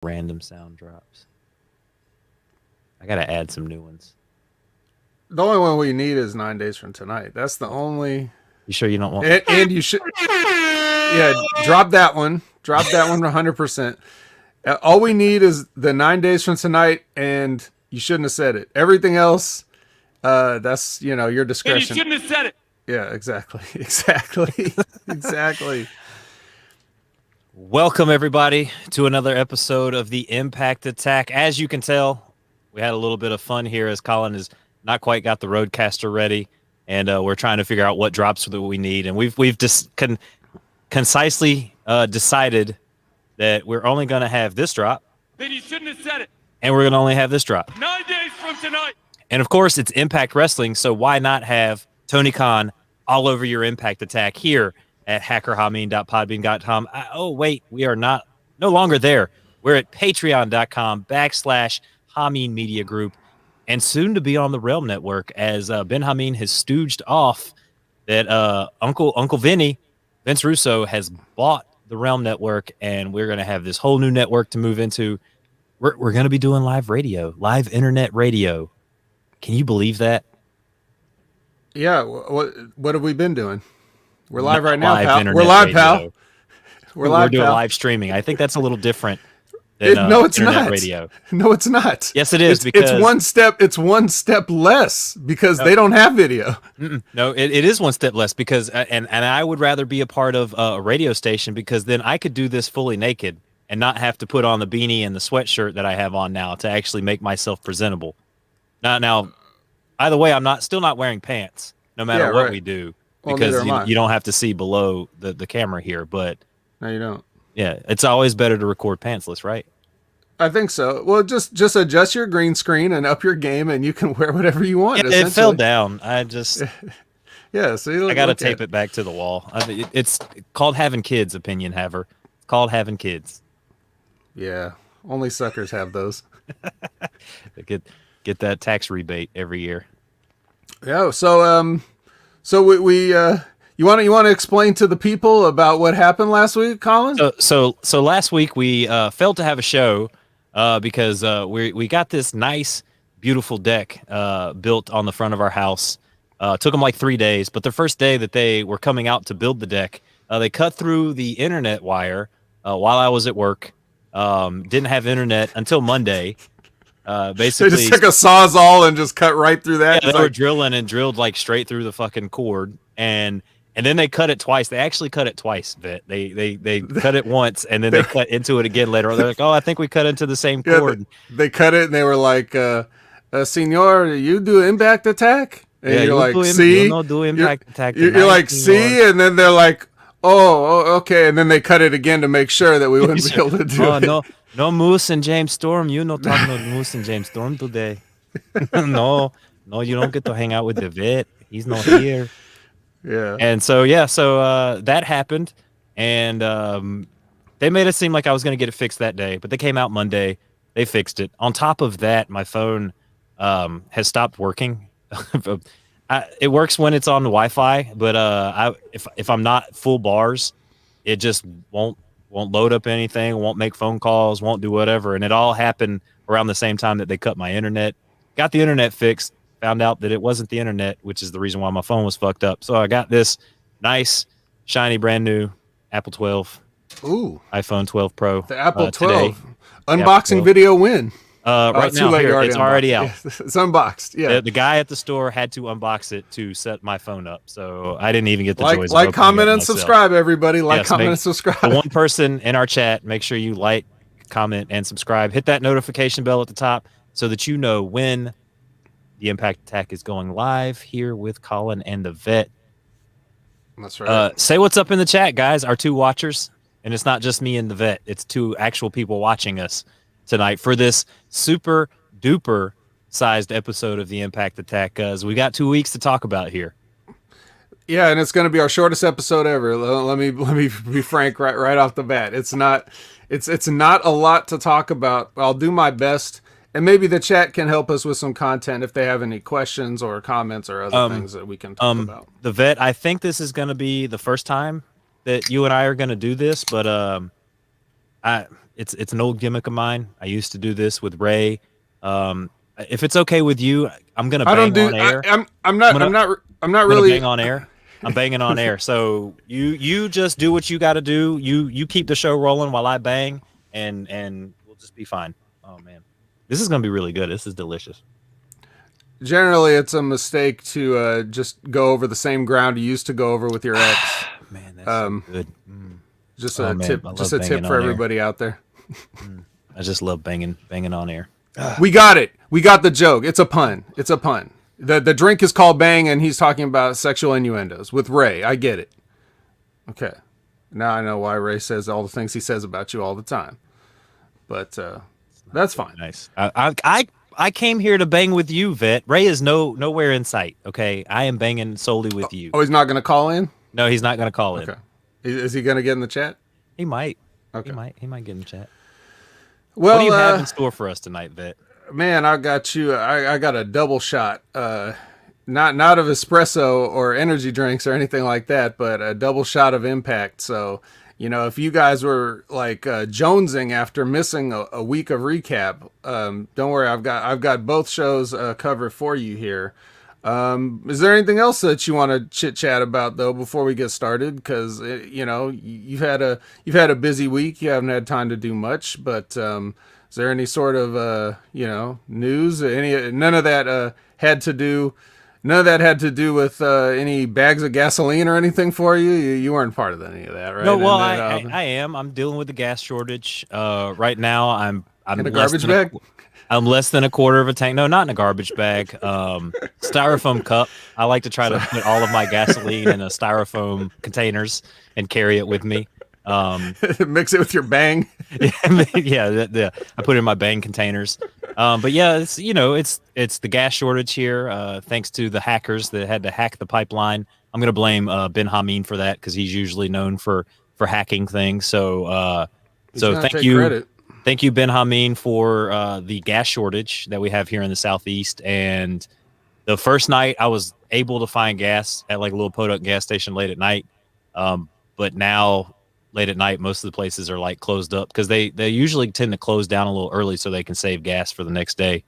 Random sound drops. I gotta add some new ones. The only one we need is 9 days from tonight. That's the only. You sure you don't want? And you should. Yeah, drop that one. Drop that one 100%. All we need is the 9 days from tonight, and you shouldn't have said it. Everything else, that's your discretion. And you shouldn't have said it. Yeah, exactly, exactly, exactly. Welcome everybody to another episode of the Impact Attack. As you can tell, we had a little bit of fun here as Colin has not quite got the Roadcaster ready, and we're trying to figure out what drops that we need. And we've just concisely decided that we're only going to have this drop. Then you shouldn't have said it. And we're going to only have this drop. 9 days from tonight. And of course, it's Impact Wrestling, so why not have Tony Khan all over your Impact Attack here at hackerhameen.podbean.com. Oh, wait, we are no longer there. We're at patreon.com/Hameen Media Group, and soon to be on the Realm Network as Ben Hameen has stooged off that Uncle Vince Russo, has bought the Realm Network, and we're going to have this whole new network to move into. We're going to be doing live radio, live internet radio. Can you believe that? Yeah, what have we been doing? We're live right now, live pal. internet We're live, radio. pal. We're live, doing pal. live streaming. I think that's a little different than No, it's internet not. radio. No, it's not. Yes, it is. It's because one step. It's one step less because they don't have video. No, it is one step less because, and I would rather be a part of a radio station because then I could do this fully naked and not have to put on the beanie and the sweatshirt that I have on now to actually make myself presentable. Now, either way, I'm still not wearing pants no matter what we do. Well, because you don't have to see below the camera here, but No, you don't. yeah, it's always better to record pantsless, right? I think so. Well, just adjust your green screen and up your game, and you can wear whatever you want. It fell down. I just yeah. So I got to tape it back to the wall. It's called having kids, opinion haver. It's called having kids. Yeah, only suckers have those. They get that tax rebate every year. Yeah. So we you want to explain to the people about what happened last week, Colin? So last week we failed to have a show because we got this nice, beautiful deck built on the front of our house. Took them like 3 days, but the first day that they were coming out to build the deck, they cut through the internet wire while I was at work. Didn't have internet until Monday. Basically, they just took a sawzall and just cut right through that. Yeah, they were drilling and drilled like straight through the fucking cord, and then they cut it twice. They actually cut it twice, Vet. They cut it once, and then they cut into it again later. They're like, "Oh, I think we cut into the same cord." They cut it, and they were like, "Senor, you do impact attack?" And yeah, you're like, "See, do impact attack." You're like, "See," and then they're like, "Oh, okay," and then they cut it again to make sure that we wouldn't be able to do it. No Moose and James Storm. You not talking about Moose and James Storm today. no, you don't get to hang out with the Vet. He's not here. Yeah. And so that happened, and they made it seem like I was going to get it fixed that day, but they came out Monday. They fixed it. On top of that, my phone has stopped working. It works when it's on the Wi-Fi, but if I'm not full bars, it just won't load up anything, won't make phone calls, won't do whatever. And it all happened around the same time that they cut my internet. Got the internet fixed, found out that it wasn't the internet, which is the reason why my phone was fucked up. So I got this nice, shiny, brand new Apple 12. Ooh. iPhone 12 Pro. The Apple 12. Today. Unboxing 12. video win. Right now, here, it's already out. Yeah, it's unboxed. Yeah. The guy at the store had to unbox it to set my phone up, so I didn't even get the joys. Like, comment, and subscribe, everybody. Like, comment, and subscribe. The one person in our chat, make sure you like, comment, and subscribe. Hit that notification bell at the top so that you know when the Impact Attack is going live here with Colin and the Vet. That's right. Say what's up in the chat, guys. Our two watchers, and it's not just me and the Vet. It's two actual people watching us tonight for this super duper sized episode of the Impact Attack, because we got 2 weeks to talk about here. Yeah, and it's going to be our shortest episode ever. Let me be frank right off the bat. It's not a lot to talk about. I'll do my best, and maybe the chat can help us with some content if they have any questions or comments or other things that we can talk about. The Vet, I think this is going to be the first time that you and I are going to do this, but It's an old gimmick of mine. I used to do this with Ray. If it's okay with you, I'm gonna I don't bang do. on air. I'm I'm not. gonna I'm not I'm gonna really. bang on air. I'm banging on air. So you just do what you got to do. You keep the show rolling while I bang, and we'll just be fine. Oh man, this is gonna be really good. This is delicious. Generally, it's a mistake to just go over the same ground you used to go over with your ex. Man, that's so good. Just Oh a man, tip. I Just love a tip banging for on air. everybody out there. I just love banging on air. We got it. We got the joke. It's a pun. It's a pun. The drink is called Bang, and he's talking about sexual innuendos with Ray. I get it. Okay. Now I know why Ray says all the things he says about you all the time. But that's fine. Nice. I came here to bang with you, Vet. Ray is nowhere in sight. Okay, I am banging solely with you. Oh, he's not going to call in? No, he's not gonna call in. Okay. Is he going to get in the chat? He might. Okay. He might get in the chat. Well, What do you have in store for us tonight, Vet? man, I got you. I got a double shot. Not of espresso or energy drinks or anything like that, but a double shot of Impact. So, if you guys were like jonesing after missing a week of recap, don't worry. I've got both shows covered for you here. Is there anything else that you want to chit chat about though before we get started? Because you've had a busy week. You haven't had time to do much, but is there any sort of news? None of that had to do. None of that had to do with any bags of gasoline or anything for you. You weren't part of any of that, right? No, well, I am. I'm dealing with the gas shortage right now. I'm in a garbage bag. I'm less than a quarter of a tank. No, not in a garbage bag. Styrofoam cup. I like to try to put all of my gasoline in a styrofoam containers and carry it with me. Mix it with your Bang. Yeah. I put it in my Bang containers. But yeah, it's the gas shortage here. Thanks to the hackers that had to hack the pipeline. I'm gonna blame Ben Hameen for that because he's usually known for hacking things. So thank you. Credit. Thank you, Ben Hameen, for the gas shortage that we have here in the Southeast. And the first night I was able to find gas at like a little Podunk gas station late at night. But now late at night, most of the places are like closed up because they usually tend to close down a little early so they can save gas for the next day.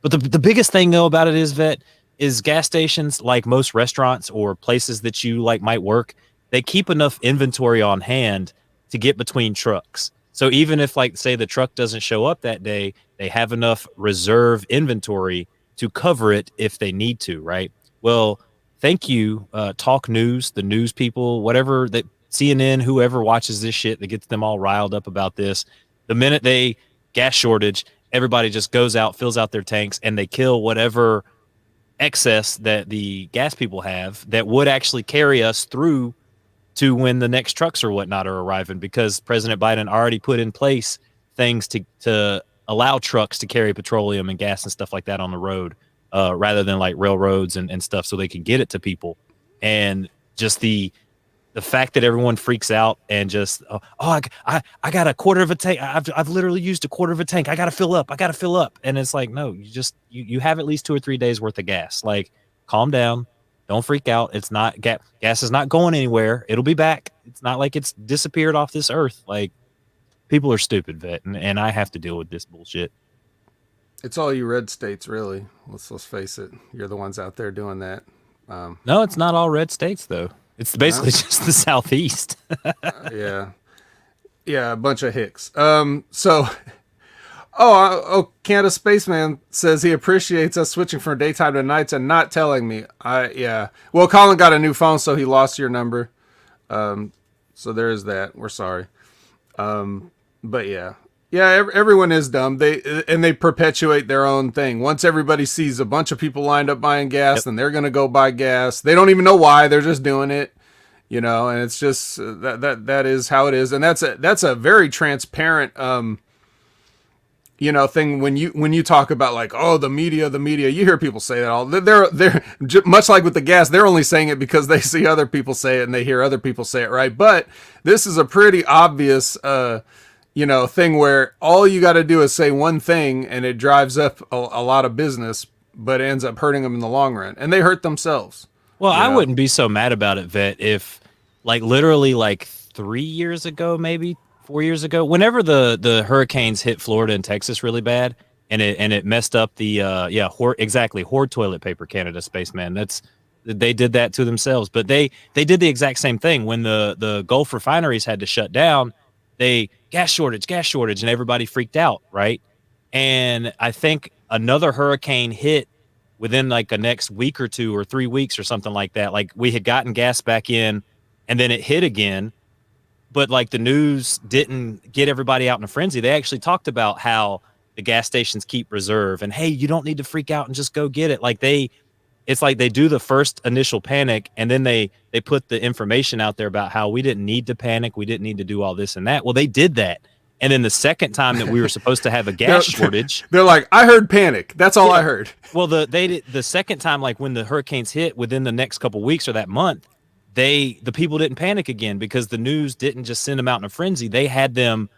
But the biggest thing though about it is, Vet, is gas stations, like most restaurants or places that you like might work, they keep enough inventory on hand to get between trucks. So even if, like, say the truck doesn't show up that day, they have enough reserve inventory to cover it if they need to, right? Well, thank you, Talk News, the news people, whatever, that CNN, whoever watches this shit that gets them all riled up about this. The minute they gas shortage, everybody just goes out, fills out their tanks, and they kill whatever excess that the gas people have that would actually carry us through to when the next trucks or whatnot are arriving, because President Biden already put in place things to allow trucks to carry petroleum and gas and stuff like that on the road, rather than like railroads and stuff, so they can get it to people. And just the fact that everyone freaks out and just, I got a quarter of a tank. I've literally used a quarter of a tank. I got to fill up. And it's like, no, you have at least 2 or 3 days worth of gas. Like, calm down. Don't freak out. It's not gas is not going anywhere. It'll be back. It's not like it's disappeared off this earth. Like, people are stupid, Vet, and I have to deal with this bullshit. It's all you red states, really. Let's face it. You're the ones out there doing that. No, it's not all red states though. It's basically just the Southeast. Yeah, a bunch of hicks. Canada Spaceman says he appreciates us switching from daytime to nights and not telling me. Well, Colin got a new phone, so he lost your number. So there's that. We're sorry. But yeah, everyone is dumb. They perpetuate their own thing. Once everybody sees a bunch of people lined up buying gas, then they're gonna go buy gas. They don't even know why. They're just doing it, And it's just that is how it is. And that's a very transparent thing when you talk about like, oh, the media, you hear people say that all. They're much like with the gas. They're only saying it because they see other people say it and they hear other people say it, right? But this is a pretty obvious, thing where all you got to do is say one thing and it drives up a lot of business, but ends up hurting them in the long run, and they hurt themselves. Well, I wouldn't be so mad about it, Vet, if like literally like 3 years ago, maybe 4 years ago, whenever the hurricanes hit Florida and Texas really bad, and it messed up the exactly, hoard toilet paper, Canada spaceman. They did that to themselves, but they did the exact same thing when the Gulf refineries had to shut down. They gas shortage, and everybody freaked out, right? And I think another hurricane hit within like a next week or 2 or 3 weeks or something like that. Like we had gotten gas back in, and then it hit again, but like the news didn't get everybody out in a frenzy. They actually talked about how the gas stations keep reserve, and hey, you don't need to freak out and just go get it. It's like they do the first initial panic, and then they put the information out there about how we didn't need to panic, we didn't need to do all this and that. Well, they did that, and then the second time that we were supposed to have a gas shortage, they're like, I heard panic. That's all I heard. Well, the second time, like when the hurricanes hit within the next couple weeks or that month, the people didn't panic again because the news didn't just send them out in a frenzy. They had them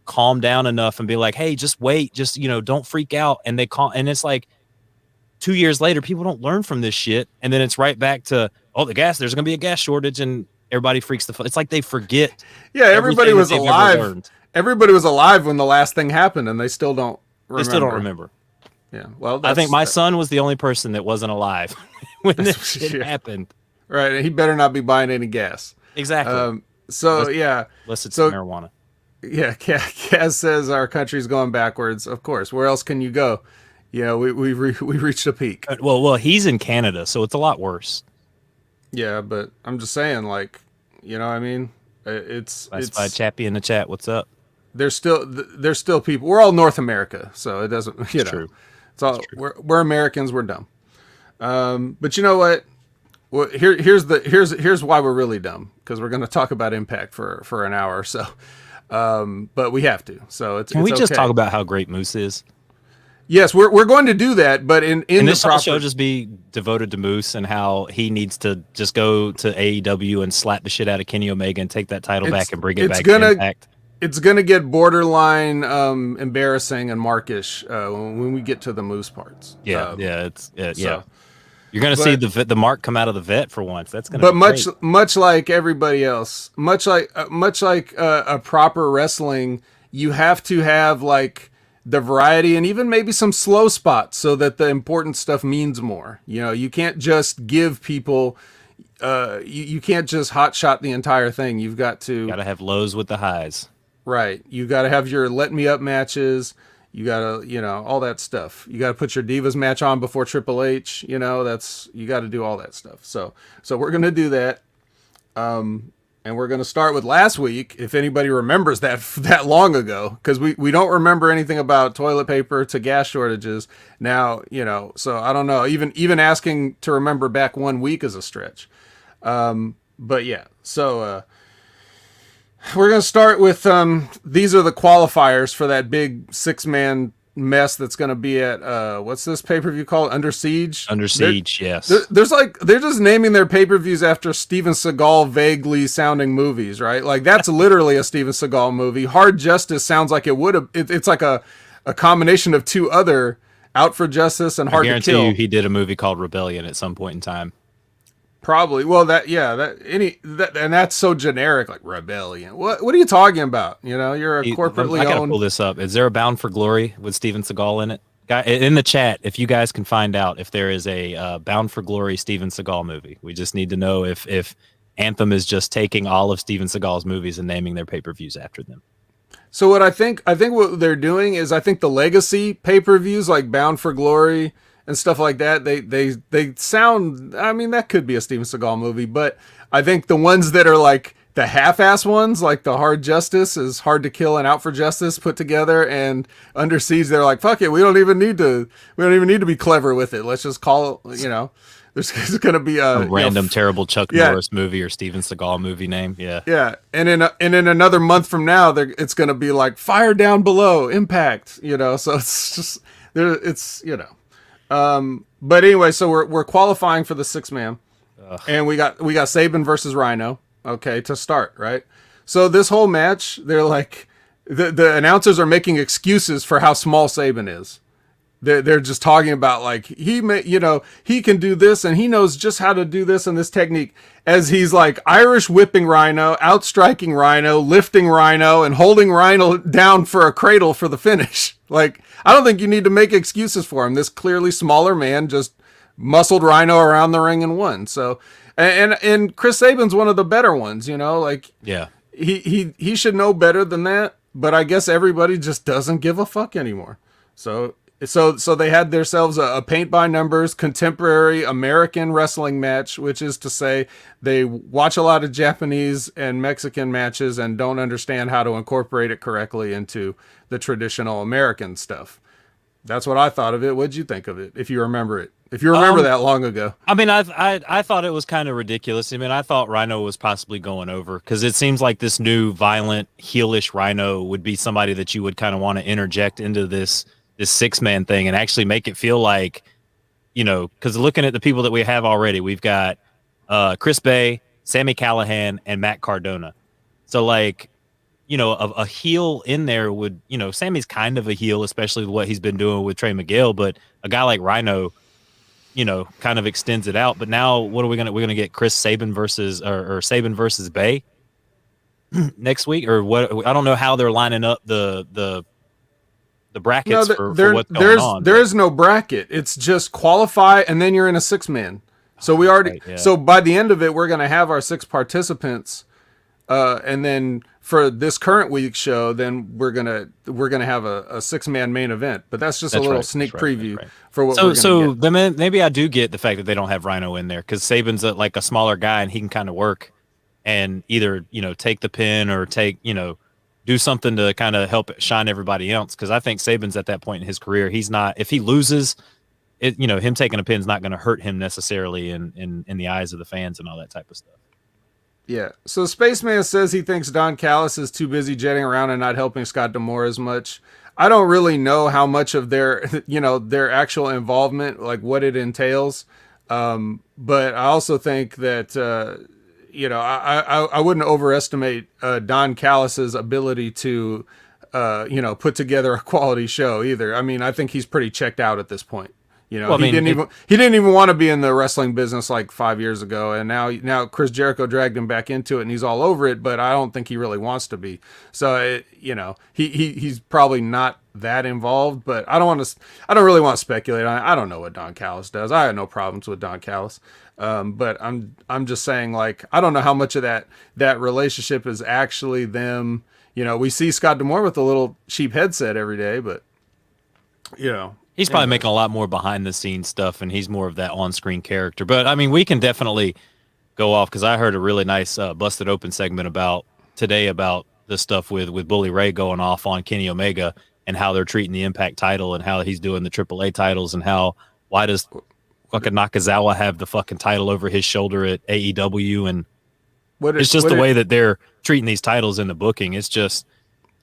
calm down enough and be like, hey, just wait, just, don't freak out. And and it's like 2 years later, people don't learn from this shit. And then it's right back to, there's going to be a gas shortage, and everybody freaks the fuck. It's like they forget. Yeah. Everybody was alive. Everybody was alive when the last thing happened, and they still don't remember. They still don't remember. Yeah. Well, I think my son was the only person that wasn't alive when this shit happened. Right. And he better not be buying any gas. Exactly. Unless it's marijuana. Yeah, Kaz says our country's going backwards. Of course, where else can you go? Yeah, we reached a peak. Well, he's in Canada, so it's a lot worse. Yeah, but I'm just saying, like, what I mean? It's Chappie in the chat. What's up? There's still people. We're all North America, so it doesn't. It's true. It's all true. We're Americans. We're dumb. But you know what? Well, here's why we're really dumb, because we're going to talk about Impact for an hour or so. But we have to. So Can we just talk about how great Moose is? Yes, we're going to do that, but in this whole show just be devoted to Moose and how he needs to just go to AEW and slap the shit out of Kenny Omega and take that title back and bring it back to Impact. It's gonna get borderline embarrassing and markish when we get to the Moose parts. Yeah. You're gonna see the mark come out of the vet for once. That's gonna. But much like everybody else, much like a proper wrestling, you have to have like the variety and even maybe some slow spots so that the important stuff means more. You can't just give people. You can't just hot shot the entire thing. You've got to. Got to have lows with the highs. Right. You got to have your let me up matches. You got to, all that stuff. You got to put your Divas match on before Triple H. You got to do all that stuff. So we're going to do that. And we're going to start with last week, if anybody remembers that long ago, because we don't remember anything about toilet paper to gas shortages now, so I don't know. Even asking to remember back 1 week is a stretch. But yeah, so we're going to start with these are the qualifiers for that big 6-man mess that's going to be at what's this pay-per-view called? Under Siege? Under Siege, yes. They're just naming their pay-per-views after Steven Seagal vaguely sounding movies, right? Like that's literally a Steven Seagal movie. Hard Justice sounds like it would have. It's like a combination of two other Out for Justice and Hard to Kill. I guarantee you he did a movie called Rebellion at some point in time. Probably. Well, and that's so generic, like Rebellion. What are you talking about? You're a corporately owned. I gotta pull this up. Is there a Bound for Glory with Steven Seagal in it? In the chat, if you guys can find out if there is a Bound for Glory Steven Seagal movie. We just need to know if Anthem is just taking all of Steven Seagal's movies and naming their pay-per-views after them. So what I think what they're doing is I think the legacy pay-per-views like Bound for Glory and stuff like that, they sound, I mean, that could be a Steven Seagal movie, but I think the ones that are like the half-ass ones, like the Hard Justice is Hard to Kill and Out for Justice put together, and Under Siege, they're like, fuck it, we don't even need to be clever with it. Let's just call it, there's going to be a random terrible Chuck Norris movie or Steven Seagal movie name. Yeah. Yeah. And in another month from now, it's going to be like Fire Down Below, Impact, so it's just but anyway, so we're qualifying for the 6-man, and we got Saban versus Rhino. Okay, to start, right? So this whole match, they're like, the announcers are making excuses for how small Saban is. they're just talking about like he can do this and he knows just how to do this and this technique, as he's like Irish whipping Rhino, outstriking Rhino, lifting Rhino, and holding Rhino down for a cradle for the finish. Like, I don't think you need to make excuses for him. This clearly smaller man just muscled Rhino around the ring and won. So, and Chris Sabin's one of the better ones, like, Yeah. he should know better than that, but I guess everybody just doesn't give a fuck anymore. So they had themselves a paint by numbers contemporary American wrestling match, which is to say they watch a lot of Japanese and Mexican matches and don't understand how to incorporate it correctly into the traditional American stuff. That's what I thought of it. What'd you think of it? If you remember it, if you remember that long ago. I mean, I thought it was kind of ridiculous. I mean, I thought Rhino was possibly going over because it seems like this new violent heelish Rhino would be somebody that you would kind of want to interject into this 6-man thing and actually make it feel like, because looking at the people that we have already, we've got Chris Bay, Sammy Callahan, and Matt Cardona. So like, a heel in there would, Sammy's kind of a heel, especially what he's been doing with Trey Miguel, but a guy like Rhino, kind of extends it out. But now what are we're going to get Chris Sabin versus or Sabin versus Bay next week, or what? I don't know how they're lining up the brackets for what's going on. There is no bracket. It's just qualify and then you're in a 6-man. So we already, right, yeah. So by the end of it, we're going to have our 6 participants. And then for this current week's show, then we're gonna have a 6-man main event. But that's just a little sneak preview for what we're gonna get. Then maybe I do get the fact that they don't have Rhino in there because Sabin's like a smaller guy and he can kind of work and either take the pin or do something to kind of help shine everybody else. Because I think Sabin's at that point in his career, he's not, if he loses, him taking a pin's not going to hurt him necessarily in the eyes of the fans and all that type of stuff. Yeah. So Spaceman says he thinks Don Callis is too busy jetting around and not helping Scott D'Amore as much. I don't really know how much of their, their actual involvement, like what it entails. But I also think that, I wouldn't overestimate Don Callis's ability to, put together a quality show either. I mean, I think he's pretty checked out at this point. He didn't even want to be in the wrestling business like 5 years ago, and now Chris Jericho dragged him back into it, and he's all over it. But I don't think he really wants to be. So he's probably not that involved. But I don't really want to speculate on it. I don't know what Don Callis does. I have no problems with Don Callis. But I'm just saying, like, I don't know how much of that relationship is actually them. We see Scott D'Amore with a little cheap headset every day, but he's probably making a lot more behind the scenes stuff, and he's more of that on screen character. But I mean, we can definitely go off because I heard a really nice Busted Open segment about this stuff with Bully Ray going off on Kenny Omega and how they're treating the Impact title and how he's doing the AAA titles and why does fucking Nakazawa have the fucking title over his shoulder at AEW, and it's just the way that they're treating these titles in the booking. It's just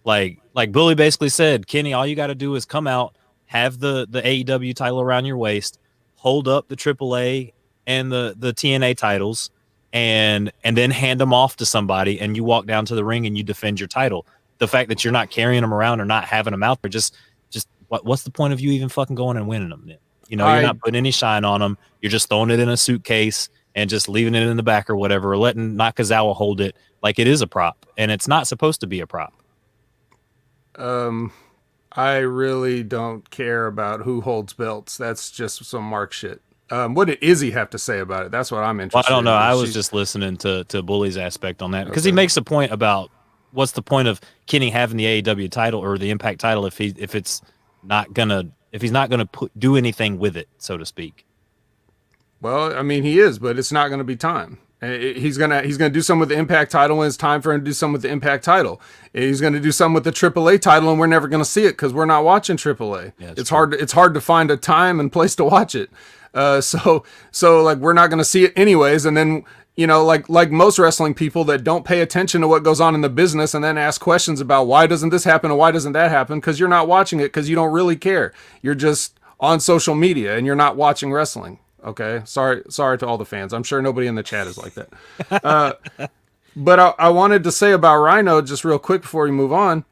like Bully basically said, Kenny, all you got to do is come out, have the AEW title around your waist, hold up the AAA and the TNA titles, and then hand them off to somebody, and you walk down to the ring and you defend your title. The fact that you're not carrying them around or not having them out there, just what's the point of you even fucking going and winning them then? You're not putting any shine on them. You're just throwing it in a suitcase and just leaving it in the back or whatever, or letting Nakazawa hold it like it is a prop, and it's not supposed to be a prop. I really don't care about who holds belts. That's just some Mark shit. What did Izzy have to say about it? That's what I'm interested in. Well, I don't know. I was just listening to Bully's aspect on that because he makes a point about what's the point of Kenny having the AEW title or the Impact title if he's not gonna do anything with it, so to speak. Well, I mean, he is, but it's not going to be time. He's gonna do something with the Impact title when it's time for him to do something with the Impact title. He's gonna do something with the AAA title, and we're never gonna see it because we're not watching AAA. Yeah, it's true. It's hard to find a time and place to watch it. So like we're not gonna see it anyways. And then like most wrestling people that don't pay attention to what goes on in the business and then ask questions about why doesn't this happen and why doesn't that happen, because you're not watching it because you don't really care. You're just on social media and you're not watching wrestling. Okay, sorry to all the fans. I'm sure nobody in the chat is like that. But I wanted to say about Rhino just real quick before we move on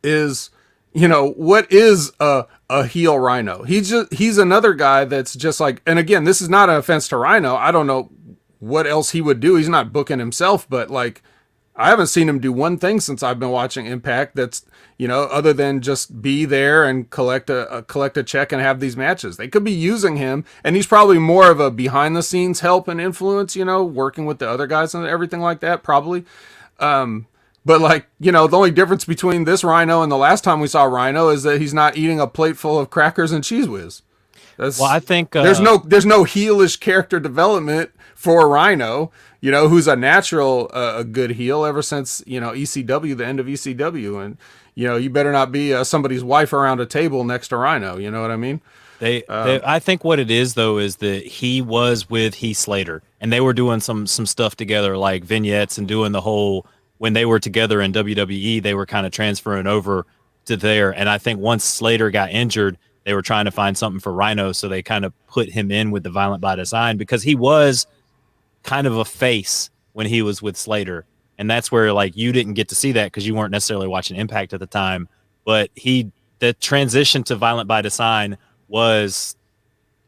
is, what is a a heel Rhino. He's another guy that's just like, and again, this is not an offense to Rhino. I don't know what else he would do. He's not booking himself, but like, I haven't seen him do one thing since I've been watching Impact that's, other than just be there and collect a check and have these matches. They could be using him, and he's probably more of a behind the scenes help and influence, working with the other guys and everything like that, probably. But like, the only difference between this Rhino and the last time we saw Rhino is that he's not eating a plate full of crackers and Cheese Whiz. Well, I think there's no heelish character development for Rhino, who's a natural a good heel ever since ECW, the end of ECW, and you better not be somebody's wife around a table next to Rhino. You know what I mean? I think what it is though is that he was with Heath Slater, and they were doing some stuff together, like vignettes and doing the whole. When they were together in WWE, they were kind of transferring over to there, and I think once Slater got injured, they were trying to find something for Rhino, so they kind of put him in with the Violent by Design because he was kind of a face when he was with Slater. And that's where like you didn't get to see that because you weren't necessarily watching Impact at the time. But the transition to Violent by Design was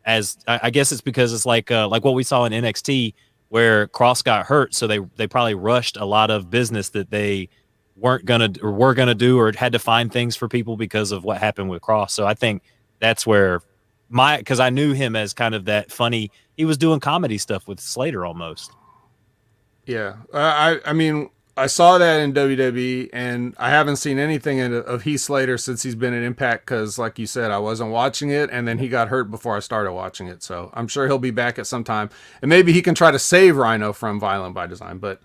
I guess it's because it's like what we saw in NXT where Cross got hurt. So they probably rushed a lot of business that they were gonna do or had to find things for people because of what happened with Cross. So I think that's where because I knew him as kind of that funny, he was doing comedy stuff with Slater almost. Yeah. I mean, I saw that in WWE, and I haven't seen anything of Heath Slater since he's been in Impact because, like you said, I wasn't watching it, and then he got hurt before I started watching it. So I'm sure he'll be back at some time, and maybe he can try to save Rhino from Violent by Design. But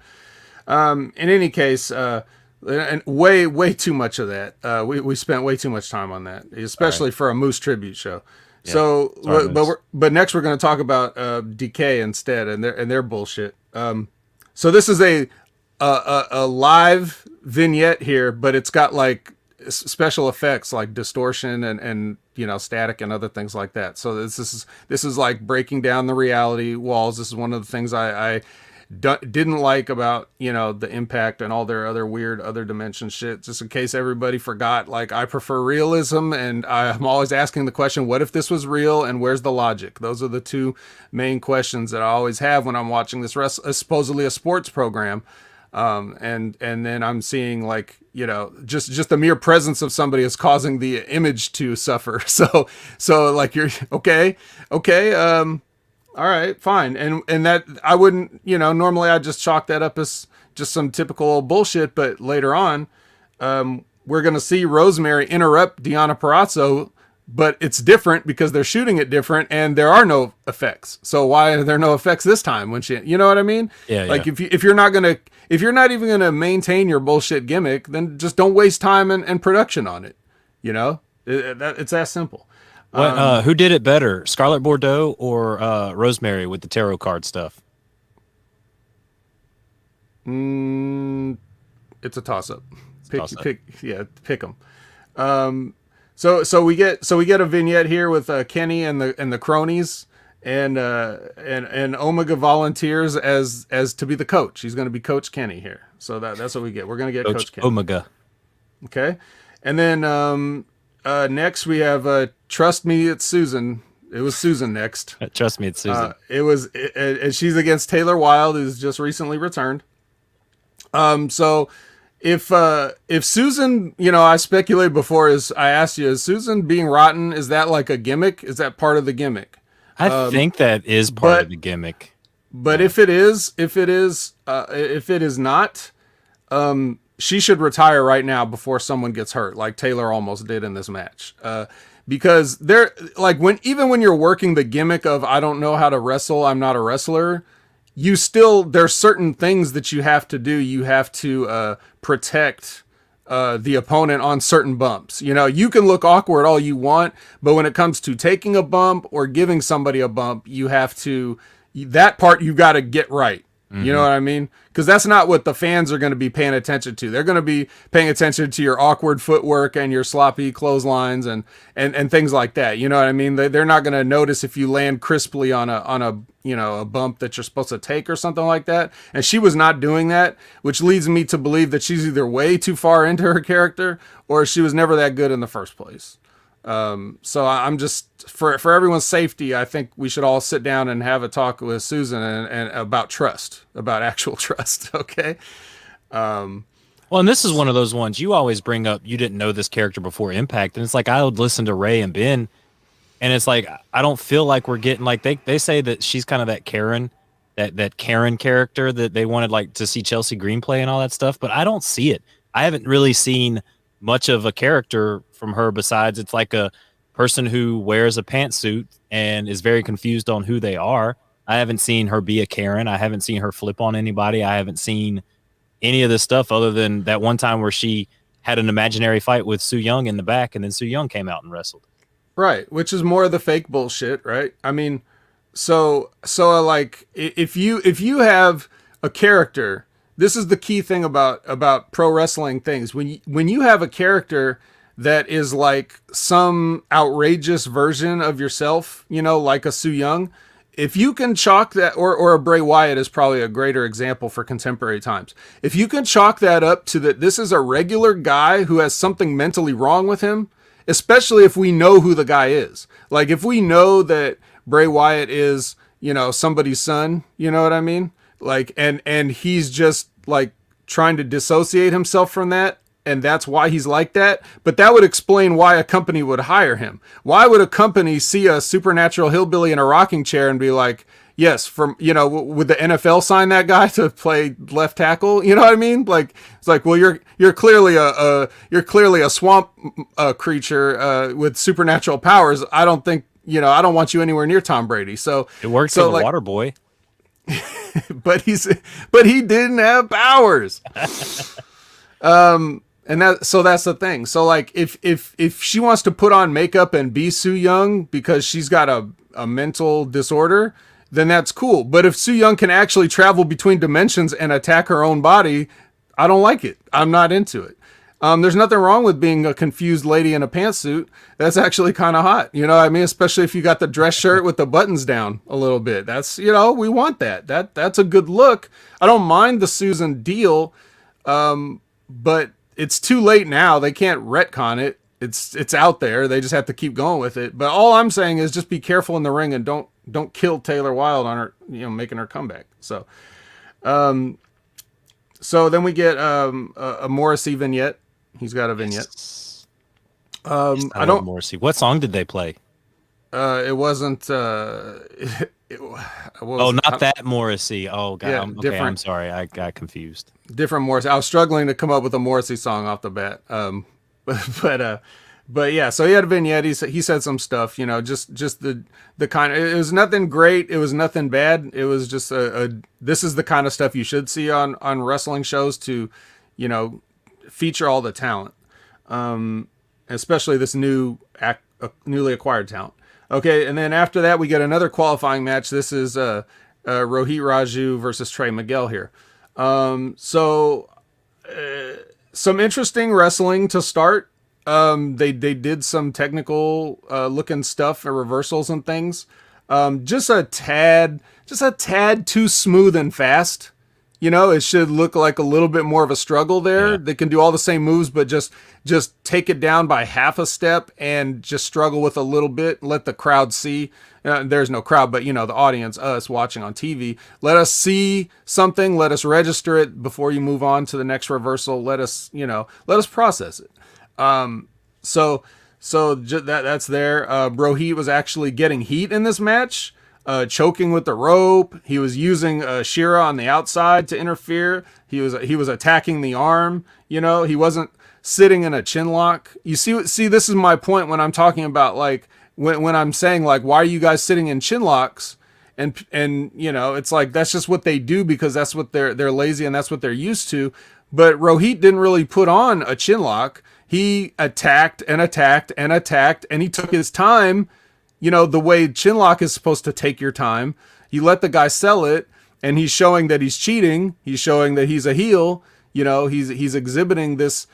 in any case, and way too much of that. We spent way too much time on that, especially for a Moose tribute show. Yeah. So, sorry, but next we're going to talk about Decay instead, and their bullshit. So this is a live vignette here, but it's got like special effects like distortion and static and other things like that. So this is like breaking down the reality walls. This is one of the things I didn't like about the Impact and all their other weird other dimension shit. Just in case everybody forgot, like I prefer realism, and I'm always asking the question, what if this was real and where's the logic? Those are the two main questions that I always have when I'm watching this supposedly a sports program. And then I'm seeing like, just the mere presence of somebody is causing the image to suffer. So like you're okay. All right, fine. And that I wouldn't, normally I'd just chalk that up as just some typical bullshit. But later on, we're going to see Rosemary interrupt Deonna Purrazzo, but it's different because they're shooting it different and there are no effects. So why are there no effects this time when she, you know what I mean? Yeah. Like if you're not even going to maintain your bullshit gimmick, then just don't waste time and production on it. It's that simple. Who did it better, Scarlett Bordeaux or Rosemary with the tarot card stuff? It's a toss-up. Pick them. So we get a vignette here with Kenny and the cronies, and Omega volunteers as to be the coach. He's going to be Coach Kenny here. So that's what we get. We're going to get Coach Kenny. Omega. Okay, and then. Next we have Trust Me, It's Susan. It was Susan next. Trust Me, It's Susan. And she's against Taylor Wilde, who's just recently returned. So if Susan, I speculated before, I asked you, is Susan being rotten, is that like a gimmick? Is that part of the gimmick? I think that is part of the gimmick. But if it is not, she should retire right now before someone gets hurt, like Taylor almost did in this match. Because they're like even when you're working the gimmick of I don't know how to wrestle, I'm not a wrestler. There's certain things that you have to do. You have to protect the opponent on certain bumps. You can look awkward all you want, but when it comes to taking a bump or giving somebody a bump, that part you got to get right. Mm-hmm. You know what I mean? Because that's not what the fans are going to be paying attention to. They're going to be paying attention to your awkward footwork and your sloppy clotheslines and things like that. You know what I mean? They're not going to notice if you land crisply on a bump that you're supposed to take or something like that. And she was not doing that, which leads me to believe that she's either way too far into her character or she was never that good in the first place. So I'm just for everyone's safety, I think we should all sit down and have a talk with Susan and about trust, about actual trust. Okay. Well, and this is one of those ones you always bring up. You didn't know this character before Impact, and it's like I would listen to Ray and Ben, and it's like I don't feel like we're getting like they say that she's kind of that Karen, that Karen character that they wanted like to see Chelsea Green play and all that stuff, but I don't see it. I haven't really seen much of a character from her besides it's like a person who wears a pantsuit and is very confused on who they are. I haven't seen her be a Karen. I haven't seen her flip on anybody. I haven't seen any of this stuff other than that one time where she had an imaginary fight with Su Yung in the back, and then Su Yung came out and wrestled. Right, which is more of the fake bullshit, right? I mean, so like if you have a character, this is the key thing about pro wrestling things. When you have a character that is like some outrageous version of yourself, you know, like a Su Yung, if you can chalk that, or a Bray Wyatt is probably a greater example for contemporary times. If you can chalk that up to that this is a regular guy who has something mentally wrong with him, especially if we know who the guy is. Like if we know that Bray Wyatt is, you know, somebody's son, you know what I mean? Like, and he's just like trying to dissociate himself from that. And that's why he's like that. But that would explain why a company would hire him. Why would a company see a supernatural hillbilly in a rocking chair and be like, yes, from, you know, would the NFL sign that guy to play left tackle? You know what I mean? Like, it's like, well, you're clearly a swamp creature with supernatural powers. I don't think, you know, I don't want you anywhere near Tom Brady. So it worked so for the like, Water Boy. but he didn't have powers. And that's the thing. So like if she wants to put on makeup and be Su Yung because she's got a mental disorder, then that's cool. But if Su Yung can actually travel between dimensions and attack her own body, I don't like it. I'm not into it. There's nothing wrong with being a confused lady in a pantsuit. That's actually kind of hot. You know what I mean? Especially if you got the dress shirt with the buttons down a little bit. That's, you know, we want that. That's a good look. I don't mind the Susan deal. But it's too late now. They can't retcon it. It's out there. They just have to keep going with it. But all I'm saying is just be careful in the ring and don't kill Taylor Wilde on her, you know, making her comeback. So then we get a Morrissey vignette. He's got a vignette. I don't Morrissey. What song did they play? It wasn't. That Morrissey. Oh god. Yeah, Okay, different. I'm sorry. I got confused. Different Morrissey. I was struggling to come up with a Morrissey song off the bat. But yeah. So he had a vignette. He said some stuff. You know, just the kind of. It was nothing great. It was nothing bad. It was just this is the kind of stuff you should see on wrestling shows to, you know, feature all the talent, especially this newly acquired talent. Okay, and then after that, we get another qualifying match. This is Rohit Raju versus Trey Miguel here. Some interesting wrestling to start. They did some technical looking stuff and reversals and things. Just a tad too smooth and fast. You know, it should look like a little bit more of a struggle there. Yeah. They can do all the same moves, but just take it down by half a step and just struggle with a little bit. Let the crowd see. There's no crowd, but, you know, the audience, us watching on TV, let us see something. Let us register it before you move on to the next reversal. Let us process it. So that's there. Rohit was actually getting heat in this match. Choking with the rope. He was using Shira on the outside to interfere. He was attacking the arm. You know, he wasn't sitting in a chin lock. You see, this is my point when I'm talking about like when I'm saying like, why are you guys sitting in chin locks? And you know, it's like that's just what they do because that's what they're lazy and that's what they're used to. But Rohit didn't really put on a chin lock. He attacked and attacked and attacked, and he took his time. You know, the way chinlock is supposed to take your time. You let the guy sell it, and he's showing that he's cheating. He's showing that he's a heel. You know, he's exhibiting this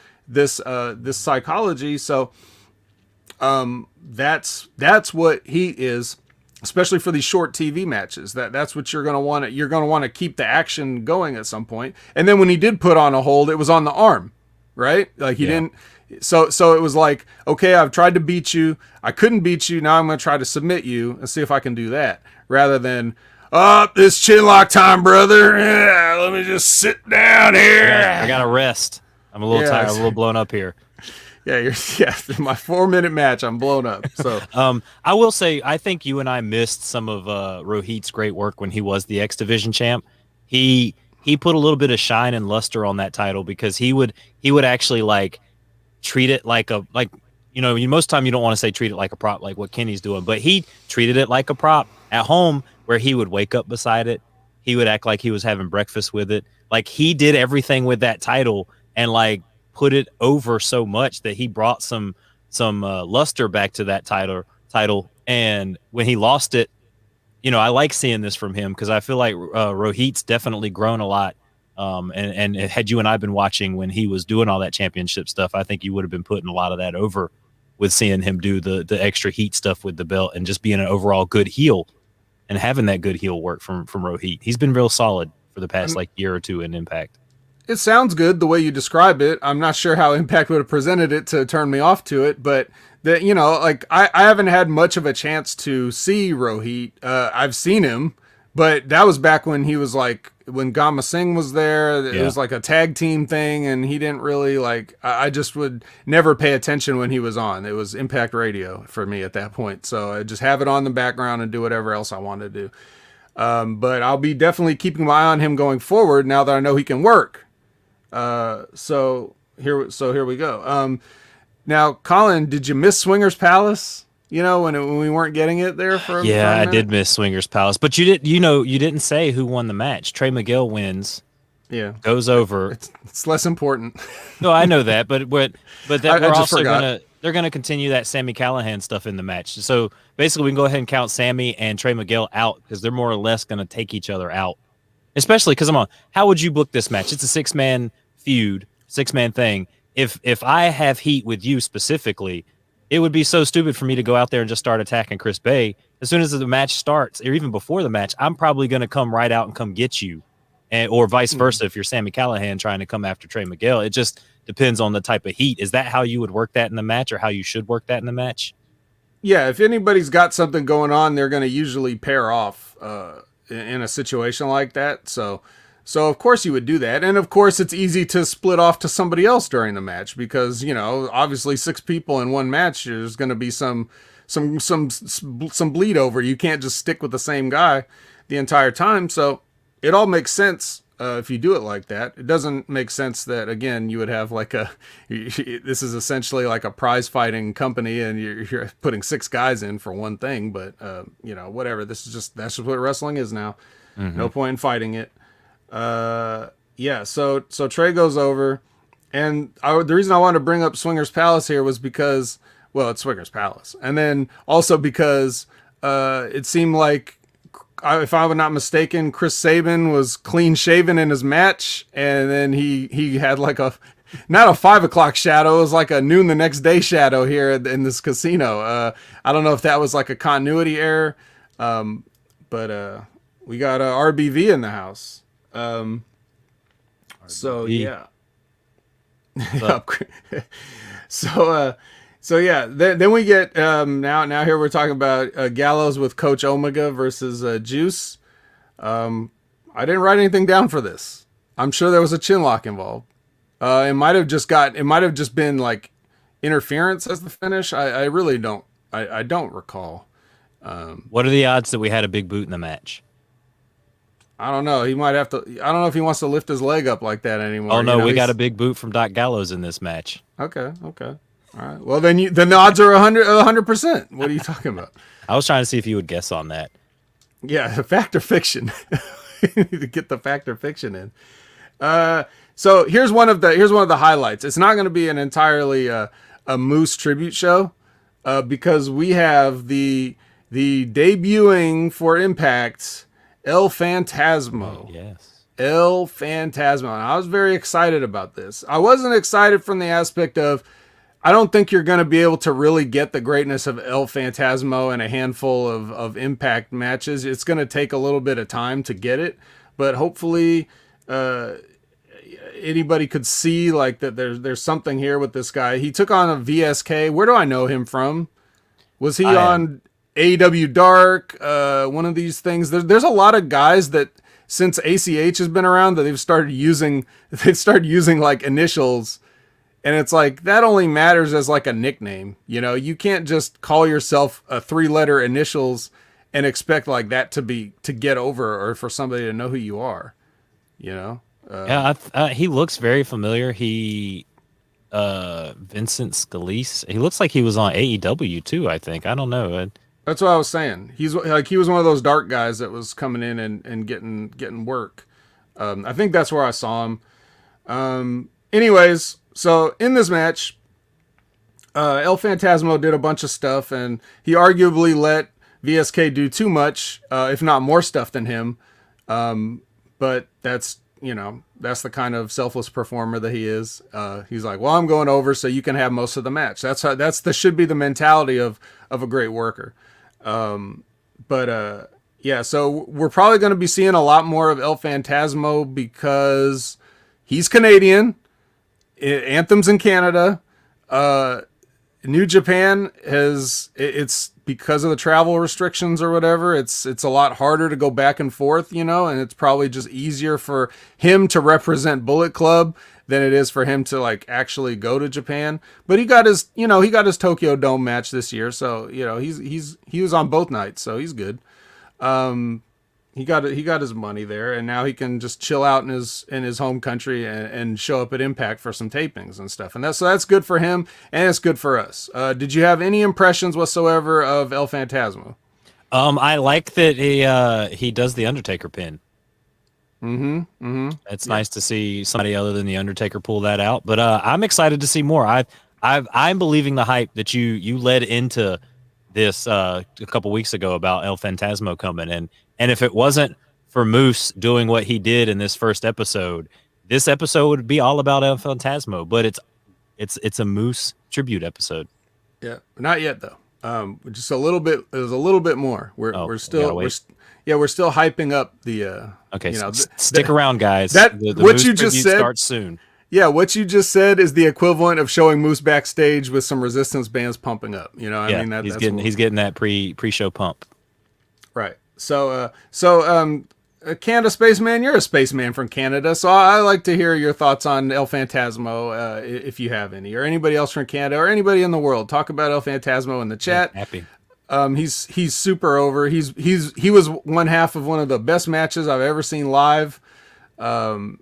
psychology. So, that's what he is, especially for these short TV matches. That's what you're gonna want to. You're gonna want to keep the action going at some point. And then when he did put on a hold, it was on the arm. right? Like he Yeah. didn't. So it was like, okay, I've tried to beat you. I couldn't beat you. Now I'm going to try to submit you and see if I can do that. Rather than, oh, it's chin lock time, brother. Yeah, let me just sit down I here. got to rest. I'm a little tired. I'm a little blown up here. Yeah, my 4-minute match, I'm blown up. So I will say, I think you and I missed some of Rohit's great work when he was the X Division champ. He put a little bit of shine and luster on that title because he would actually like treat it like most time you don't want to say treat it like a prop like what Kenny's doing, but he treated it like a prop at home where he would wake up beside it. He would act like he was having breakfast with it. Like he did everything with that title and like put it over so much that he brought some luster back to that title. And when he lost it, I like seeing this from him because I feel like Rohit's definitely grown a lot. And had you and I been watching when he was doing all that championship stuff, I think you would have been putting a lot of that over with seeing him do the extra heat stuff with the belt and just being an overall good heel and having that good heel work from Rohit. He's been real solid for the past like year or two in Impact. it sounds good the way you describe it. I'm not sure how Impact would have presented it to turn me off to it, but that, like I haven't had much of a chance to see Rohit. I've seen him, but that was back when he was like, when Gama Singh was there, it was like a tag team thing, and he didn't really like, I just would never pay attention when he was on. It was Impact Radio for me at that point. So I just have it on the background and do whatever else I wanted to do. But I'll be definitely keeping my eye on him going forward now that I know he can work. So here we go. Now, Colin, did you miss Swingers Palace? When we weren't getting it there for a Yeah, I minute? did miss Swingers Palace, but you didn't say who won the match. Trey Miguel wins, Yeah, goes over. it's less important. No, I know that, but that I we're just also forgot. they're gonna continue that Sammy Callahan stuff in the match. So basically, we can go ahead and count Sammy and Trey Miguel out because they're more or less gonna take each other out. Especially because how would you book this match? It's a 6-man feud, 6-man thing. If I have heat with you specifically, it would be so stupid for me to go out there and just start attacking Chris Bay. As soon as the match starts, or even before the match, I'm probably going to come right out and come get you, or vice versa. If you're Sammy Callahan trying to come after Trey Miguel, it just depends on the type of heat. Is that how you would work that in the match, or how you should work that in the match? Yeah, if anybody's got something going on, they're going to usually pair off in a situation like that. So of course you would do that, and of course it's easy to split off to somebody else during the match because obviously 6 people in one match. There's going to be some bleed over. You can't just stick with the same guy the entire time. So it all makes sense if you do it like that. It doesn't make sense that again you would have like this is essentially like a prize fighting company and you're putting 6 guys in for one thing. But whatever. That's just what wrestling is now. Mm-hmm. No point in fighting it. So Trey goes over, and the reason I wanted to bring up Swingers Palace here was because, well, it's Swingers Palace, and then also because it seemed like, if I'm not mistaken, Chris Sabin was clean shaven in his match, and then he had like not a 5 o'clock shadow, it was like a noon the next day shadow here in this casino. I don't know if that was like a continuity error, but we got RBV in the house. So yeah. So yeah, then we get now here we're talking about Gallows with Coach Omega versus Juice. I didn't write anything down for this. I'm sure there was a chin lock involved. It might have just been like interference as the finish. I really don't. I don't recall. What are the odds that we had a big boot in the match? I don't know. He might have to. I don't know if he wants to lift his leg up like that anymore. Oh no, we got a big boot from Doc Gallows in this match. Okay. All right. Well, then the odds are 100%. What are you talking about? I was trying to see if you would guess on that. Yeah, fact or fiction. We need to get the fact or fiction in. So here's one of the highlights. It's not going to be an entirely a Moose tribute show because we have the debuting for Impact. El Phantasmo. Yes. El Phantasmo. And I was very excited about this. I wasn't excited from the aspect of, I don't think you're going to be able to really get the greatness of El Phantasmo in a handful of Impact matches. It's going to take a little bit of time to get it, but hopefully anybody could see like that there's something here with this guy. He took on a VSK. Where do I know him from? Was he on AEW Dark? One of these things. There's a lot of guys that since ACH has been around that they've started using like initials, and it's like that only matters as like a nickname. You know, you can't just call yourself a 3-letter initials and expect like that to get over or for somebody to know who you are. You know. He looks very familiar. Vincent Scalise. He looks like he was on AEW too. I think. I don't know. That's what I was saying. He was one of those dark guys that was coming in and getting work. I think that's where I saw him. Anyways, so in this match, El Phantasmo did a bunch of stuff, and he arguably let VSK do too much, if not more stuff than him. But that's the kind of selfless performer that he is. He's like, well, I'm going over so you can have most of the match. That should be the mentality of a great worker. Yeah, so we're probably going to be seeing a lot more of El Phantasmo because he's Canadian. Anthem's in Canada. New Japan it's because of the travel restrictions or whatever. It's a lot harder to go back and forth, and it's probably just easier for him to represent Bullet Club than it is for him to like actually go to Japan. But he got his Tokyo Dome match this year, so he was on both nights, so he's good. He got his money there, and now he can just chill out in his home country and show up at Impact for some tapings and stuff. And that's good for him, and it's good for us. Did you have any impressions whatsoever of El Phantasmo? I like that he does the Undertaker pin. It's nice to see somebody other than the Undertaker pull that out. But I'm excited to see more. I'm believing the hype that you led into this a couple weeks ago about El Phantasmo coming, and if it wasn't for Moose doing what he did in this first episode, this episode would be all about El Phantasmo. But it's a Moose tribute episode. Yeah, not yet though. Just a little bit. There's a little bit more. We're still hyping up the. Okay, stick around, guys. The what Moose you just said starts soon. Yeah, what you just said is the equivalent of showing Moose backstage with some resistance bands pumping up. I mean, he's getting that pre-show pump. Right. So Canada Spaceman, you're a spaceman from Canada, so I like to hear your thoughts on El Phantasmo, if you have any, or anybody else from Canada, or anybody in the world. Talk about El Phantasmo in the chat. Happy. He's super over. He was one half of one of the best matches I've ever seen live.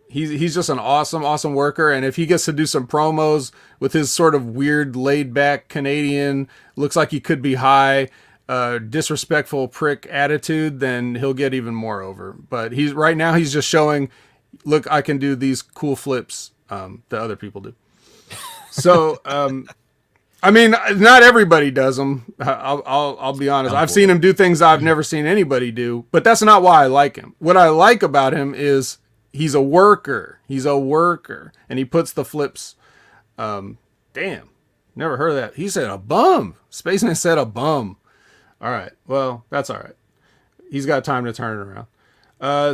He's just an awesome worker, and if he gets to do some promos with his sort of weird laid back Canadian, looks like he could be high, disrespectful prick attitude, then he'll get even more over. But right now he's just showing, look, I can do these cool flips that other people do. So I mean, not everybody does them. I'll be honest. I've seen him do things I've never seen anybody do, but that's not why I like him. What I like about him is he's a worker. And he puts the flips. Damn, never heard of that. He said a bum. Spaceman said a bum. All right, well, that's all right. He's got time to turn it around.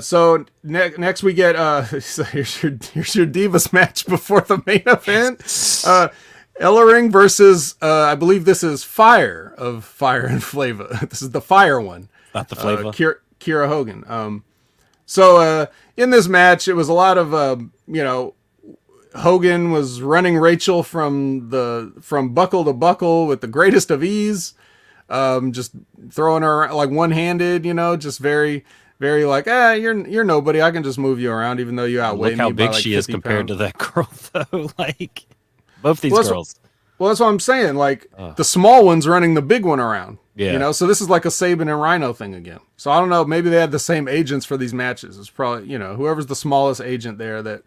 So next we get here's your Divas match before the main event. Ellering versus I believe this is Fire of Fire and Flava. This is the Fire one, not the Flava. Kira Hogan. So in this match, it was a lot of Hogan was running Rachel from buckle to buckle with the greatest of ease, just throwing her like one-handed, just very, very like, you're nobody. I can just move you around, even though you outweigh me. Look how big by, like, she is compared pounds. to that girl, though. Like both these girls. Well, that's what I'm saying. Like the small one's running the big one around. Yeah. So this is like a Saban and Rhino thing again. So I don't know. Maybe they had the same agents for these matches. It's probably, whoever's the smallest agent there that.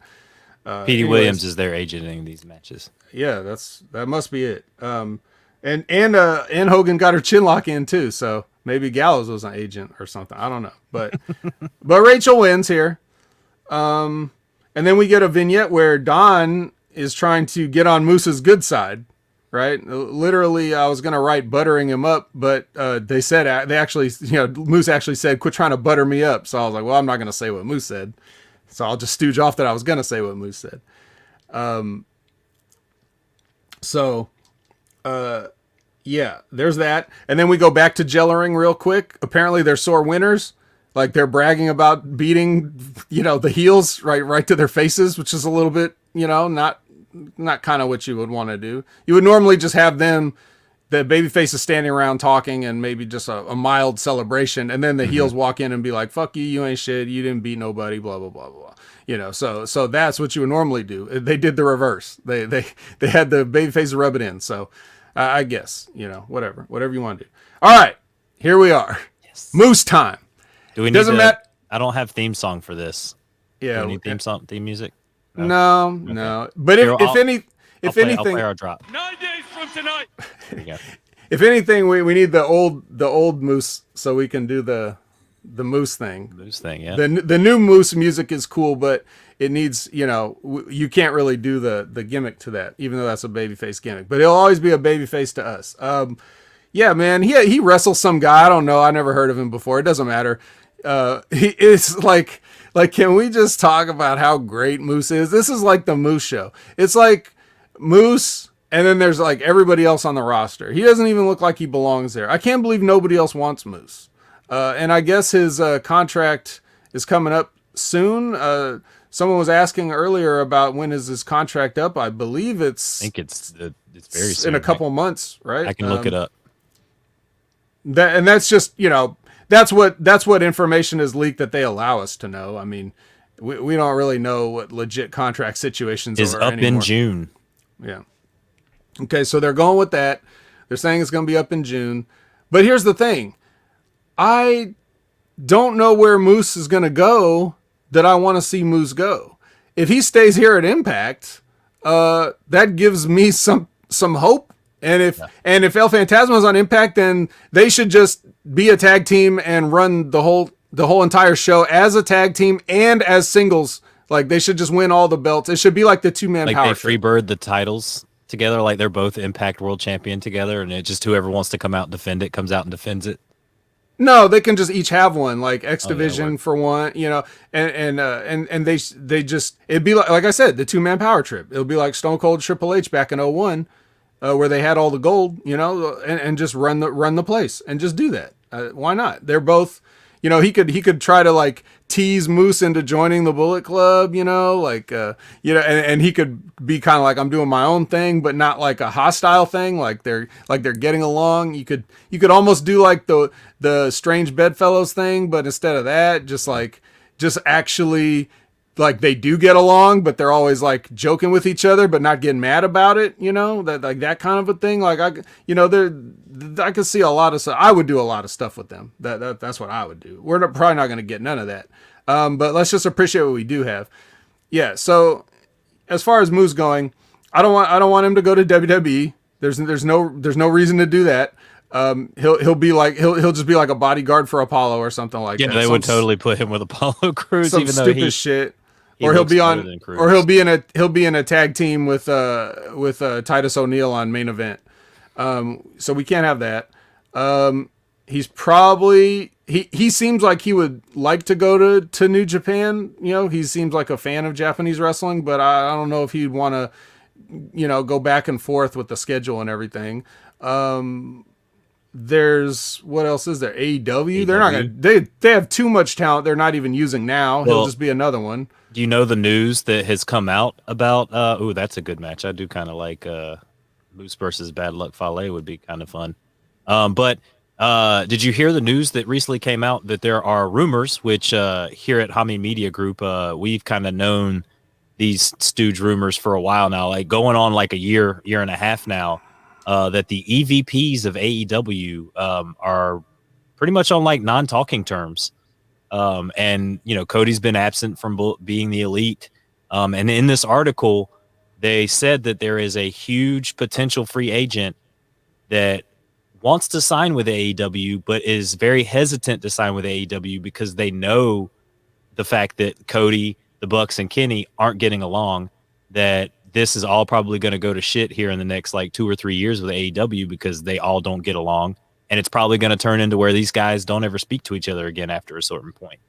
Petey Williams is their agent in these matches. Yeah, that must be it. And Hogan got her chin lock in too. So maybe Gallows was an agent or something. I don't know. But Rachel wins here. And then we get a vignette where Don is trying to get on Moose's good side. Right. Literally, I was going to write buttering him up, but Moose actually said, quit trying to butter me up. So I was like, well, I'm not going to say what Moose said. So I'll just stooge off that I was gonna say what Moose said. So yeah, there's that. And then we go back to Jellering real quick. Apparently they're sore winners. Like they're bragging about beating, the heels right to their faces, which is a little bit, not kind of what you would want to do. You would normally just have them, the baby faces standing around talking and maybe just a mild celebration. And then the heels walk in and be like, fuck you, you ain't shit. You didn't beat nobody, blah, blah, blah, blah. So that's what you would normally do. They did the reverse. They had the baby faces rub it in. So I guess, whatever you want to do. All right, here we are. Yes. Moose time. Do we need Doesn't matter. I don't have theme song for this. Yeah. Do we need theme music? No. But Here, if I'll play anything, our drop. 9 days from tonight. There you go. if anything, we need the old Moose so we can do the Moose thing. Moose thing, yeah. The new Moose music is cool, but it needs, you can't really do the gimmick to that, even though that's a babyface gimmick. But it'll always be a babyface to us. Yeah, man, he wrestles some guy. I don't know. I never heard of him before. It doesn't matter. He is like, can we just talk about how great Moose is? This is like the Moose show. It's like Moose, and then there's like everybody else on the roster. He doesn't even look like he belongs there. I can't believe nobody else wants Moose. And I guess his contract is coming up soon. Someone was asking earlier about when is his contract up. I believe I think it's very soon, in a couple months, right? I can look it up. That's just, that's what information is leaked that they allow us to know. I mean, we don't really know what legit contract situations Is are up anymore. in June. Yeah. Okay, so they're going with that. They're saying it's going to be up in June. But here's the thing. I don't know where Moose is going to go that I want to see Moose go. If he stays here at Impact, that gives me some hope. And if El Phantasma's on Impact, then they should just be a tag team and run the whole entire show as a tag team and as singles. Like they should just win all the belts. It should be like the 2-man Like power they trip. freebird the titles together, like they're both Impact World Champion together, and it just whoever wants to come out and defend it comes out and defends it. No, they can just each have one, like X Oh, Division for one, and they just, it'd be like I said, the 2-man power trip. It'll be like Stone Cold Triple H back in 01, where they had all the gold, and just run the place and just do that. Why not? They're both, he could try to like tease Moose into joining the Bullet Club, and he could be kind of like, I'm doing my own thing, but not like a hostile thing. Like they're getting along. You could almost do like the Strange Bedfellows thing, but instead of that, just actually like they do get along, but they're always like joking with each other, but not getting mad about it. That like that kind of a thing. Like I could see a lot of stuff. I would do a lot of stuff with them. That's what I would do. We're probably not going to get none of that. But let's just appreciate what we do have. Yeah. So as far as Moose going, I don't want him to go to WWE. There's no reason to do that. He'll just be like a bodyguard for Apollo or something like that. Yeah, they would totally put him with Apollo Crews, Some even though stupid shit. he Or he'll looks be better on, than Crews. or he'll be in a tag team with Titus O'Neil on Main Event. So we can't have that. He's probably he seems like he would like to go to New Japan. He seems like a fan of Japanese wrestling, but I don't know if he'd want to, go back and forth with the schedule and everything. There's what else is there? AEW. They're not gonna. They have too much talent. They're not even using now. He'll just be another one. Do you know the news that has come out about? That's a good match. I do kind of like Moose versus Bad Luck Fale would be kind of fun. But did you hear the news that recently came out that there are rumors, which here at Hami Media Group, we've kind of known these stooge rumors for a while now, like going on like a year and a half now, that the EVPs of AEW are pretty much on like non-talking terms. And Cody's been absent from being the elite. And in this article, they said that there is a huge potential free agent that wants to sign with AEW, but is very hesitant to sign with AEW because they know the fact that Cody, the Bucks, and Kenny aren't getting along, that this is all probably going to go to shit here in the next like 2 or 3 years with AEW because they all don't get along. And it's probably going to turn into where these guys don't ever speak to each other again after a certain point.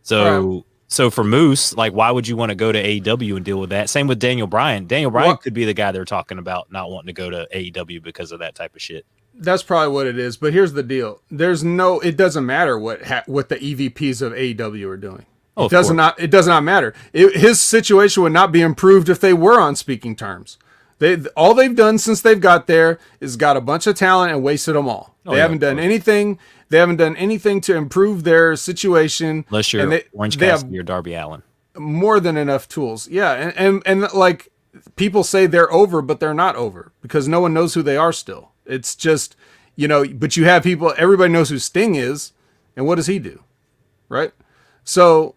So So for Moose, like, why would you want to go to AEW and deal with that? Same with Daniel Bryan. Daniel Bryan could be the guy they're talking about not wanting to go to AEW because of that type of shit. That's probably what it is. But here's the deal: it doesn't matter what the EVPs of AEW are doing. Oh, it does not matter. His situation would not be improved if they were on speaking terms. All they've done since they've got there is got a bunch of talent and wasted them all. They haven't done anything. They haven't done anything to improve their situation. Unless you're Orange Cassidy or Darby Allin. More than enough tools. Yeah, and like people say they're over, but they're not over because no one knows who they are still. It's just, but you have people, everybody knows who Sting is, and what does he do? Right? So,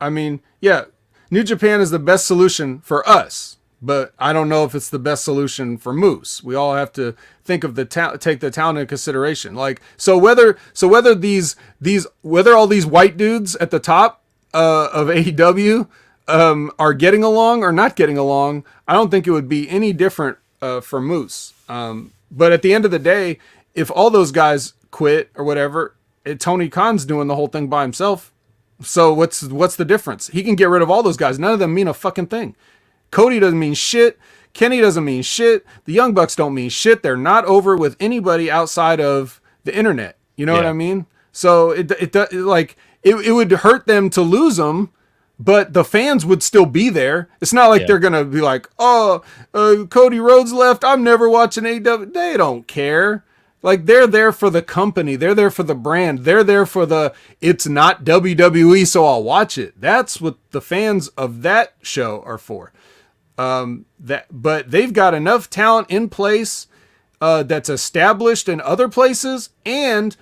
I mean, yeah, New Japan is the best solution for us. But I don't know if it's the best solution for Moose. We all have to think of take the talent into consideration. Like, whether all these white dudes at the top of AEW are getting along or not getting along, I don't think it would be any different for Moose. But at the end of the day, if all those guys quit or whatever, Tony Khan's doing the whole thing by himself. So what's the difference? He can get rid of all those guys. None of them mean a fucking thing. Cody doesn't mean shit. Kenny doesn't mean shit. The Young Bucks don't mean shit. They're not over with anybody outside of the internet. You know what I mean? So it would hurt them to lose them, but the fans would still be there. It's not like they're gonna be like, Cody Rhodes left, I'm never watching AEW. They don't care. Like, they're there for the company. They're there for the brand. They're there for it's not WWE, so I'll watch it. That's what the fans of that show are for. But they've got enough talent in place that's established in other places, and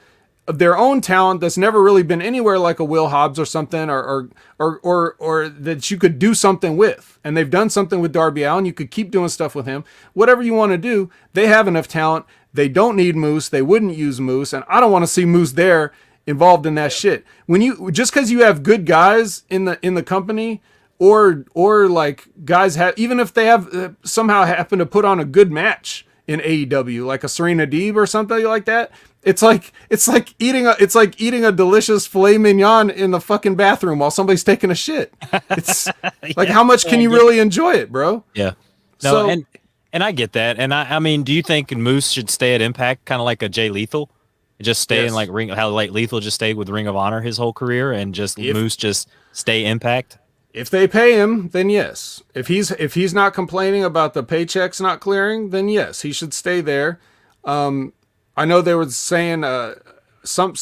their own talent that's never really been anywhere, like a Will Hobbs or something, or that you could do something with. And they've done something with Darby Allin. You could keep doing stuff with him. Whatever you want to do, they have enough talent. They don't need Moose. They wouldn't use Moose, and I don't want to see Moose there involved in that shit. Just because you have good guys in the company. Or like guys even if they have somehow happen to put on a good match in AEW, like a Serena Deeb or something like that, it's like eating a delicious filet mignon in the fucking bathroom while somebody's taking a shit. It's like, how much can you really enjoy it, bro? Yeah. No, and I get that. And I mean, do you think Moose should stay at Impact, kind of like a Jay Lethal, just stay in like how like Lethal just stayed with Ring of Honor his whole career, and Moose just stay Impact? If they pay him, then yes. If he's not complaining about the paychecks not clearing, then yes, he should stay there. I know they were saying some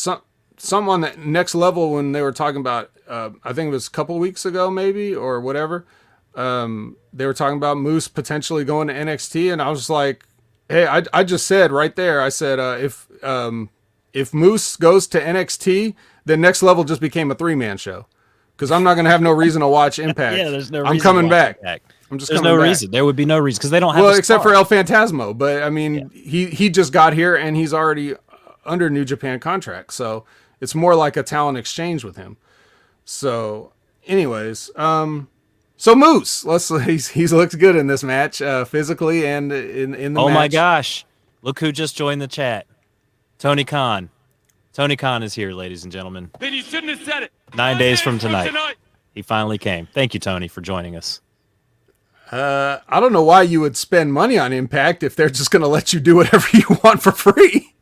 on the next level when they were talking about. I think it was a couple weeks ago, maybe, or whatever. They were talking about Moose potentially going to NXT, and I was like, hey, I just said right there. I said if Moose goes to NXT, then Next Level just became a 3-man show. Because I'm not going to have no reason to watch Impact. Yeah, there's no reason. I'm coming back. Impact. I'm just there's coming no back. reason. There would be no reason because they don't have. Well, except for El Phantasmo, but I mean, he just got here and he's already under New Japan contract, so it's more like a talent exchange with him. So, anyways, so Moose, he's looked good in this match, physically and in the match. Oh my gosh! Look who just joined the chat. Tony Khan. Tony Khan is here, ladies and gentlemen. Then you shouldn't have said it. 9 days from tonight. He finally came. Thank you, Tony, for joining us. I don't know why you would spend money on Impact if they're just going to let you do whatever you want for free.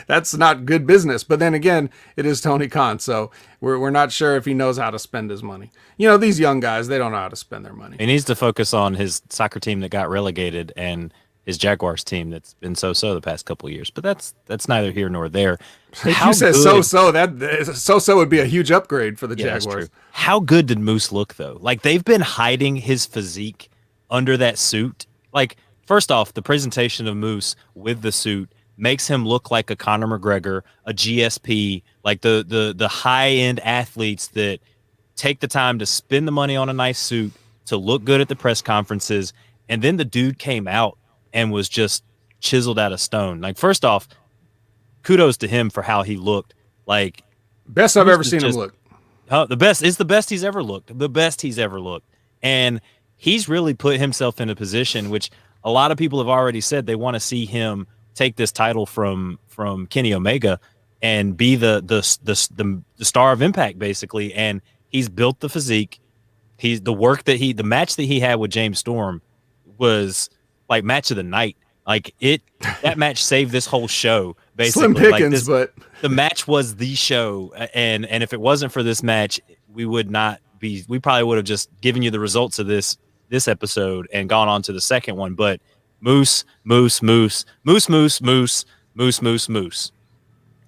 That's not good business. But then again, it is Tony Khan, so we're not sure if he knows how to spend his money. You know, these young guys, they don't know how to spend their money. He needs to focus on his soccer team that got relegated and his Jaguars team that's been so-so the past couple of years. But that's neither here nor there. If you said so-so, that so-so would be a huge upgrade for the Jaguars. How good did Moose look, though? Like, they've been hiding his physique under that suit. Like, first off, the presentation of Moose with the suit makes him look like a Conor McGregor, a GSP, like the high-end athletes that take the time to spend the money on a nice suit, to look good at the press conferences, and then the dude came out and was just chiseled out of stone. Like, first off, kudos to him for how he looked. Like, best I've ever seen him look. The best is the best he's ever looked. The best he's ever looked. And he's really put himself in a position which a lot of people have already said they want to see him take this title from Kenny Omega and be the star of Impact, basically. And He's built the physique. The match that he had with James Storm was like match of the night. Like that match saved this whole show. Basically, Slim Pickens, but the match was the show. And if it wasn't for this match, we probably would have just given you the results of this episode and gone on to the second one. But Moose.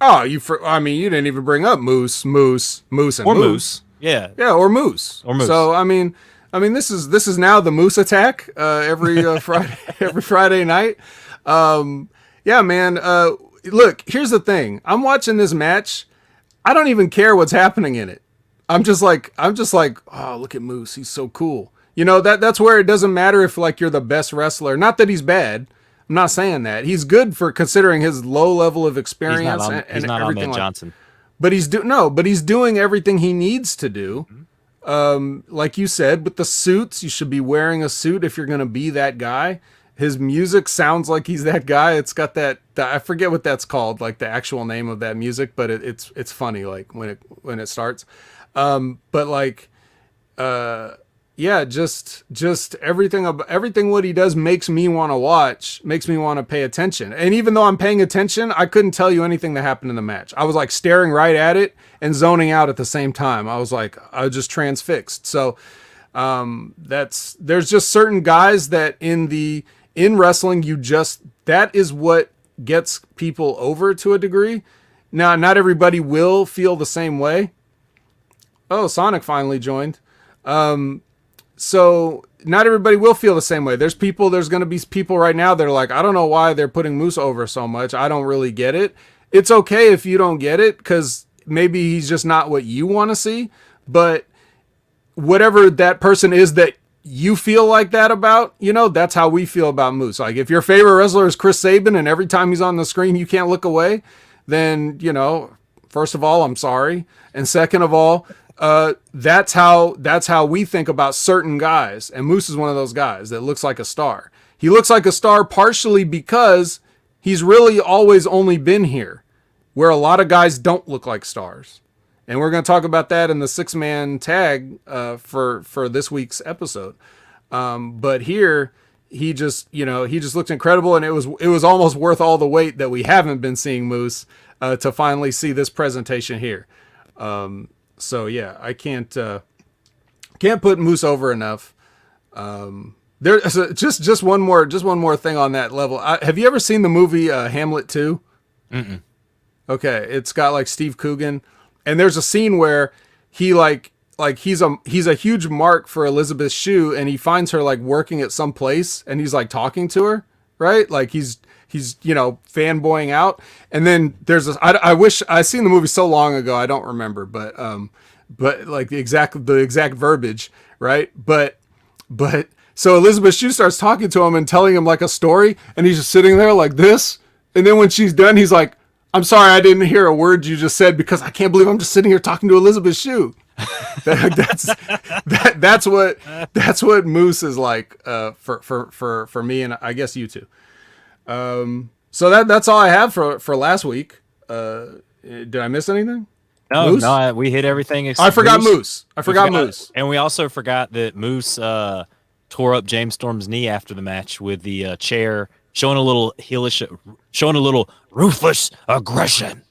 Oh, you didn't even bring up Moose, and Moose. Yeah, or Moose. So I mean, this is now the Moose attack every Friday, every Friday night. Yeah, man. Look, here's the thing. I'm watching this match. I don't even care what's happening in it. I'm just like, oh, look at Moose. He's so cool. That's where it doesn't matter if like you're the best wrestler. Not that he's bad. I'm not saying that. He's good for considering his low level of experience he's not everything. Ahmed Johnson. But he's doing everything he needs to do. Like you said, with the suits, you should be wearing a suit if you're going to be that guy. His music sounds like he's that guy. It's got that I forget what that's called, like the actual name of that music, but it's funny like when it starts. But like yeah, just everything what he does makes me want to watch, makes me want to pay attention. And even though I'm paying attention, I couldn't tell you anything that happened in the match. I was like staring right at it and zoning out at the same time. I was just transfixed. So there's just certain guys that in wrestling, that is what gets people over to a degree. Now, not everybody will feel the same way. Oh, Sonic finally joined. So not everybody will feel the same way. There's going to be people right now that are like, I don't know why they're putting Moose over so much. I don't really get it. It's okay if you don't get it, because maybe he's just not what you want to see. But whatever that person is that you feel like that about, that's how we feel about Moose. Like if your favorite wrestler is Chris Sabin and every time he's on the screen you can't look away, then, first of all, I'm sorry. And second of all, that's how we think about certain guys. And Moose is one of those guys that looks like a star. He looks like a star partially because he's really always only been here, where a lot of guys don't look like stars. And we're going to talk about that in the 6-man tag for this week's episode. But here he just looked incredible, and it was almost worth all the wait that we haven't been seeing Moose to finally see this presentation here. So yeah, I can't put Moose over enough. There's just one more thing on that level. Have you ever seen the movie Hamlet 2? Mm-mm. Okay, it's got like Steve Coogan, and there's a scene where he he's a huge mark for Elizabeth Shue, and he finds her like working at some place, and he's like talking to her, right? Like he's fanboying out. And then there's this, I wish I seen the movie so long ago, I don't remember, but like the exact verbiage, right? But so Elizabeth Shue starts talking to him and telling him like a story, and he's just sitting there like this. And then when she's done, he's like, I'm sorry, I didn't hear a word you just said, because I can't believe I'm just sitting here talking to Elizabeth Shue. That's what Moose is like for me, and I guess you too. So that's all I have for last week. Did I miss anything? No, Moose? No, we hit everything. I forgot Moose. Moose. And we also forgot that Moose tore up James Storm's knee after the match with the chair, showing a little heelish, showing a little ruthless aggression.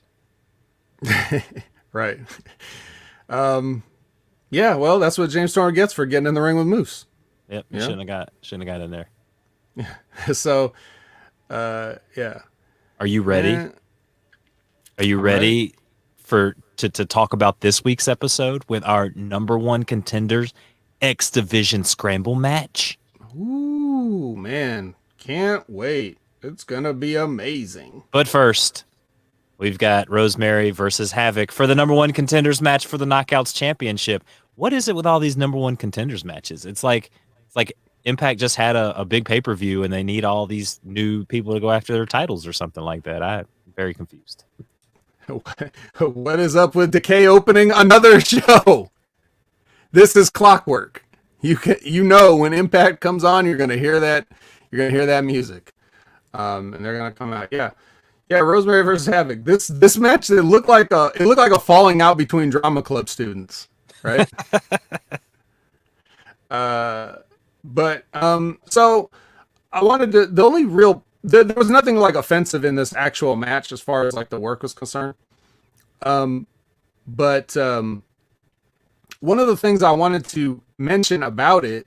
Right. Yeah, well, that's what James Storm gets for getting in the ring with Moose. Yep, yeah. shouldn't have got in there. So, yeah. Are you ready? Are you ready to talk about this week's episode with our number one contenders X Division Scramble match? Ooh, man. Can't wait. It's going to be amazing. But first, we've got Rosemary versus Havoc for the number one contenders match for the Knockouts Championship. What is it with all these number one contenders matches? It's like Impact just had a big pay-per-view and they need all these new people to go after their titles or something like that. I'm very confused. What is up with Decay opening another show? This is clockwork. When Impact comes on, you're gonna hear that music, and they're gonna come out. Yeah. Rosemary versus Havoc. This match, it looked like a falling out between drama club students. right? So I wanted to. The only real there was nothing like offensive in this actual match as far as like the work was concerned. But one of the things I wanted to mention about it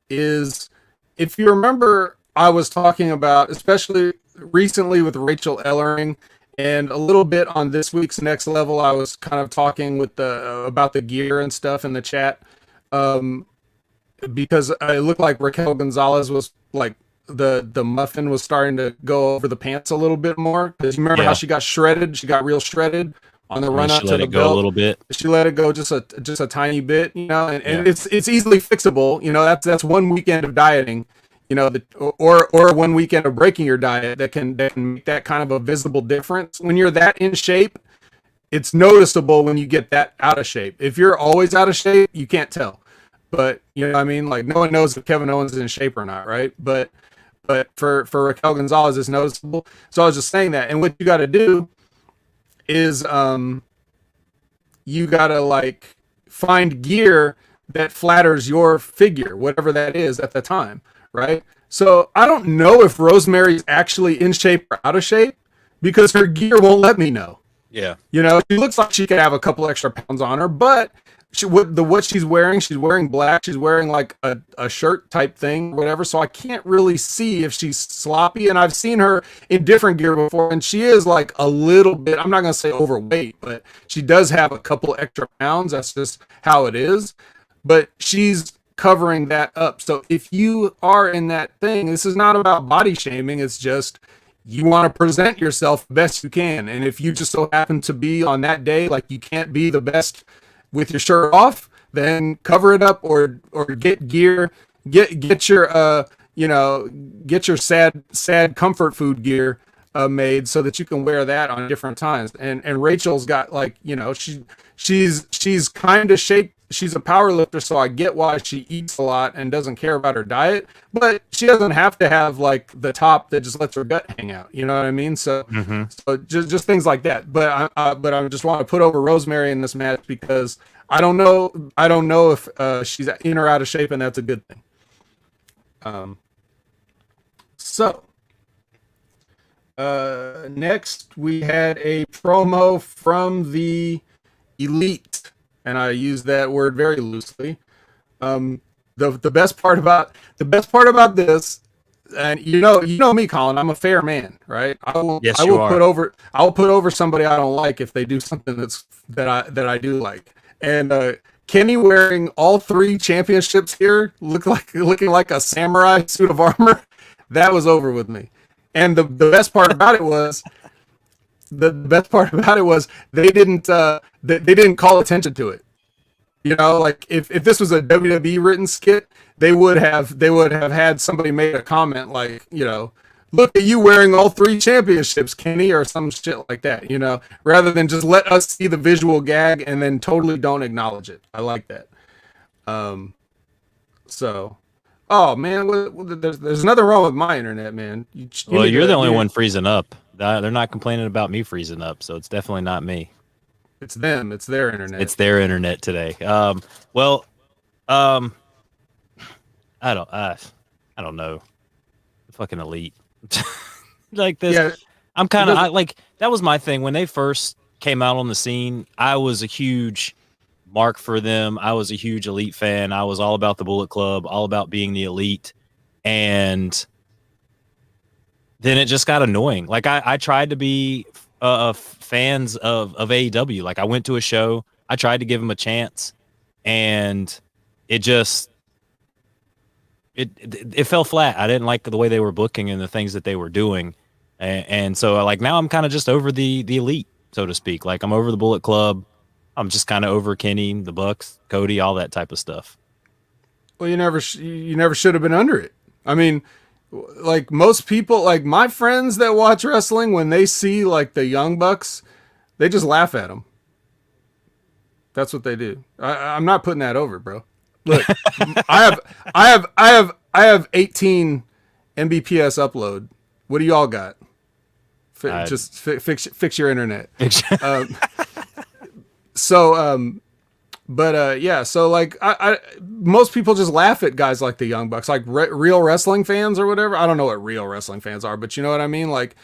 is, if you remember, I was talking about, especially recently with Rachel Ellering, and a little bit on this week's Next Level, I was kind of talking with the about the gear and stuff in the chat, because it looked like Raquel Gonzalez was like the muffin was starting to go over the pants a little bit more. Because you remember how she got shredded? She got real shredded on the run up to the belt. She let it go a little bit. She let it go just a tiny bit, you know, and it's easily fixable. You know, that's one weekend of dieting, you know, or one weekend of breaking your diet that can make that kind of a visible difference. When you're that in shape, it's noticeable when you get that out of shape. If you're always out of shape, you can't tell. But you know what I mean? Like, no one knows if Kevin Owens is in shape or not, right? But for Raquel Gonzalez, it's noticeable. So I was just saying that. And what you got to do is you got to like find gear that flatters your figure, whatever that is at the time, right? So I don't know if Rosemary's actually in shape or out of shape because her gear won't let me know. Yeah. You know, she looks like she could have a couple extra pounds on her, but what she's wearing black. She's wearing like a shirt type thing, whatever. So I can't really see if she's sloppy. And I've seen her in different gear before, and she is like a little bit, I'm not going to say overweight, but she does have a couple extra pounds. That's just how it is. But she's covering that up. So if you are in that thing, this is not about body shaming. It's just, you want to present yourself the best you can. And if you just so happen to be on that day, like you can't be the best with your shirt off, then cover it up or get gear, get your get your sad comfort food gear made so that you can wear that on different times. And Rachel's got like, you know, she's kind of shaped. She's a power lifter, so I get why she eats a lot and doesn't care about her diet, but she doesn't have to have like the top that just lets her gut hang out. You know what I mean? So, so just things like that. But I just want to put over Rosemary in this match because I don't know if she's in or out of shape, and that's a good thing. Next we had a promo from the Elite. And I use that word very loosely. The best part about this, and you know me, Colin, I'm a fair man, right? I'll put over somebody I don't like if they do something that I do like. And Kenny wearing all 3 championships here, looking like a samurai suit of armor, that was over with me. And the best part about it was. The best part about it was they didn't call attention to it. You know, like if this was a WWE written skit, they would have had somebody make a comment like, you know, look at you wearing all 3 championships, Kenny, or some shit like that, you know, rather than just let us see the visual gag and then totally don't acknowledge it. I like that. Oh man, there's nothing wrong with my internet, man. You're the only one freezing up. They're not complaining about me freezing up, so it's definitely not me. It's them. It's their internet. It's their internet today. I don't know. Fucking Elite. Like this. Yeah, I'm kind of like, that was my thing when they first came out on the scene. I was a huge mark for them. I was a huge Elite fan. I was all about the Bullet Club, all about being the Elite, and then it just got annoying. Like I tried to be fans of AEW. Like I went to a show, I tried to give them a chance, and it just it fell flat. I didn't like the way they were booking and the things that they were doing, and so like now I'm kind of just over the Elite, so to speak. Like I'm over the Bullet Club. I'm just kind of over Kenny, the Bucks, Cody, all that type of stuff. Well, you never should have been under it. I mean, like most people, like my friends that watch wrestling, when they see like the Young Bucks, they just laugh at them. That's what they do. I'm not putting that over, bro. Look, I have 18 Mbps upload. What do y'all got? Just fix your internet. But yeah, so like most people just laugh at guys like the Young Bucks, like real wrestling fans or whatever. I don't know what real wrestling fans are, but you know what I mean? Like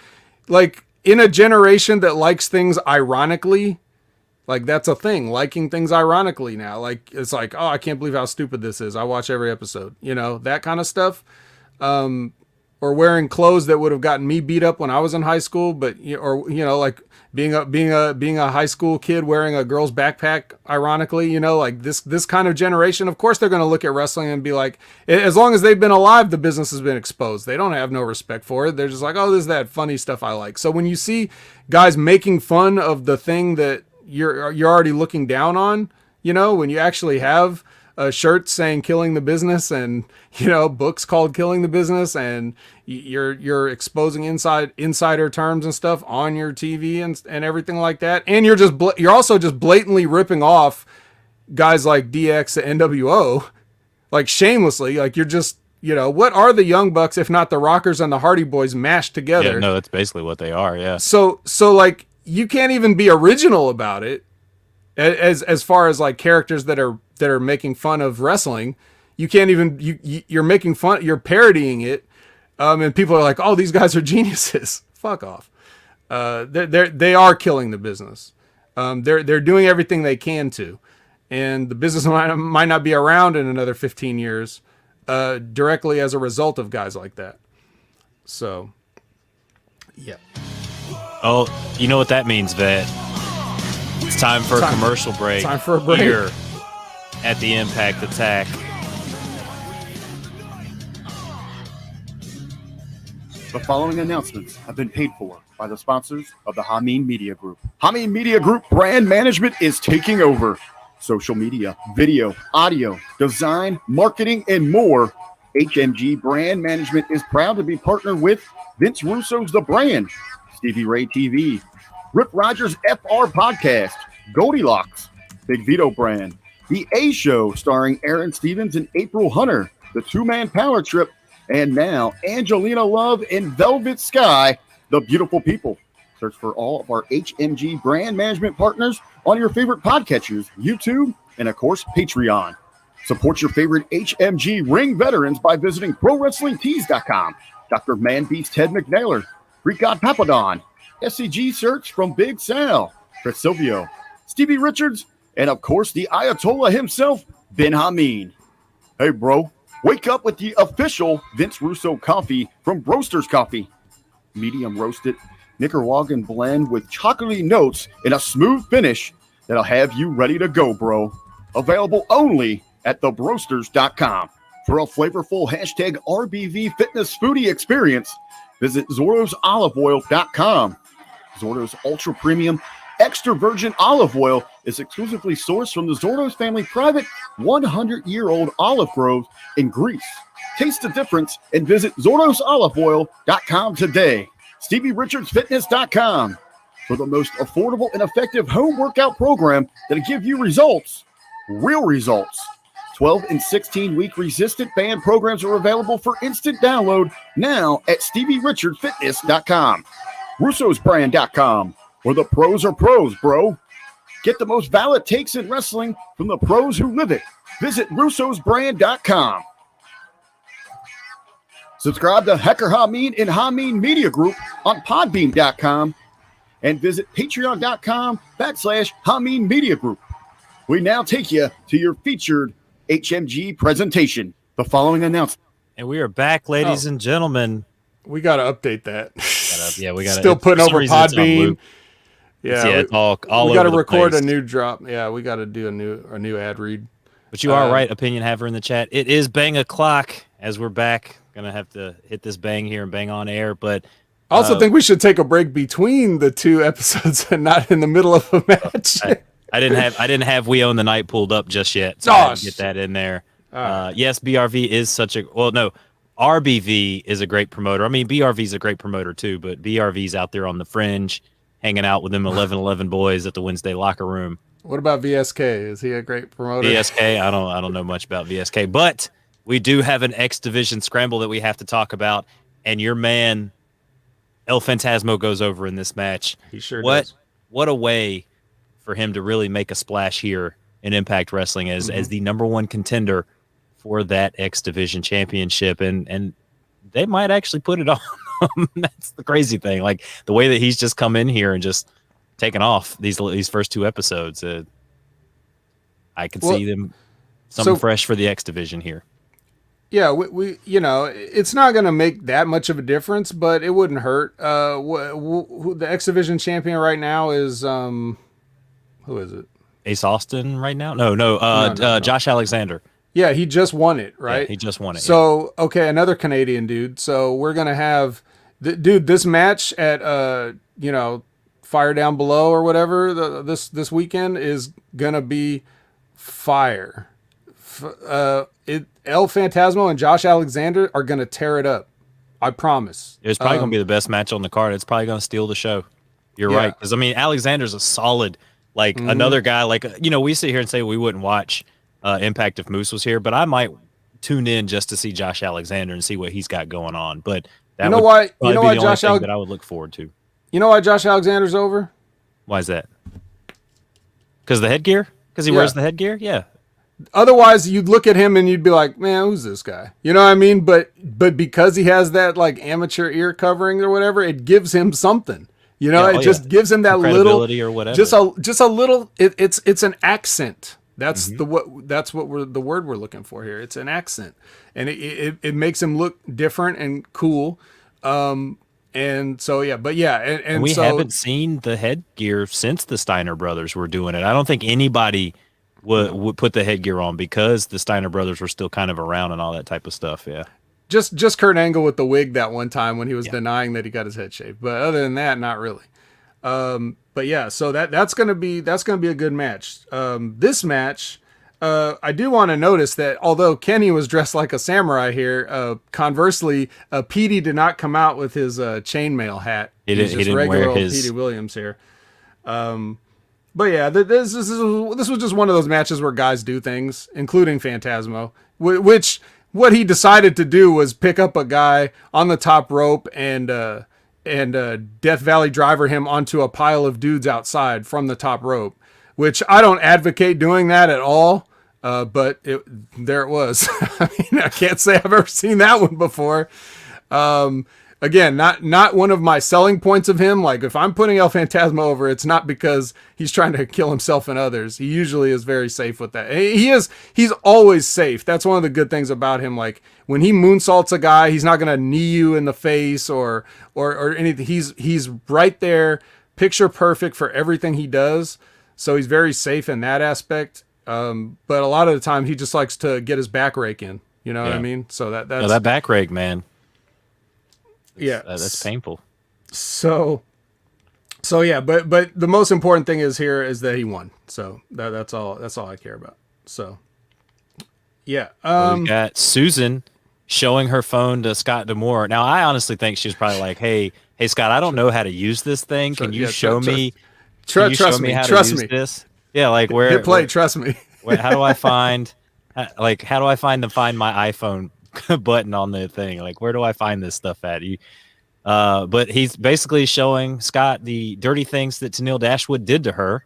in a generation that likes things ironically, like that's a thing, liking things ironically now. Like it's like, oh, I can't believe how stupid this is. I watch every episode, you know, that kind of stuff. Or wearing clothes that would have gotten me beat up when I was in high school, but or you know, like being a high school kid wearing a girl's backpack, ironically, you know, like this kind of generation, of course they're going to look at wrestling and be like, as long as they've been alive, the business has been exposed. They don't have no respect for it. They're just like, oh, this is that funny stuff I like. So when you see guys making fun of the thing that you're already looking down on, you know, when you actually have a shirt saying "Killing the Business" and you know books called "Killing the Business" and you're exposing insider terms and stuff on your TV and everything like that, and you're also just blatantly ripping off guys like DX and NWO, like shamelessly, like you're just, you know, what are the Young Bucks if not the Rockers and the Hardy Boys mashed together? Yeah, no, that's basically what they are. Yeah. So like you can't even be original about it as far as like characters that are making fun of wrestling. You can't even you're making fun, you're parodying it, and people are like, oh, these guys are geniuses. Fuck off. They are killing the business. They're doing everything they can to, and the business might not be around in another 15 years directly as a result of guys like that. So yeah. Oh, you know what that means, Vet? It's time for a commercial break. Time for a break. Here at the Impact Attack. The following announcements have been paid for by the sponsors of the Hameen Media Group. Hameen Media Group brand management is taking over. Social media, video, audio, design, marketing, and more. HMG Brand Management is proud to be partnered with Vince Russo's The Brand, Stevie Ray TV, Rip Rogers FR Podcast, Goldilocks, Big Vito Brand, The A Show starring Aaron Stevens and April Hunter, The Two-Man Power Trip, and now Angelina Love and Velvet Sky, The Beautiful People. Search for all of our HMG brand management partners on your favorite podcatchers, YouTube, and of course, Patreon. Support your favorite HMG ring veterans by visiting ProWrestlingTees.com. Dr. Manbeast Ted McNailer, Greek God Papadon, SCG Search from Big Sal, Chris Silvio, Stevie Richards, and of course the Ayatollah himself, Ben Hameen. Hey bro, wake up with the official Vince Russo coffee from Roasters Coffee. Medium roasted Nicaraguan blend with chocolatey notes and a smooth finish that'll have you ready to go, bro. Available only at thebroasters.com. For a flavorful hashtag RBV fitness foodie experience, visit ZordosOliveOil.com. Zordo's Ultra Premium Extra Virgin Olive Oil is exclusively sourced from the Zordos family private 100-year-old olive grove in Greece. Taste the difference and visit ZordosOliveOil.com today. StevieRichardsFitness.com for the most affordable and effective home workout program that'll give you results, real results. 12 and 16-week resistant band programs are available for instant download now at StevieRichardsFitness.com. RussosBrand.com, where the pros are pros, bro. Get the most valid takes in wrestling from the pros who live it. Visit RussosBrand.com. Subscribe to Hecker Hameen and Hameen Media Group on Podbean.com and visit Patreon.com/Hameen Media Group. We now take you to your featured HMG presentation. The following announcement. And we are back, ladies and gentlemen. We got to update that. We got still putting over Podbean. It's all we got to over record the a place. new drop. Yeah, we got to do a new ad read. But you are right, opinion haver in the chat. It is bang o'clock as we're back. Gonna have to hit this bang here and bang on air. But I also think we should take a break between the two episodes and not in the middle of a match. I didn't have We Own the Night pulled up just yet, so I had to get that in there. Yes, BRV is RBV is a great promoter. I mean, BRV is a great promoter too, but BRV's out there on the fringe, hanging out with them 11-11 boys at the Wednesday locker room. What about VSK? Is he a great promoter? VSK, I don't know much about VSK, but we do have an X Division scramble that we have to talk about, and your man El Phantasmo goes over in this match. He sure does. What a way for him to really make a splash here in Impact Wrestling as the number one contender for that X Division championship, and they might actually put it on. That's the crazy thing. Like the way that he's just come in here and just taken off these first 2 episodes. I could see them something fresh for the X Division here. Yeah, we it's not going to make that much of a difference, but it wouldn't hurt. The X Division champion right now is who is it? Ace Austin right now? No. Josh Alexander. Yeah, he just won it, right? Yeah, he just won it. So, okay, another Canadian dude. So we're going to have, dude, this match at, Fire Down Below or whatever, this weekend is going to be fire. El Phantasmo and Josh Alexander are going to tear it up. I promise. It's probably going to be the best match on the card. It's probably going to steal the show. You're right. Because, I mean, Alexander's a solid, another guy. We sit here and say we wouldn't watch Impact if Moose was here, but I might tune in just to see Josh Alexander and see what he's got going on. But that would be the only thing that I would look forward to. You know why Josh Alexander's over? Why is that? Because the headgear? Because he wears the headgear? Yeah. Otherwise, you'd look at him and you'd be like, man, who's this guy? You know what I mean? But because he has that amateur ear covering or whatever, it gives him something. You know, it just gives him that little or whatever. Just a little. It's an accent. That's the word we're looking for here. It's an accent, and it makes him look different and cool. And so and we haven't seen the headgear since the Steiner brothers were doing it. I don't think anybody would put the headgear on because the Steiner brothers were still kind of around and all that type of stuff. Yeah. Just Kurt Angle with the wig that one time when he was denying that he got his head shaved. But other than that, not really. But yeah, so that's gonna be a good match. This match, I do want to notice that although Kenny was dressed like a samurai here, conversely, Petey did not come out with his chainmail hat. He didn't wear his Petey Williams here. But yeah, this was just one of those matches where guys do things, including Phantasmo, which what he decided to do was pick up a guy on the top rope and Death Valley Driver him onto a pile of dudes outside from the top rope, which I don't advocate doing that at all. But there it was. I mean, I can't say I've ever seen that one before. Again, not one of my selling points of him. Like if I'm putting El Phantasmo over, it's not because he's trying to kill himself and others. He usually is very safe with that. He's always safe. That's one of the good things about him. Like when he moonsaults a guy, he's not going to knee you in the face or anything. He's right there, picture perfect for everything he does. So he's very safe in that aspect. But a lot of the time he just likes to get his back rake in. You know what I mean? So that's that back rake, man. That's painful. So yeah, but the most important thing is that he won. So that's all I care about. So yeah. We got Susan showing her phone to Scott D'Amore. Now I honestly think she's probably like, hey Scott, I don't know how to you this thing. Can you show me? Trust me. This? Yeah, like where hit play. Trust me. How do I find my iPhone button on the thing? Like, where do I find this stuff at? But he's basically showing Scott the dirty things that Tenille Dashwood did to her.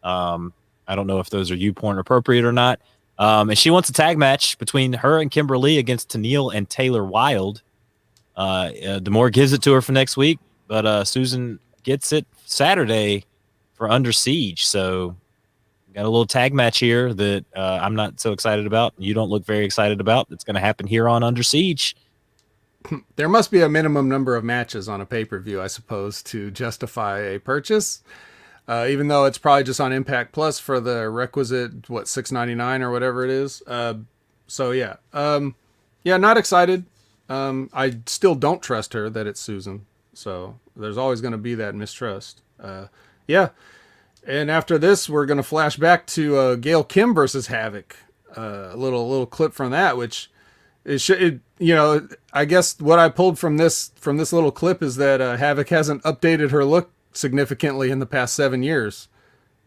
I don't know if those are YouPorn appropriate or not. And she wants a tag match between her and Kimberly against Tenille and Taylor Wilde. D'Amore gives it to her for next week, but Susan gets it Saturday for Under Siege. So got a little tag match here that I'm not so excited about. You don't look very excited about. It's going to happen here on Under Siege. There must be a minimum number of matches on a pay-per-view, I suppose, to justify a purchase. Even though it's probably just on Impact Plus for the requisite, $6.99 or whatever it is. So yeah. Yeah, not excited. I still don't trust her that it's Susan. So there's always going to be that mistrust. Yeah. And after this, we're going to flash back to Gail Kim versus Havoc. A little clip from that, which I guess what I pulled from this little clip is that Havoc hasn't updated her look significantly in the past 7 years.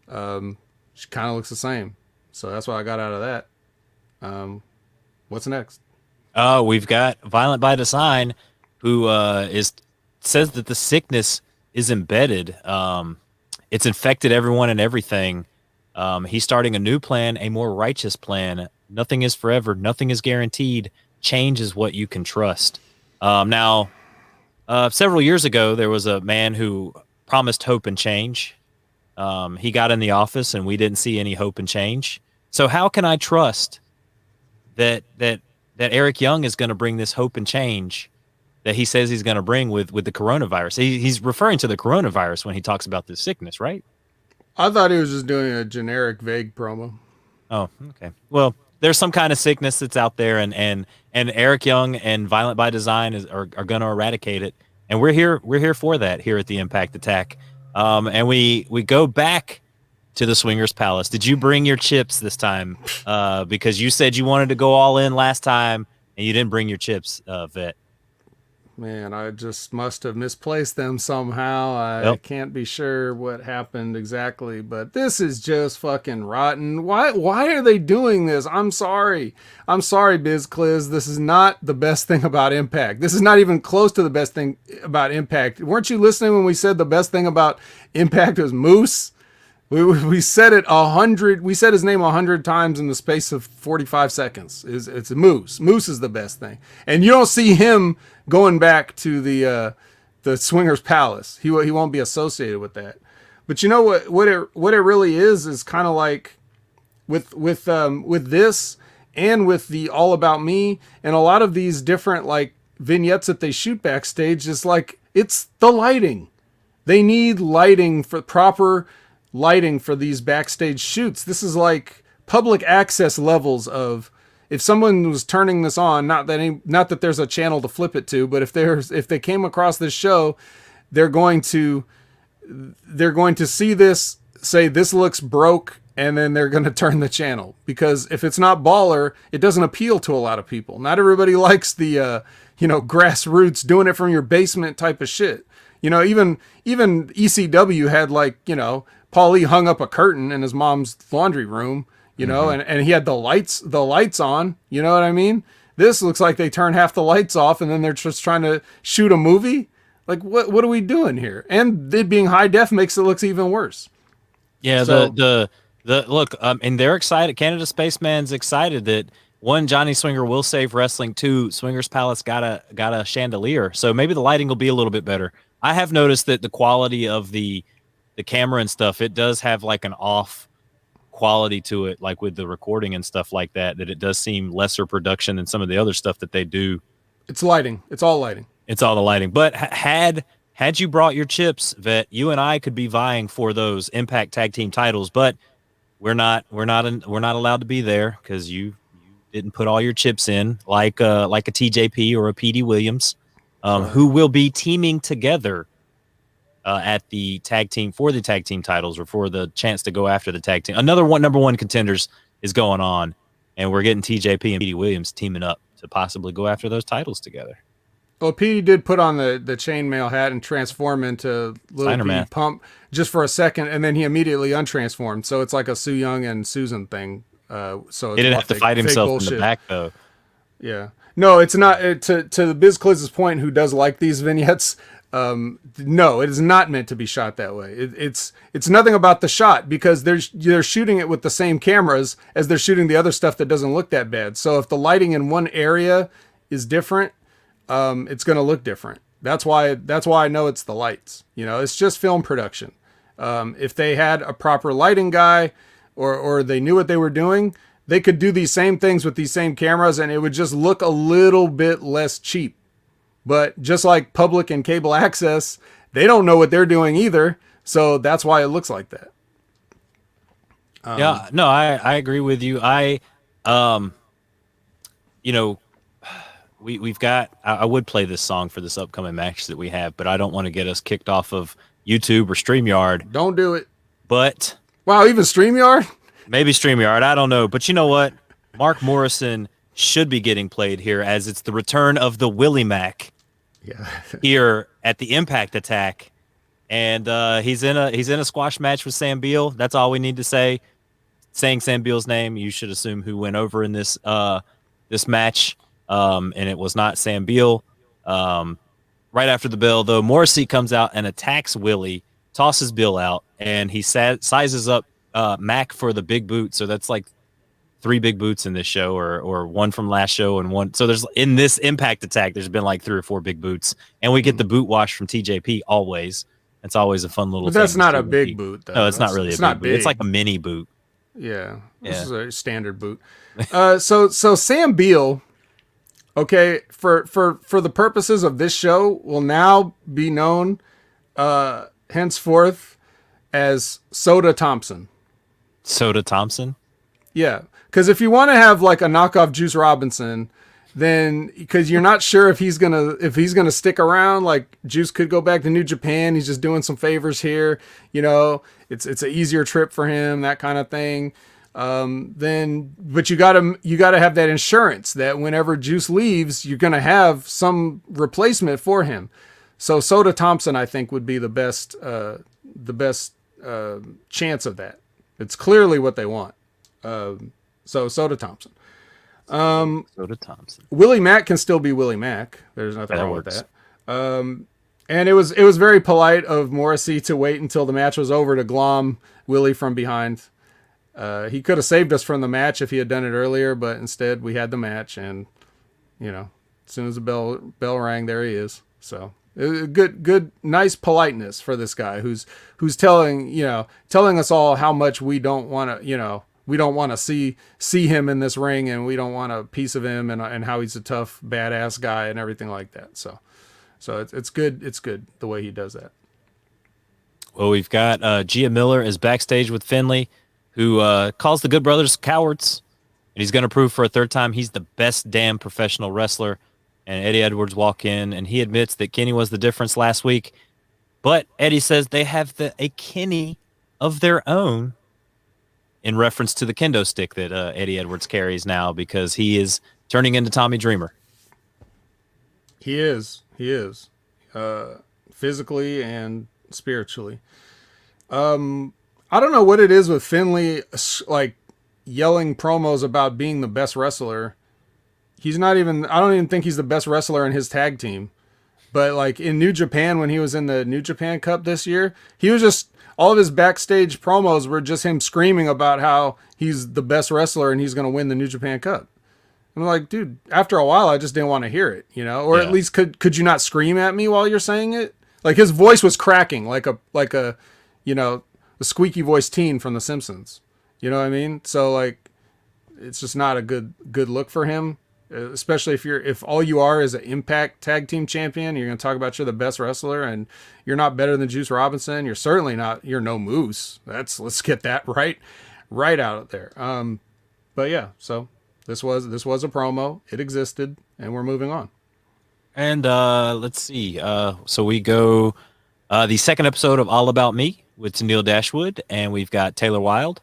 She kind of looks the same. So that's what I got out of that. What's next? We've got Violent by Design, who says that the sickness is embedded. It's infected everyone and everything. He's starting a new plan, a more righteous plan. Nothing is forever. Nothing is guaranteed. Change is what you can trust. Now, several years ago, there was a man who promised hope and change. He got in the office, and we didn't see any hope and change. So, how can I trust that Eric Young is going to bring this hope and change that he says he's going to bring with the coronavirus? He's referring to the coronavirus when he talks about this sickness, right? I thought he was just doing a generic, vague promo. Oh, okay. Well, there's some kind of sickness that's out there, and Eric Young and Violent by Design are going to eradicate it, and we're here for that here at the Impact Attack. And we go back to the Swingers Palace. Did you bring your chips this time? Because you said you wanted to go all in last time, and you didn't bring your chips, Vet. Man, I just must have misplaced them somehow. I can't be sure what happened exactly, but this is just fucking rotten. Why are they doing this? I'm sorry, Biz Cliz. This is not the best thing about Impact. This is not even close to the best thing about Impact. Weren't you listening when we said the best thing about Impact was Moose? We said it 100. We said his name 100 times in the space of 45 seconds. It's Moose. Moose is the best thing, and you don't see him going back to the Swingers Palace. He won't be associated with that. But you know what it really is kind of like with this and with the All About Me and a lot of these different like vignettes that they shoot backstage. Is like it's the lighting. They need lighting for proper lighting for these backstage shoots. This is like public access levels of if someone was turning this on, not that there's a channel to flip it to, but if they came across this show, they're going to see this, say this looks broke, and then they're going to turn the channel, because if it's not baller, it doesn't appeal to a lot of people. Not everybody likes the grassroots doing it from your basement type of shit. Even ECW had Paulie hung up a curtain in his mom's laundry room, and he had the lights on, you know what I mean? This looks like they turn half the lights off and then they're just trying to shoot a movie. Like, what are we doing here? And it being high def makes it look even worse. Yeah. So, the look, and they're excited. Canada Spaceman's excited that one, Johnny Swinger will save wrestling. Two, Swingers Palace got a chandelier. So maybe the lighting will be a little bit better. I have noticed that the quality of the camera and stuff, it does have like an off quality to it, like with the recording and stuff like that it does seem lesser production than some of the other stuff that they do. It's lighting. It's all lighting. It's all the lighting. But had you brought your chips, Vet, you and I could be vying for those Impact Tag Team titles, but we're not allowed to be there because you didn't put all your chips in, like a TJP or a PD Williams, who will be teaming together at the tag team for the tag team titles, or for the chance to go after the tag team. Another number one contenders is going on, and we're getting TJP and PD Williams teaming up to possibly go after those titles together. Well, PD did put on the chainmail hat and transform into Little P Pump just for a second, and then he immediately untransformed. So it's like a Su Yung and Susan thing. So it's he didn't have to fight himself in the back, though. Yeah. No, it's not. To the Biz Cliz's point, who does like these vignettes, no, it is not meant to be shot that way. It's nothing about the shot, because they're shooting it with the same cameras as they're shooting the other stuff that doesn't look that bad. So if the lighting in one area is different, it's going to look different. That's why I know it's the lights. It's just film production. If they had a proper lighting guy, or they knew what they were doing, they could do these same things with these same cameras, and it would just look a little bit less cheap. But just like public and cable access, they don't know what they're doing either. So that's why it looks like that. Yeah, no, I agree with you. We've got, I would play this song for this upcoming match that we have, but I don't want to get us kicked off of YouTube or StreamYard. Don't do it. But wow, even StreamYard? Maybe StreamYard. I don't know. But you know what? Mark Morrison should be getting played here, as it's the return of the Willie Mac here at the Impact Attack. And he's in a squash match with Sam Beal. That's all we need to say. Saying Sam Beal's name, you should assume who went over in this match. And it was not Sam Beal. Right after the bell, though, Morrissey comes out and attacks Willie, tosses Bill out, and he sizes up Mac for the big boot. So that's like 3 big boots in this show, or one from last show and one. So there's in this Impact Attack, there's been like 3 or 4 big boots, and we get the boot wash from TJP always. It's always a fun little. But that's thing not a big boot, though. No, it's not really it's a not big boot. It's like a mini boot. Yeah, this is a standard boot. So Sam Beal, okay, for the purposes of this show, will now be known henceforth as Soda Thompson. Soda Thompson. Yeah, because if you want to have like a knockoff Juice Robinson, then because you're not sure if he's gonna stick around, like Juice could go back to New Japan. He's just doing some favors here, you know. It's an easier trip for him, that kind of thing. But you gotta have that insurance that whenever Juice leaves, you're gonna have some replacement for him. So Soda Thompson, I think, would be the best chance of that. It's clearly what they want. So Soda Thompson. Soda Thompson. Willie Mack can still be Willie Mack. There's nothing wrong with works. that. And it was very polite of Morrissey to wait until the match was over to glom Willie from behind. He could have saved us from the match if he had done it earlier, but instead we had the match, and you know, as soon as the bell rang, there he is. So good, nice politeness for this guy who's telling us all how much we don't want to, we don't want to see him in this ring, and we don't want a piece of him, and how he's a tough, badass guy and everything like that. So it's good. It's good the way he does that. Well, we've got Gia Miller is backstage with Finley, who calls the Good Brothers cowards, and he's going to prove for a third time he's the best damn professional wrestler. And Eddie Edwards walk in, and he admits that Kenny was the difference last week. But Eddie says they have a Kenny of their own, in reference to the kendo stick that Eddie Edwards carries now, because he is turning into Tommy Dreamer. He is. Physically and spiritually. I don't know what it is with Finley, like yelling promos about being the best wrestler. I don't even think he's the best wrestler in his tag team. But like in New Japan, when he was in the New Japan Cup this year, he was just, all of his backstage promos were just him screaming about how he's the best wrestler and he's going to win the New Japan Cup. I'm like, dude, after a while, I just didn't want to hear it, or at least could you not scream at me while you're saying it? Like his voice was cracking like a squeaky voiced teen from The Simpsons. You know what I mean? So like, it's just not a good look for him. Especially if all you are is an Impact Tag Team Champion, you're going to talk about you're the best wrestler and you're not better than Juice Robinson. You're certainly not. You're no Moose. Let's get that right out of there. But yeah, so this was a promo. It existed, and we're moving on. And let's see. So we go the second episode of All About Me with Tennille Dashwood, and we've got Taylor Wilde,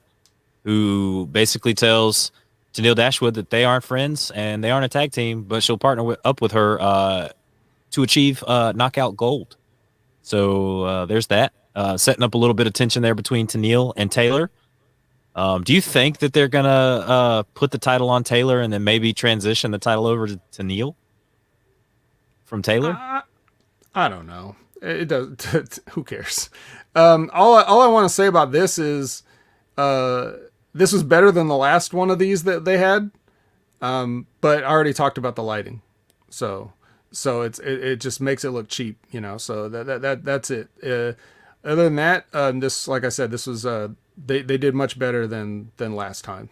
who basically tells Tennille Dashwood that they aren't friends and they aren't a tag team, but she'll partner up with her to achieve knockout gold. So there's that. Setting up a little bit of tension there between Tennille and Taylor. Do you think that they're going to put the title on Taylor and then maybe transition the title over to Tennille from Taylor? I don't know. It does. Who cares? All I want to say about this is this was better than the last one of these that they had. But I already talked about the lighting. So it just makes it look cheap, so that's it. Other than that, this, like I said, this was, they did much better than last time.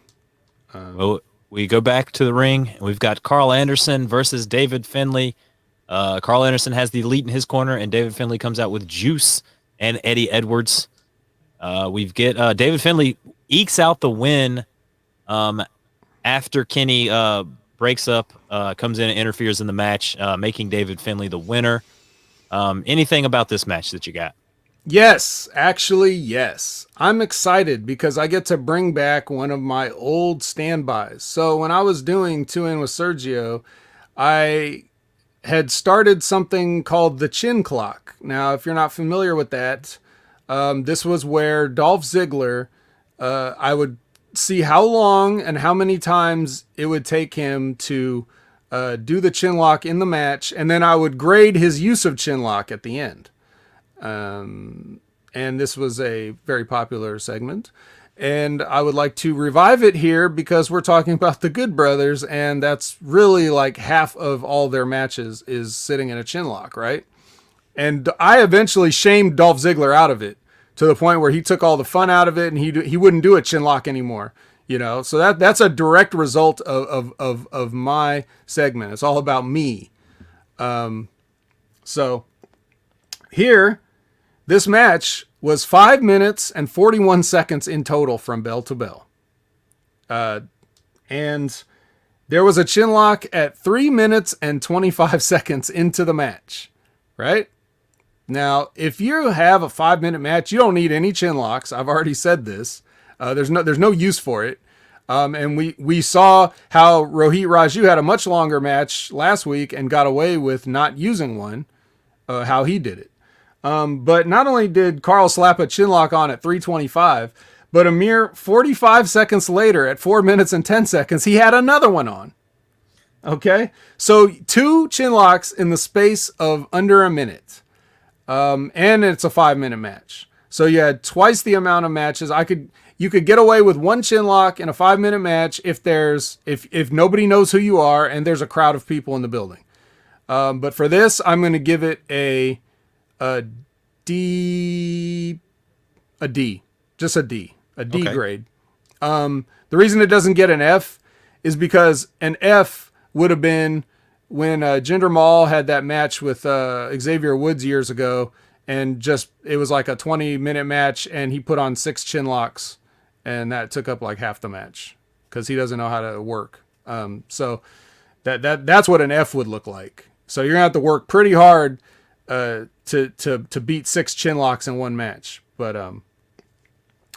Well, we go back to the ring and we've got Carl Anderson versus David Finley. Carl Anderson has the Elite in his corner, and David Finley comes out with Juice and Eddie Edwards. We've get David Finley ekes out the win after Kenny breaks up, comes in and interferes in the match, making David Finley the winner. Anything about this match that you got? Yes, actually, yes. I'm excited because I get to bring back one of my old standbys. So when I was doing Two In with Sergio, I had started something called the Chin Clock. Now, if you're not familiar with that, this was where Dolph Ziggler, I would see how long and how many times it would take him to do the chin lock in the match, and then I would grade his use of chin lock at the end. And this was a very popular segment. And I would like to revive it here because we're talking about the Good Brothers, and that's really like half of all their matches is sitting in a chin lock, right? And I eventually shamed Dolph Ziggler out of it to the point where he took all the fun out of it, and he wouldn't do a chin lock anymore. So that's a direct result of my segment. It's all about me. So here, this match was 5 minutes and 41 seconds in total from bell to bell. And there was a chin lock at 3 minutes and 25 seconds into the match, right? Now, if you have a 5-minute match, you don't need any chin locks. I've already said this. There's no use for it. And we saw how Rohit Raju had a much longer match last week and got away with not using one, how he did it. But not only did Carl slap a chin lock on at 3:25, but a mere 45 seconds later at 4 minutes and 10 seconds, he had another one on. Okay? So 2 chin locks in the space of under a minute. And it's a 5-minute match. So you had twice the amount of matches. You could get away with 1 chin lock in a 5-minute match if nobody knows who you are and there's a crowd of people in the building. But for this, I'm going to give it a D, just a D okay. Grade. The reason it doesn't get an F is because an F would have been when Jinder Mahal had that match with Xavier Woods years ago, and it was like a 20-minute match, and he put on 6 chin locks, and that took up like half the match because he doesn't know how to work. So that's what an F would look like. So you're gonna have to work pretty hard to beat 6 chin locks in one match. But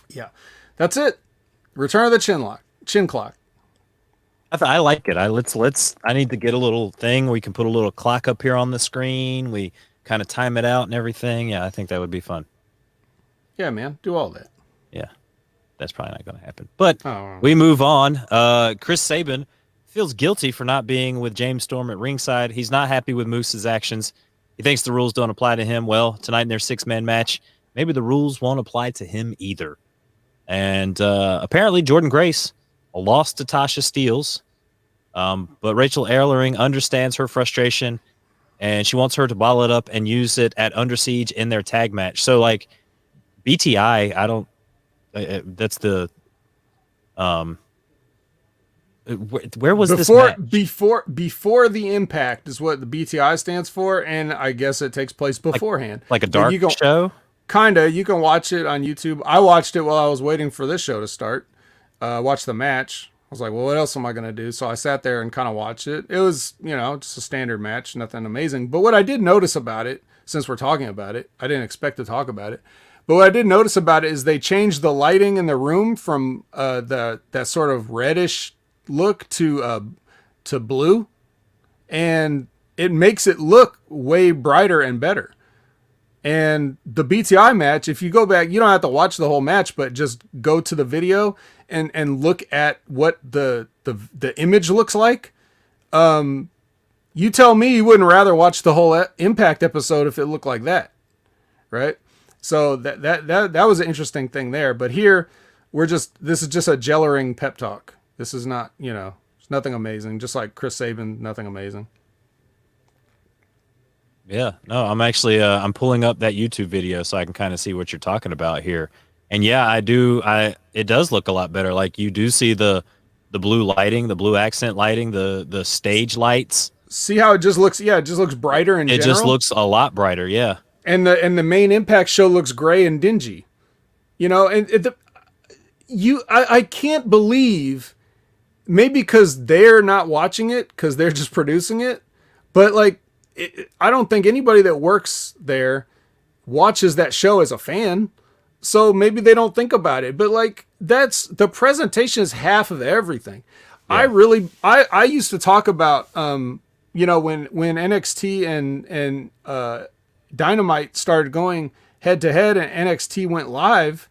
yeah, that's it. Return of the chin clock. I like it. I need to get a little thing. We can put a little clock up here on the screen. We kind of time it out and everything. Yeah, I think that would be fun. Yeah, man, do all that. Yeah, that's probably not going to happen. But we move on. Chris Sabin feels guilty for not being with James Storm at ringside. He's not happy with Moose's actions. He thinks the rules don't apply to him. Well, tonight in their 6-man match, maybe the rules won't apply to him either. And apparently Jordan Grace lost to Tasha Steelz. But Rachel Erlering understands her frustration, and she wants her to bottle it up and use it at Under Siege in their tag match. So, like, BTI, I don't... that's the... where was this match? Before the Impact is what the BTI stands for, and I guess it takes place beforehand. Like a dark show? Kinda. You can watch it on YouTube. I watched it while I was waiting for this show to start. Watched the match. I was like, well, what else am I going to do? So I sat there and kind of watched it. It was, just a standard match, nothing amazing. But what I did notice about it, since we're talking about it, I didn't expect to talk about it. But what I did notice about it is they changed the lighting in the room from that sort of reddish look to blue. And it makes it look way brighter and better. And the BTI match, if you go back, you don't have to watch the whole match, but just go to the video and look at what the image looks like. You tell me you wouldn't rather watch the whole Impact episode if it looked like that, right? So that was an interesting thing there. But here, this is just a Jellering pep talk. This is not, it's nothing amazing. Just like Chris Sabin, nothing amazing. Yeah, no, I'm actually I'm pulling up that YouTube video so I can kind of see what you're talking about here. And yeah, it does look a lot better. Like you do see the blue lighting, the blue accent lighting, the stage lights. See how it just looks? Yeah, it just looks brighter in general. It just looks a lot brighter, yeah. And the main Impact show looks gray and dingy. I can't believe, maybe because they're not watching it because they're just producing it, but like I don't think anybody that works there watches that show as a fan. So maybe they don't think about it, but like the presentation is half of everything. Yeah. I used to talk about, when NXT and Dynamite started going head to head and NXT went live.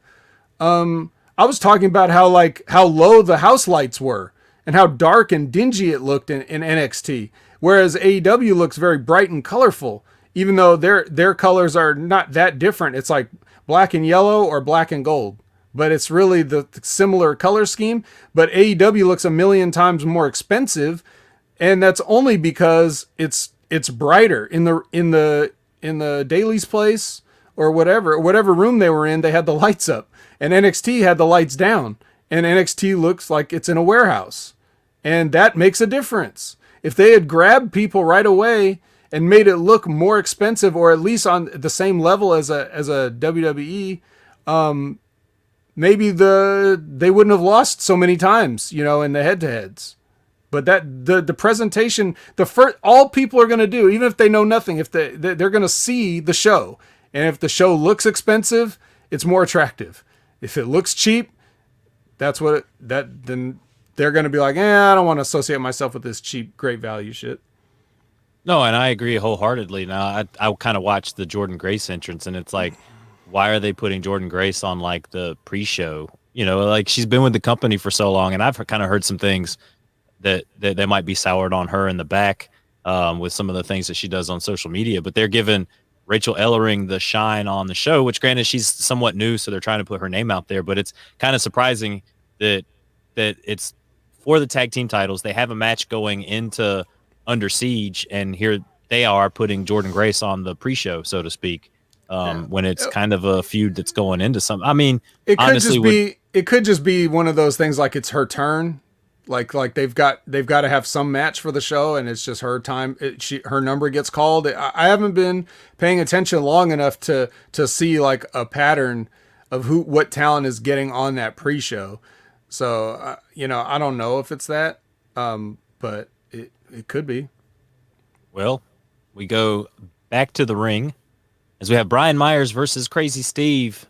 I was talking about how low the house lights were and how dark and dingy it looked in NXT. Whereas AEW looks very bright and colorful, even though their colors are not that different. It's like black and yellow or black and gold. but it's really the similar color scheme. But AEW looks a million times more expensive, and that's only because it's brighter in the Daily's place or whatever room they were in. They had the lights up, and NXT had the lights down, and NXT looks like it's in a warehouse, and that makes a difference. If they had grabbed people right away and made it look more expensive, or at least on the same level as a WWE, maybe they wouldn't have lost so many times, in the head-to-heads. But that the presentation, all people are going to do, even if they know nothing, if they're going to see the show, and if the show looks expensive, it's more attractive. If it looks cheap, then they're going to be like, I don't want to associate myself with this cheap, great value shit. No, and I agree wholeheartedly. Now, I kind of watched the Jordan Grace entrance, and it's like, why are they putting Jordan Grace on like the pre-show? Like she's been with the company for so long, and I've kind of heard some things that they might be soured on her in the back with some of the things that she does on social media. But they're giving Rachel Ellering the shine on the show, which granted she's somewhat new, so they're trying to put her name out there. But it's kind of surprising that it's for the tag team titles. They have a match going into Under Siege, and here they are putting Jordan Grace on the pre-show, so to speak, when it's kind of a feud that's going into something. I mean, it could honestly, it could just be one of those things, like it's her turn. Like they've got to have some match for the show, and it's just her time. Her number gets called. I haven't been paying attention long enough to see like a pattern of what talent is getting on that pre-show. So I don't know if it's that, but it could be. Well, we go back to the ring as we have Brian Myers versus Crazy Steve.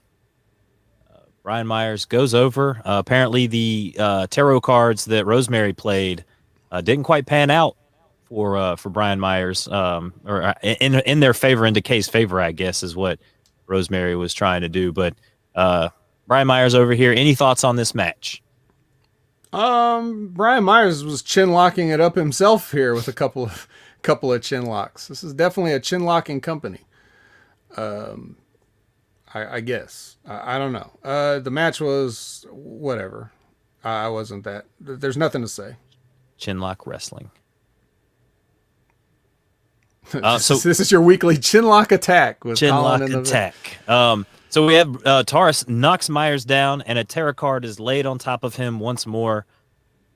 Brian Myers goes over. Apparently, the tarot cards that Rosemary played didn't quite pan out for Brian Myers, or in their favor, in Decay's favor, I guess, is what Rosemary was trying to do. But Brian Myers over here. Any thoughts on this match? Brian Myers was chin locking it up himself here with a couple of chin locks. This is definitely a chin locking company. I guess. I don't know. The match was whatever. I wasn't that. There's nothing to say. Chinlock Wrestling. So this is your weekly Chinlock attack with Colin and The Vet. So we have Taurus knocks Myers down, and a tarot card is laid on top of him once more.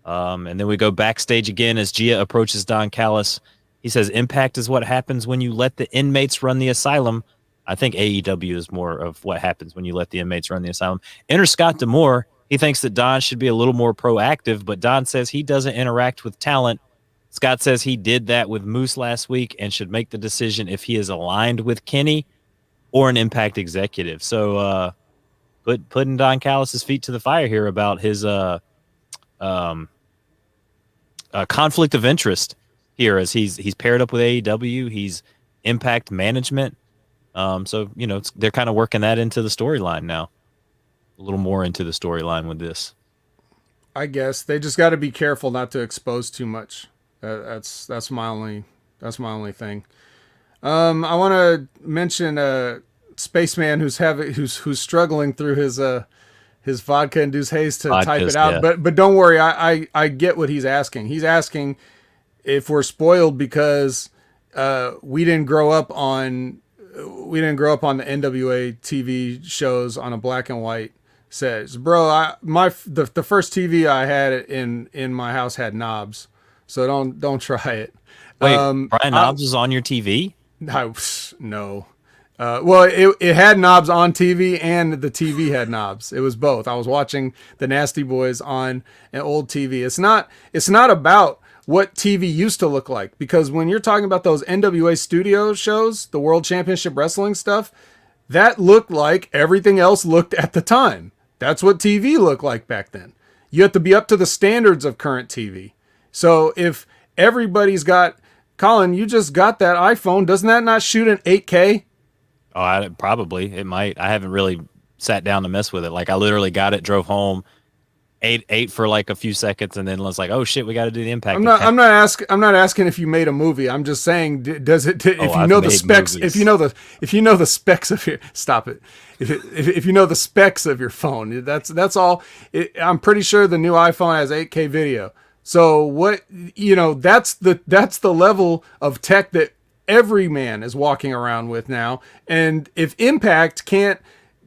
And then we go backstage again as Gia approaches Don Callis. He says, "Impact is what happens when you let the inmates run the asylum." I think AEW is more of what happens when you let the inmates run the asylum. Enter Scott D'Amore. He thinks that Don should be a little more proactive, but Don says he doesn't interact with talent. Scott says he did that with Moose last week and should make the decision if he is aligned with Kenny or an Impact executive. So putting Don Callis' feet to the fire here about his conflict of interest here, as he's paired up with AEW. He's Impact management. So, they're kind of working that into the storyline now. A little more into the storyline with this. I guess they just got to be careful not to expose too much. That's my only thing. I want to mention Spaceman who's struggling through his vodka induced haze to type it out. Yeah. But don't worry, I get what he's asking. He's asking if we're spoiled because we didn't grow up on the NWA TV shows on a black and white set. Bro, the first TV I had in my house had knobs, so don't try it. Wait, Brian Knobs was on your TV? No. Well, it had knobs on TV, and the TV had knobs. It was both. I was watching the Nasty Boys on an old TV. It's not about what TV used to look like, because when you're talking about those NWA studio shows, the World Championship Wrestling stuff, that looked like everything else looked at the time. That's what TV looked like back then. You have to be up to the standards of current TV. So if everybody's got, Colin, you just got that iPhone, doesn't that not shoot in 8K? Oh, probably. It might. I haven't really sat down to mess with it. Like, I literally got it, drove home, ate for like a few seconds, and then was like, oh shit, we got to do the impact. I'm not asking if you made a movie. I'm just saying, does it? If you I've know the made specs, movies. if you know the specs of your, stop it. If you know the specs of your phone, that's all. I'm pretty sure the new iPhone has 8K video. So what, that's the level of tech that every man is walking around with now. And if Impact can't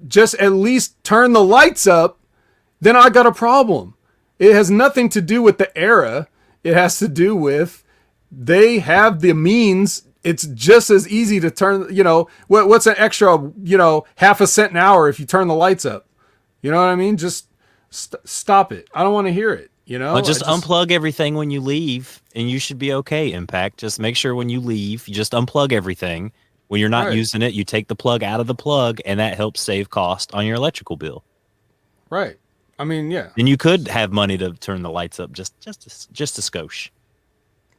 just at least turn the lights up, then I got a problem. It has nothing to do with the era. It has to do with they have the means. It's just as easy to turn, what's an extra, half a cent an hour if you turn the lights up? You know what I mean? Just stop it. I don't want to hear it. Well, just unplug everything when you leave, and you should be okay, Impact. Just make sure when you leave, you just unplug everything. When you're not using it, you take the plug out of the plug, and that helps save cost on your electrical bill. Right. I mean, yeah. And you could have money to turn the lights up just a skosh.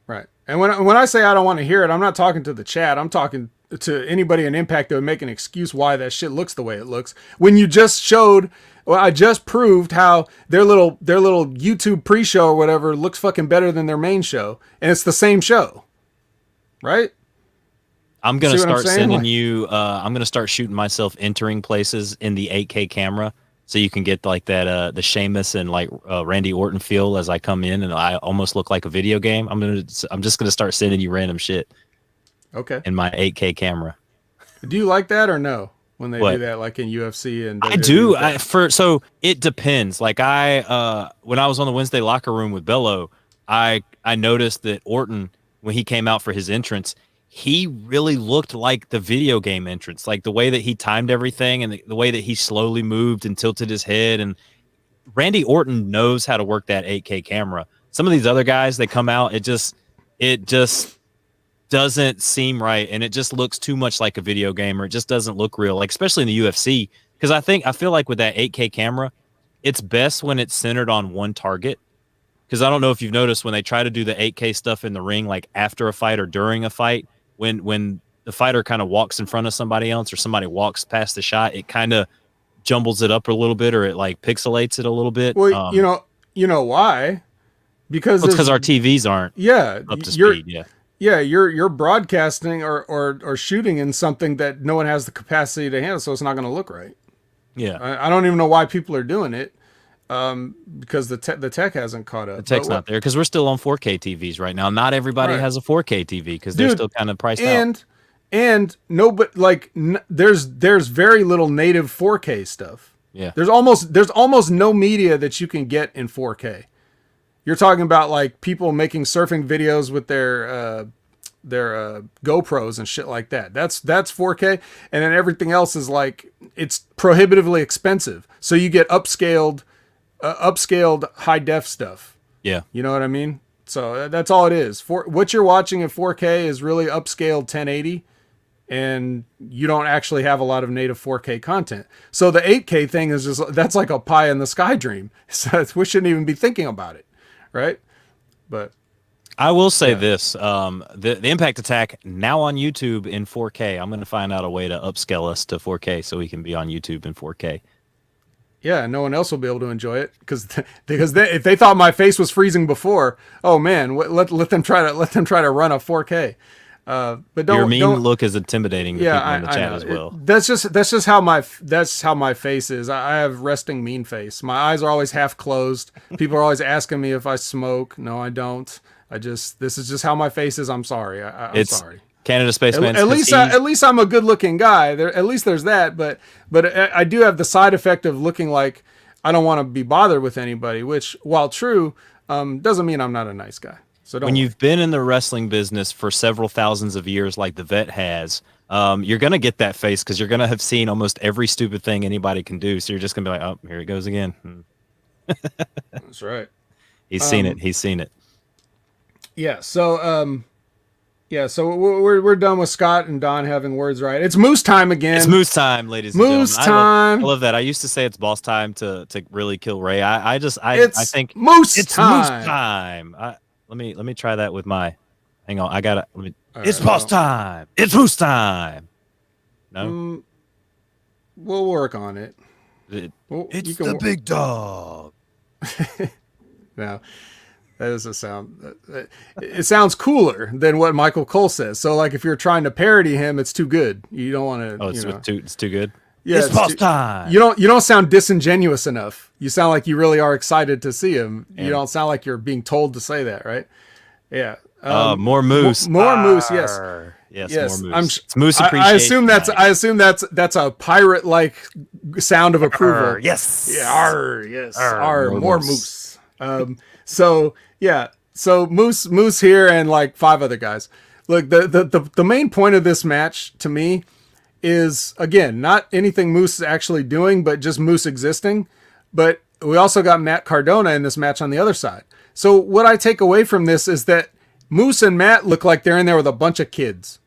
Right. And when I say I don't want to hear it, I'm not talking to the chat. I'm talking to anybody in Impact that would make an excuse why that shit looks the way it looks. When you just showed, I just proved how their little YouTube pre-show or whatever looks fucking better than their main show, and it's the same show. Right? I'm gonna start sending you. I'm gonna start shooting myself entering places in the 8K camera, so you can get like that the Sheamus and like Randy Orton feel as I come in, and I almost look like a video game. I'm just gonna start sending you random shit. Okay. In my 8K camera. Do you like that or no? When they do that, like in UFC and WWE? I do. So it depends. Like when I was on the Wednesday locker room with Bello, I noticed that Orton, when he came out for his entrance, he really looked like the video game entrance, like the way that he timed everything and the way that he slowly moved and tilted his head. And Randy Orton knows how to work that 8K camera. Some of these other guys, they come out, it just doesn't seem right, and it just looks too much like a video game, or it just doesn't look real, like especially in the UFC. Because I feel like with that 8K camera, it's best when it's centered on one target. Because I don't know if you've noticed when they try to do the 8K stuff in the ring, like after a fight or during a fight, when the fighter kind of walks in front of somebody else or somebody walks past the shot, it kind of jumbles it up a little bit, or it like pixelates it a little bit. Well, you know why? Because our TVs aren't up to speed. Yeah, you're broadcasting or shooting in something that no one has the capacity to handle, so it's not going to look right. Yeah, I don't even know why people are doing it, because the tech hasn't caught up. The tech's not there because we're still on 4K TVs right now. Not everybody has a 4K TV because they're still kind of priced out. And there's very little native 4K stuff. Yeah, there's almost no media that you can get in 4K. You're talking about like people making surfing videos with their GoPros and shit like that. That's 4K, and then everything else is like it's prohibitively expensive. So you get upscaled high def stuff. Yeah, you know what I mean. So that's all it is. What you're watching in 4K is really upscaled 1080, and you don't actually have a lot of native 4K content. So the 8K thing is that's like a pie in the sky dream. So we shouldn't even be thinking about it. Right, but I will say this: the Impact Attack now on YouTube in 4K. I'm going to find out a way to upscale us to 4K so we can be on YouTube in 4K. Yeah, no one else will be able to enjoy it because if they thought my face was freezing before, oh man, let them try to run a 4K. But don't look as intimidating to people in the chat as well. That's just how my face is. I have resting mean face. My eyes are always half closed. People are always asking me if I smoke. No, I don't. This is just how my face is. I'm sorry. I'm sorry. Canada Spaceman. At least I'm a good looking guy. At least there's that. But I do have the side effect of looking like I don't want to be bothered with anybody. Which, while true, doesn't mean I'm not a nice guy. So when you've been in the wrestling business for several thousands of years, like the vet has, you're going to get that face because you're going to have seen almost every stupid thing anybody can do. So you're just going to be like, oh, here it goes again. That's right. He's seen it. He's seen it. Yeah. So, so we're done with Scott and Don having words right. It's moose time again. It's moose time, ladies and gentlemen. Moose time. I love that. I used to say it's boss time to really kill Ray. I think moose it's time. Moose time. Let me try that with my. Hang on, it's right, boss time. It's moose time. No, we'll work on it. It's the big dog. No, that doesn't sound. It sounds cooler than what Michael Cole says. So, like, if you're trying to parody him, it's too good. You don't want to. Oh, it's too good. Yeah, it's boss time. You don't sound disingenuous enough. You sound like you really are excited to see him. You don't sound like you're being told to say that, right? Yeah. More moose. More moose. Yes. Yes. More moose. It's moose appreciation. I assume that's a pirate like sound of approval. Yes. Yeah. Arr, yes. Arr, more moose. So yeah. So moose here and like 5 other guys. Look, the main point of this match to me is, again, not anything Moose is actually doing, but just Moose existing. But we also got Matt Cardona in this match on the other side. So what I take away from this is that Moose and Matt look like they're in there with a bunch of kids.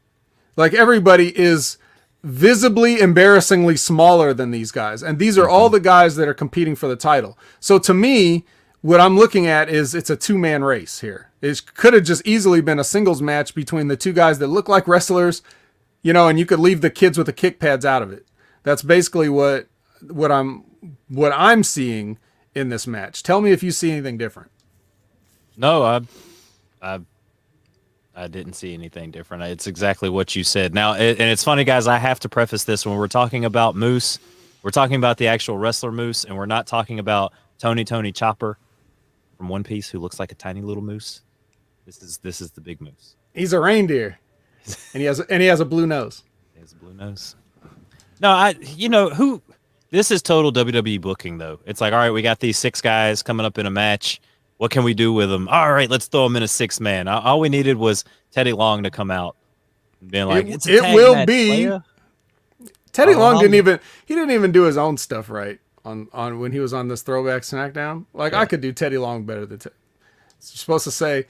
Like, everybody is visibly, embarrassingly smaller than these guys. And these are all the guys that are competing for the title. So to me, what I'm looking at is it's a 2-man race here. It could have just easily been a singles match between the 2 guys that look like wrestlers, and you could leave the kids with the kick pads out of it. That's basically what I'm seeing in this match. Tell me if you see anything different. No, I didn't see anything different. It's exactly what you said. Now, and it's funny, guys, I have to preface this when we're talking about Moose. We're talking about the actual wrestler Moose, and we're not talking about Tony Chopper from One Piece, who looks like a tiny little moose. This is the big moose. He's a reindeer. And he has a blue nose. He has a blue nose. No, this is total WWE booking, though. It's like, all right, we got these 6 guys coming up in a match. What can we do with them? All right, let's throw them in a 6-man. All we needed was Teddy Long to come out and be like, it's a tag will match, be. playa. Teddy Long didn't even do his own stuff right on when he was on this Throwback SmackDown. Like, yeah. I could do Teddy Long better than Teddy. You're supposed to say,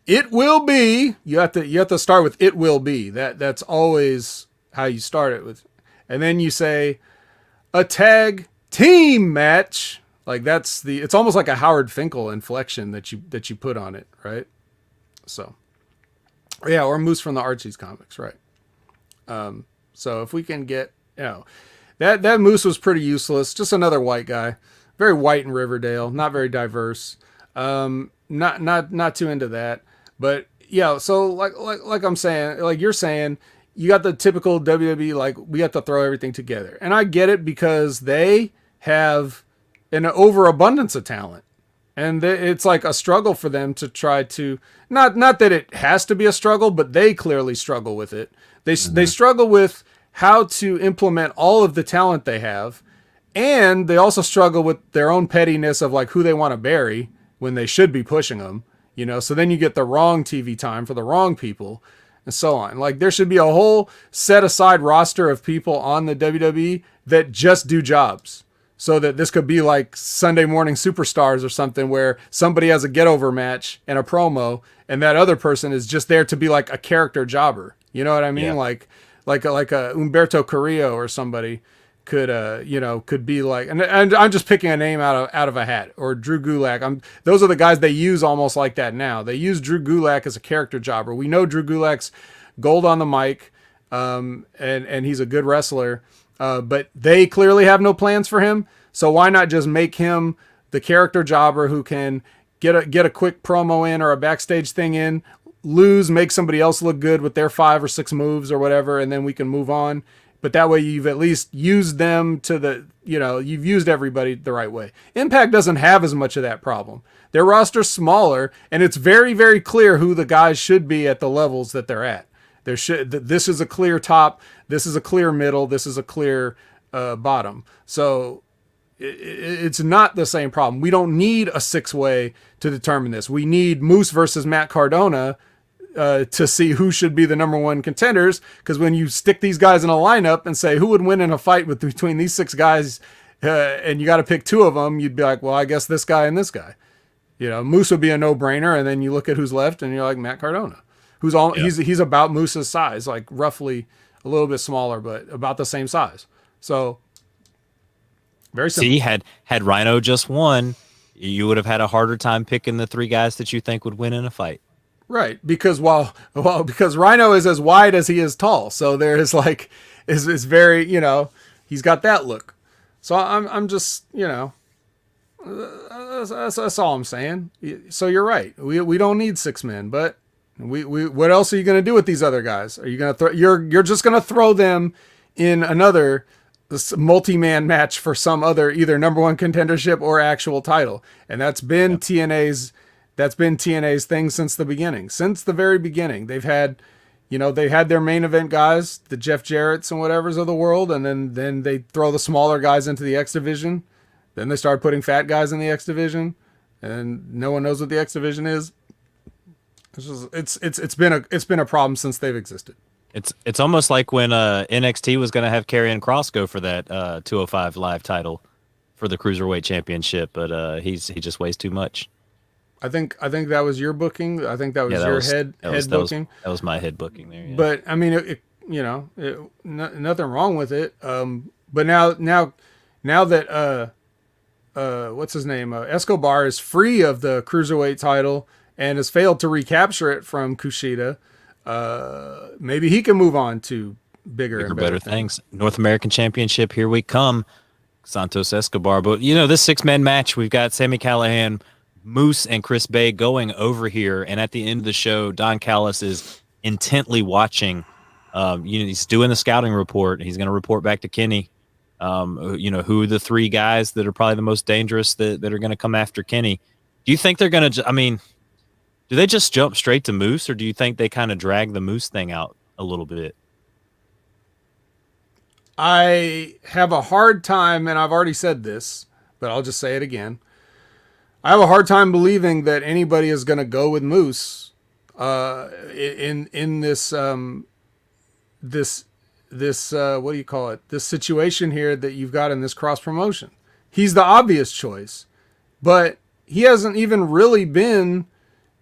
it will be. You have to start with it will be. That's always how you start it with. And then you say a tag team match. Like, it's almost like a Howard Finkel inflection that you put on it, right? So yeah, or Moose from the Archie's comics, right? So if we can get, that Moose was pretty useless, just another white guy, very white in Riverdale, not very diverse. Not too into that. But yeah, so like I'm saying, like you're saying, you got the typical WWE, like, we have to throw everything together. And I get it, because they have an overabundance of talent. And it's like a struggle for them to try to, not that it has to be a struggle, but they clearly struggle with it. They struggle with how to implement all of the talent they have. And they also struggle with their own pettiness of like who they want to bury when they should be pushing them. So then you get the wrong TV time for the wrong people and so on. Like, there should be a whole set aside roster of people on the WWE that just do jobs, so that this could be like Sunday Morning Superstars or something, where somebody has a get over match and a promo, and that other person is just there to be like a character jobber. You know what I mean? Yeah. Like a Humberto Carrillo or somebody could be like, and I'm just picking a name out of a hat, or Drew Gulak. Those are the guys they use almost like that now. They use Drew Gulak as a character jobber. We know Drew Gulak's gold on the mic, and he's a good wrestler, but they clearly have no plans for him. So why not just make him the character jobber who can get a quick promo in or a backstage thing in, lose, make somebody else look good with their 5 or 6 moves or whatever, and then we can move on. But that way you've at least used them you've used everybody the right way. Impact doesn't have as much of that problem. Their roster's smaller, and it's very, very clear who the guys should be at the levels that they're at. This is a clear top, this is a clear middle, this is a clear bottom. So it's not the same problem. We don't need a 6-way to determine this. We need Moose versus Matt Cardona to see who should be the number 1 contenders, because when you stick these guys in a lineup and say who would win in a fight between these 6 guys, and you got to pick 2 of them, you'd be like, well, I guess this guy and this guy. Moose would be a no-brainer, and then you look at who's left, and you're like, Matt Cardona, he's about Moose's size, like roughly a little bit smaller, but about the same size. So very simple. See, had Rhino just won, you would have had a harder time picking the 3 guys that you think would win in a fight. Right, because because Rhino is as wide as he is tall, so there is like is very he's got that look. So I'm just That's all I'm saying. So you're right. We don't need 6 men, but we what else are you going to do with these other guys? Are you going to throw? You're just going to throw them in another multi-man match for some other either number 1 contendership or actual title, and that's been TNA's thing since the beginning. Since the very beginning, they've had. They had their main event guys, the Jeff Jarrett's and whatever's of the world, and then they throw the smaller guys into the X division. Then they start putting fat guys in the X division, and no one knows what the X division is. It's been a problem since they've existed. It's almost like when NXT was going to have Karrion Kross go for that 205 Live title for the Cruiserweight Championship, but he just weighs too much. I think that was your booking. I think that was your head booking. That was my head booking there. Yeah. But I mean, nothing wrong with it. But now that what's his name? Escobar is free of the Cruiserweight title and has failed to recapture it from Kushida. Maybe he can move on to bigger and better things. North American Championship, here we come. Santos Escobar. But this 6-man match, we've got Sami Callihan, Moose, and Chris Bay going over here, and at the end of the show, Don Callis is intently watching. He's doing the scouting report. He's going to report back to Kenny. Who are the 3 guys that are probably the most dangerous that are going to come after Kenny? Do you think they're going to? I mean, do they just jump straight to Moose, or do you think they kind of drag the Moose thing out a little bit? I have a hard time, and I've already said this, but I'll just say it again. I have a hard time believing that anybody is going to go with Moose in this what do you call it? This situation here that you've got in this cross promotion. He's the obvious choice, but he hasn't even really been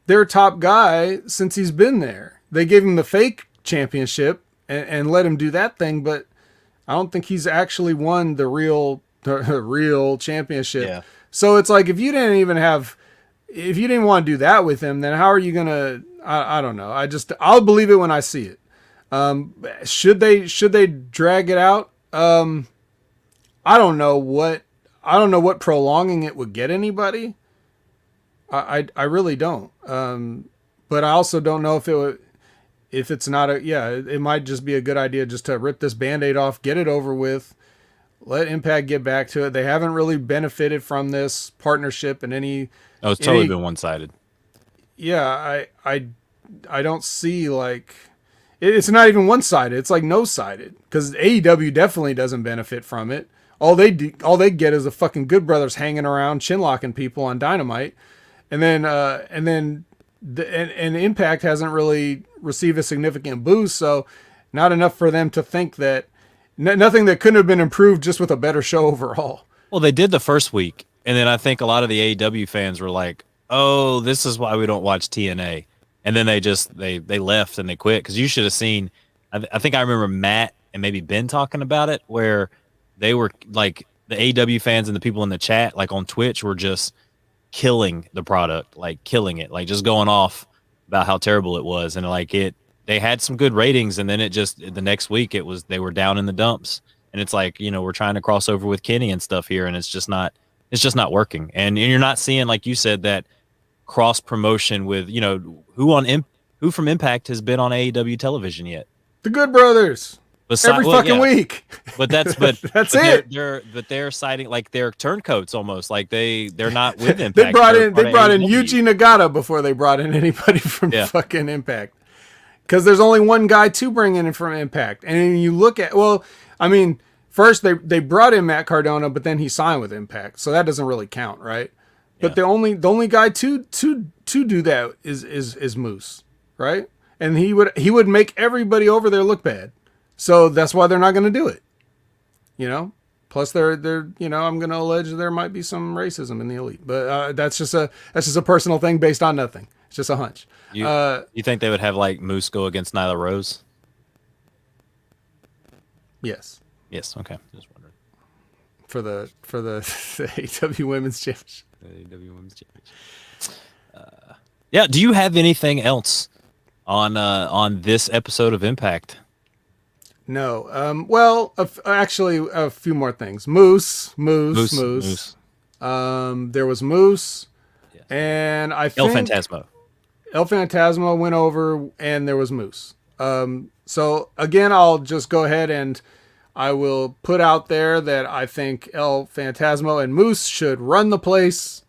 their top guy since he's been there. They gave him the fake championship and let him do that thing, but I don't think he's actually won the real championship. Yeah. So it's like if you didn't want to do that with him, then how are you gonna? I don't know. I'll believe it when I see it. Should they drag it out? I don't know what prolonging it would get anybody. I really don't. But I also don't know if it's not it might just be a good idea just to rip this Band-Aid off, get it over with. Let Impact get back to it. They haven't really benefited from this partnership in any. Oh, it's totally been one-sided. Yeah, I don't see it's not even one-sided. It's like no-sided because AEW definitely doesn't benefit from it. All they get is the fucking Good Brothers hanging around, chin-locking people on Dynamite, and then Impact hasn't really received a significant boost. So not enough for them to think that. Nothing that couldn't have been improved just with a better show overall. Well, they did the first week, and then I think a lot of the AEW fans were like, "Oh, this is why we don't watch TNA," and then they left and they quit because you should have seen. I think I remember Matt and maybe Ben talking about it, where they were like the AEW fans and the people in the chat, like on Twitch, were just killing the product, like killing it, like just going off about how terrible it was, and they had some good ratings, and then the next week they were down in the dumps, and it's like, we're trying to cross over with Kenny and stuff here, and it's just not working, and you're not seeing, like you said, that cross promotion with who from Impact has been on AEW television yet? The Good Brothers. Every fucking week. But that's it. They're citing like they're turncoats almost, like they're not with Impact. They brought in Yuji Nagata before they brought in anybody from fucking Impact. Because there's only one guy to bring in from Impact. And you look at, first they brought in Matt Cardona, but then he signed with Impact. So that doesn't really count, right? Yeah. But the only guy to do that is Moose, right? And he would make everybody over there look bad. So that's why they're not going to do it. Plus they're I'm going to allege there might be some racism in the Elite, but that's just a personal thing based on nothing. It's just a hunch. You think they would have like Moose go against Nyla Rose? Yes. Yes. Okay. Just wondering. For the AEW Women's Championship. AEW Women's Championship. Yeah. Do you have anything else on this episode of Impact? No. Actually, a few more things. Moose. There was Moose, Yes. and I El think Phantasmo. El Phantasmo went over, and there was Moose. So again, I'll just go ahead and I will put out there that I think El Phantasmo and Moose should run the place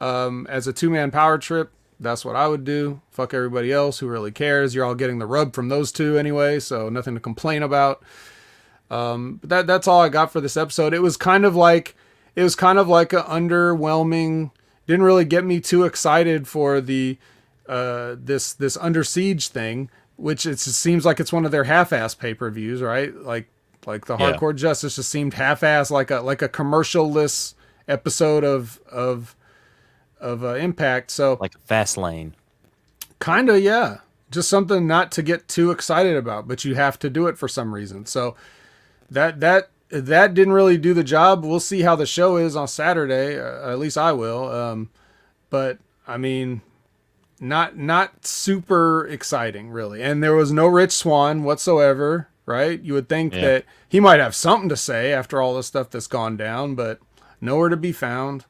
as a 2-man power trip. That's what I would do. Fuck everybody else who really cares. You're all getting the rub from those two anyway, so nothing to complain about. But that's all I got for this episode. It was kind of like a underwhelming. Didn't really get me too excited for the this Under Siege thing, which it seems like it's one of their half-ass pay-per-views, right? Like the Hardcore Justice just seemed half-ass, like a commercial-less episode of Impact. So Like a fast lane. kind of, yeah. Just something not to get too excited about, but you have to do it for some reason. So that didn't really do the job. We'll see how the show is on Saturday. At least I will. But I mean, not super exciting really. And there was no Rich Swann whatsoever, right? You would think that he might have something to say after all the stuff that's gone down, but nowhere to be found.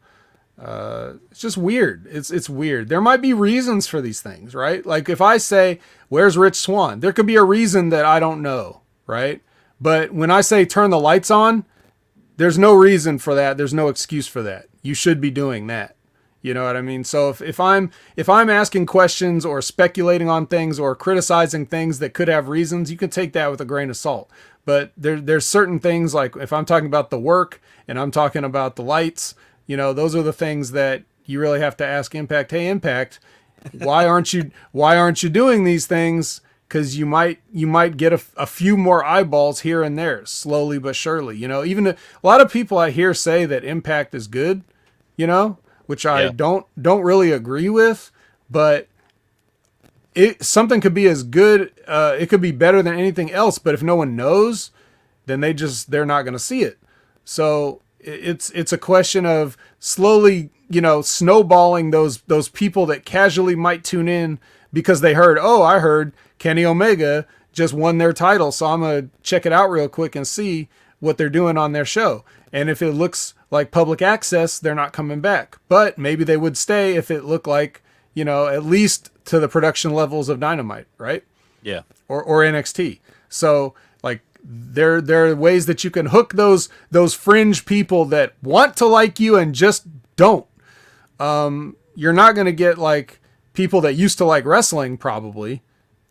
It's just weird. It's weird. There might be reasons for these things, right? Like if I say, where's Rich Swann? There could be a reason that I don't know, right? But when I say turn the lights on, there's no reason for that. There's no excuse for that. You should be doing that. You know what I mean? So if I'm asking questions or speculating on things or criticizing things that could have reasons, you can take that with a grain of salt. But there's certain things, like if I'm talking about the work and I'm talking about the lights, you know, those are the things that you really have to ask Impact. Hey, Impact, why aren't you doing these things? Because you might get a few more eyeballs here and there, slowly but surely. You know, even a lot of people I hear say that Impact is good, you know, which I don't really agree with, but something could be as good. It could be better than anything else, but if no one knows, then they're not going to see it. So it's a question of slowly, you know, snowballing those people that casually might tune in because they heard, I heard Kenny Omega just won their title, so I'm going to check it out real quick and see what they're doing on their show. And if it looks like public access, they're not coming back. But maybe they would stay if it looked like, you know, at least to the production levels of Dynamite, right? Yeah. Or NXT. So like there are ways that you can hook those fringe people that want to like you and just don't. You're not going to get like people that used to like wrestling probably.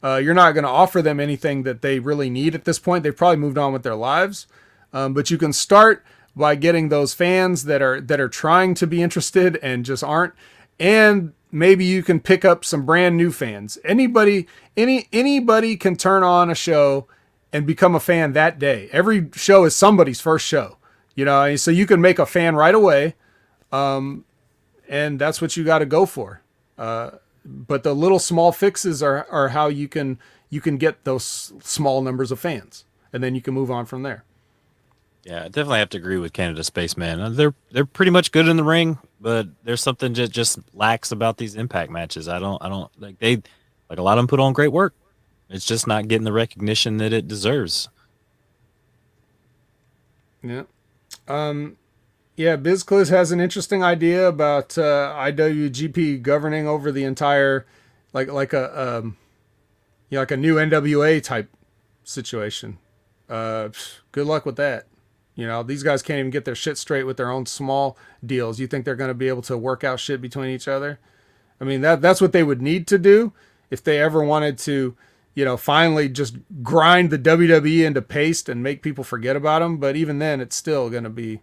You're not going to offer them anything that they really need at this point. They've probably moved on with their lives. But you can start by getting those fans that are trying to be interested and just aren't. And maybe you can pick up some brand new fans. Anybody can turn on a show and become a fan that day. Every show is somebody's first show, you know, so you can make a fan right away. And that's what you got to go for. But the little small fixes are how you can get those small numbers of fans, and then you can move on from there. Yeah, I definitely have to agree with Canada Spaceman. They're pretty much good in the ring, but there's something that just lacks about these Impact matches. I don't like a lot of them put on great work. It's just not getting the recognition that it deserves. Yeah. Yeah, BizCliz has an interesting idea about IWGP governing over the entire, like a new NWA type situation. Good luck with that. You know, these guys can't even get their shit straight with their own small deals. You think they're going to be able to work out shit between each other? I mean, that's what they would need to do if they ever wanted to, you know, finally just grind the WWE into paste and make people forget about them. But even then, it's still going to be.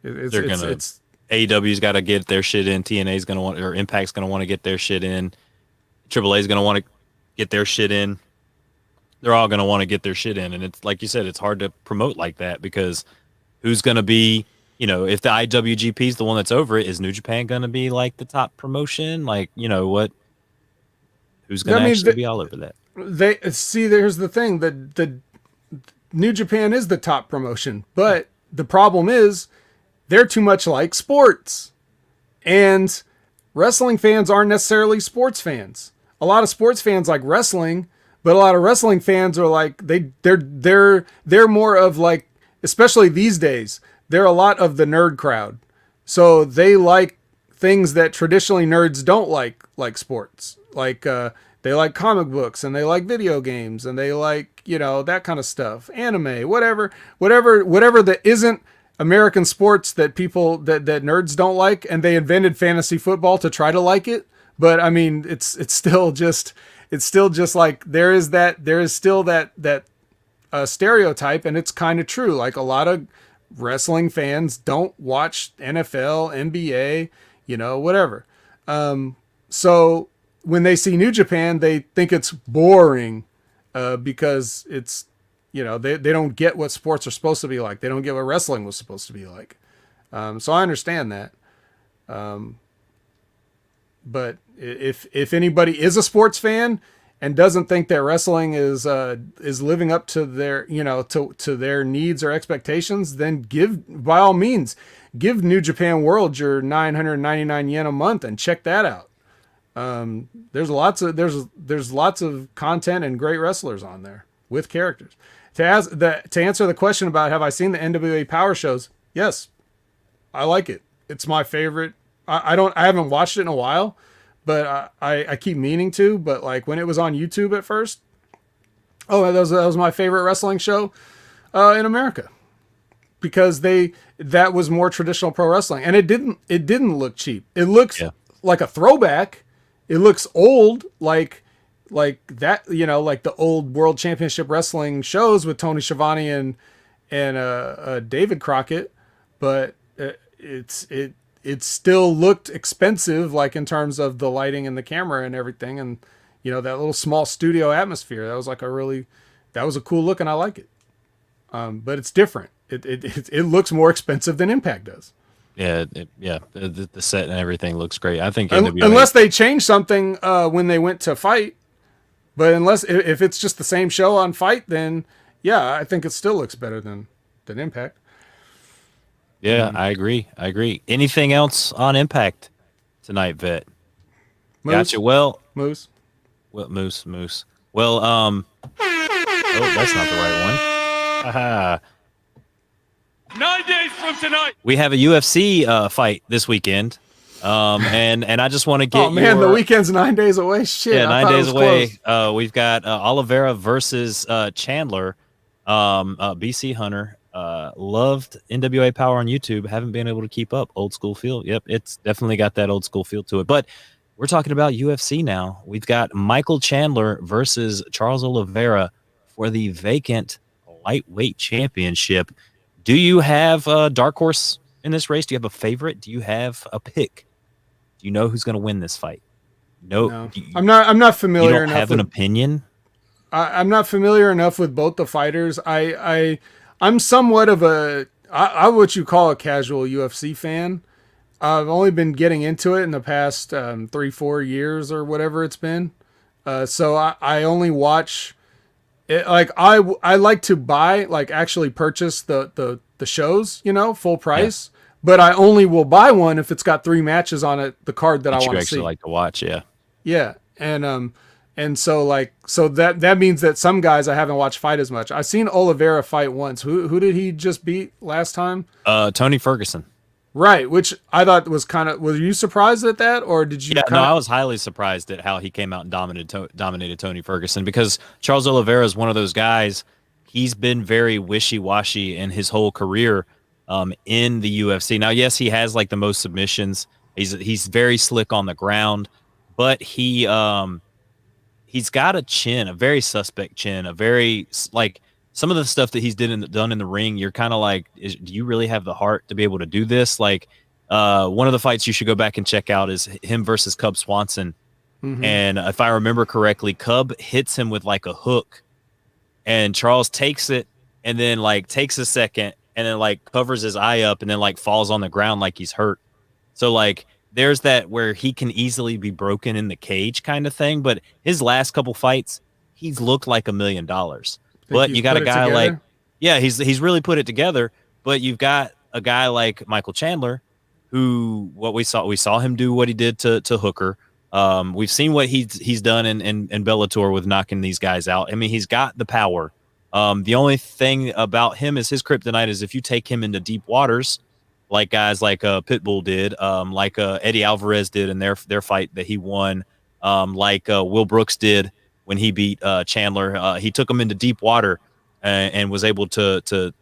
AEW's got to get their shit in. TNA's going to want, or Impact's going to want to get their shit in. AAA's going to want to get their shit in. They're all going to want to get their shit in. And it's like you said, it's hard to promote like that because who's going to be, you know, if the IWGP is the one that's over it, is New Japan going to be like the top promotion? Like, you know, who's going to actually be all over that? There's the thing that the New Japan is the top promotion, but the problem is they're too much like sports, and wrestling fans aren't necessarily sports fans. A lot of sports fans like wrestling, but a lot of wrestling fans are like they're more of like, especially these days, they're a lot of the nerd crowd. So they like things that traditionally nerds don't like sports. Like they like comic books and they like video games and they like, that kind of stuff. Anime, whatever that isn't American sports that people that nerds don't like, and they invented fantasy football to try to like it. But I mean, it's still just like there is still that stereotype, and it's kind of true. Like a lot of wrestling fans don't watch NFL, NBA, whatever. So when they see New Japan, they think it's boring because it's, they don't get what sports are supposed to be like. They don't get what wrestling was supposed to be like. So I understand that. But if anybody is a sports fan and doesn't think that wrestling is living up to their to their needs or expectations, then by all means give New Japan World your 999 yen a month and check that out. There's lots of content and great wrestlers on there with characters. To answer the question about have I seen the NWA Power shows? Yes, I like it. It's my favorite. I haven't watched it in a while, but I keep meaning to. But like when it was on YouTube at first, that was my favorite wrestling show in America, because that was more traditional pro wrestling, and it didn't look cheap. It looks like a throwback. It looks old, like that, like the old World Championship Wrestling shows with Tony Schiavone and David Crockett, but it still looked expensive, like in terms of the lighting and the camera and everything, and that little small studio atmosphere. That was that was a cool look, and I like it. But it's different. It looks more expensive than Impact does. Yeah, the set and everything looks great. I think unless they change something when they went to Fight, but if it's just the same show on Fight, then yeah, I think it still looks better than Impact. Yeah, I agree. Anything else on Impact tonight, Vet? Moose? Gotcha. Well, Moose. Well, that's not the right one. Haha. 9 days from tonight. We have a UFC fight this weekend, and I just want to get. Oh man, the weekend's 9 days away. Shit. Yeah, 9 days away. We've got Oliveira versus Chandler. BC Hunter. Loved NWA Power on YouTube. Haven't been able to keep up. Old school feel. Yep, it's definitely got that old school feel to it. But we're talking about UFC now. We've got Michael Chandler versus Charles Oliveira for the vacant lightweight championship. Do you have a dark horse in this race? Do you have a favorite? Do you have a pick? Do you know who's going to win this fight? No. I'm not familiar you don't enough. Have an opinion? I'm not familiar enough with both the fighters. I'm somewhat of I what you call a casual UFC fan. I've only been getting into it in the past 3-4 years or whatever it's been. So I only watch it, like I like to buy, like actually purchase the shows, full price. Yeah. But I only will buy one if it's got 3 matches on it, the card that I want to see. Actually like to watch, yeah. Yeah, and so that means that some guys I haven't watched fight as much. I've seen Oliveira fight once. Who did he just beat last time? Tony Ferguson. Right, which I thought was were you surprised at that, or did you? Yeah, no, I was highly surprised at how he came out and dominated Tony Ferguson, because Charles Oliveira is one of those guys. He's been very wishy-washy in his whole career in the UFC. Now, yes, he has like the most submissions. He's very slick on the ground, but he's got a chin, a very suspect chin, a very like. Some of the stuff that he's done in the ring, you're kind of like, do you really have the heart to be able to do this? Like, one of the fights you should go back and check out is him versus Cub Swanson. Mm-hmm. And if I remember correctly, Cub hits him with like a hook, and Charles takes it and then like takes a second and then like covers his eye up and then like falls on the ground like he's hurt. So like there's that where he can easily be broken in the cage kind of thing. But his last couple fights, he's looked like $1 million. But you got a guy like, yeah, he's really put it together. But you've got a guy like Michael Chandler, who we saw him do what he did to Hooker. We've seen what he's done in Bellator with knocking these guys out. I mean, he's got the power. The only thing about him is his kryptonite is if you take him into deep waters, like guys like Pitbull did, like Eddie Alvarez did in their fight that he won, like Will Brooks did when he beat Chandler. He took him into deep water and was able to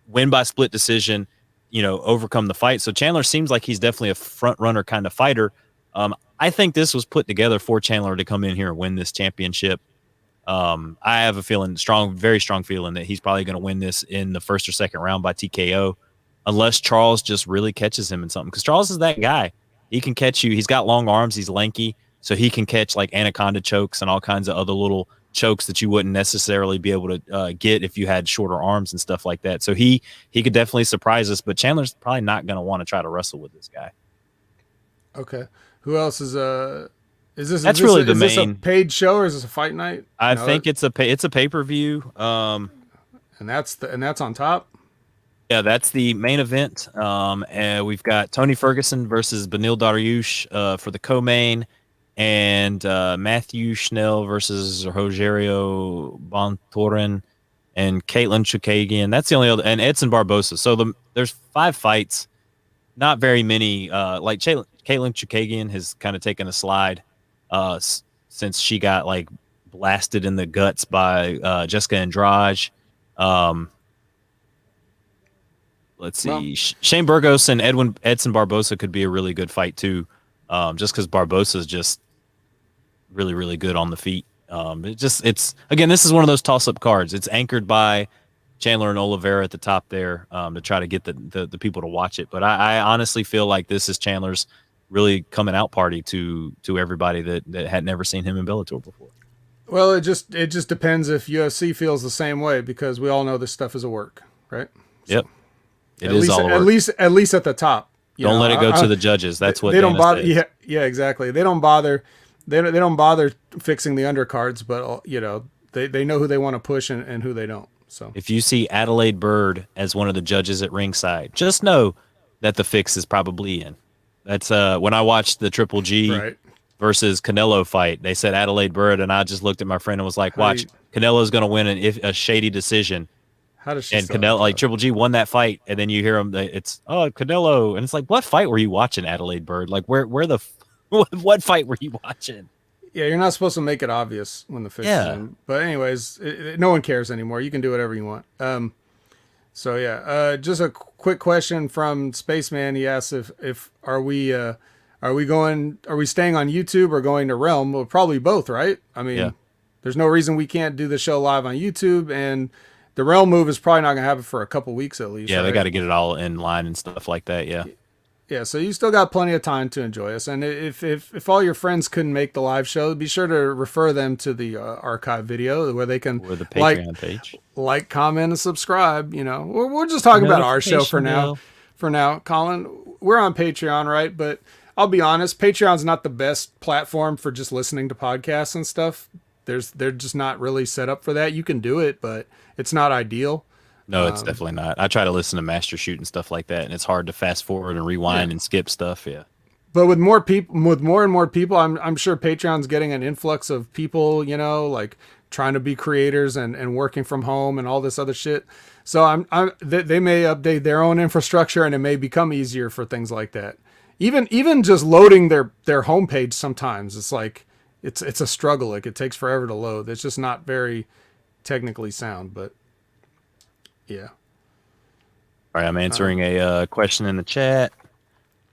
win by split decision, overcome the fight. So Chandler seems like he's definitely a front runner kind of fighter. I think this was put together for Chandler to come in here and win this championship. I have a very strong feeling that he's probably going to win this in the first or second round by TKO, unless Charles just really catches him in something. Because Charles is that guy. He can catch you. He's got long arms. He's lanky. So he can catch like anaconda chokes and all kinds of other little chokes that you wouldn't necessarily be able to get if you had shorter arms and stuff like that. So he could definitely surprise us, but Chandler's probably not going to want to try to wrestle with this guy. Okay. Who else is this? That's is really the this main a paid show or is this a fight night? I think it's a pay-per-view. And that's on top. Yeah, that's the main event. And we've got Tony Ferguson versus Benil Dariush for the co-main, and Matthew Schnell versus Rogerio Bontorin and Caitlin Chukagian. That's the only other, and Edson Barbosa. So there's 5 fights, not very many. Like Caitlin Chukagian has kind of taken a slide since she got like blasted in the guts by Jessica Andrade. Let's see. Well, Shane Burgos and Edson Barbosa could be a really good fight too, just because Barbosa is just really, really good on the feet. It's again, this is one of those toss-up cards. It's anchored by Chandler and Oliveira at the top there to try to get the people to watch it. But I honestly feel like this is Chandler's really coming out party to everybody that had never seen him in Bellator before. Well, it just depends if UFC feels the same way, because we all know this stuff is a work, right? Yep. At least at the top. Don't let it go to the judges. That's what they don't bother. Says. Yeah, exactly. They don't bother. They don't bother fixing the undercards, but they know who they want to push and who they don't. So if you see Adelaide Bird as one of the judges at ringside, just know that the fix is probably in. That's when I watched the Triple G versus Canelo fight. They said Adelaide Bird, and I just looked at my friend and was like, "Watch, Canelo's going to win a shady decision." How does she? And Canelo, like Triple G, won that fight, and then you hear him. It's Canelo, and it's like, what fight were you watching, Adelaide Bird? Like, where what fight were you watching? Yeah, you're not supposed to make it obvious when the fix is in. But anyways, no one cares anymore. You can do whatever you want. So yeah, just a quick question from Spaceman. He asks if are we staying on YouTube or going to Realm? Well, probably both, right? I mean, there's no reason we can't do the show live on YouTube, and the Realm move is probably not going to happen for a couple weeks at least. Yeah, right? They got to get it all in line and stuff like that. Yeah. Yeah, so you still got plenty of time to enjoy us. And if all your friends couldn't make the live show, be sure to refer them to the archive video where they can or the Patreon page. Like, comment, and subscribe. We're just talking about our show for now. For now, Colin, we're on Patreon, right? But I'll be honest, Patreon's not the best platform for just listening to podcasts and stuff. They're just not really set up for that. You can do it, but it's not ideal. No, it's definitely not. I try to listen to Master Shoot and stuff like that, and it's hard to fast forward and rewind and skip stuff. Yeah. But with more and more people, I'm sure Patreon's getting an influx of people, like trying to be creators and working from home and all this other shit. So they may update their own infrastructure, and it may become easier for things like that. Even just loading their homepage sometimes, it's like it's a struggle. Like it takes forever to load. It's just not very technically sound, but yeah. All right, I'm answering a question in the chat.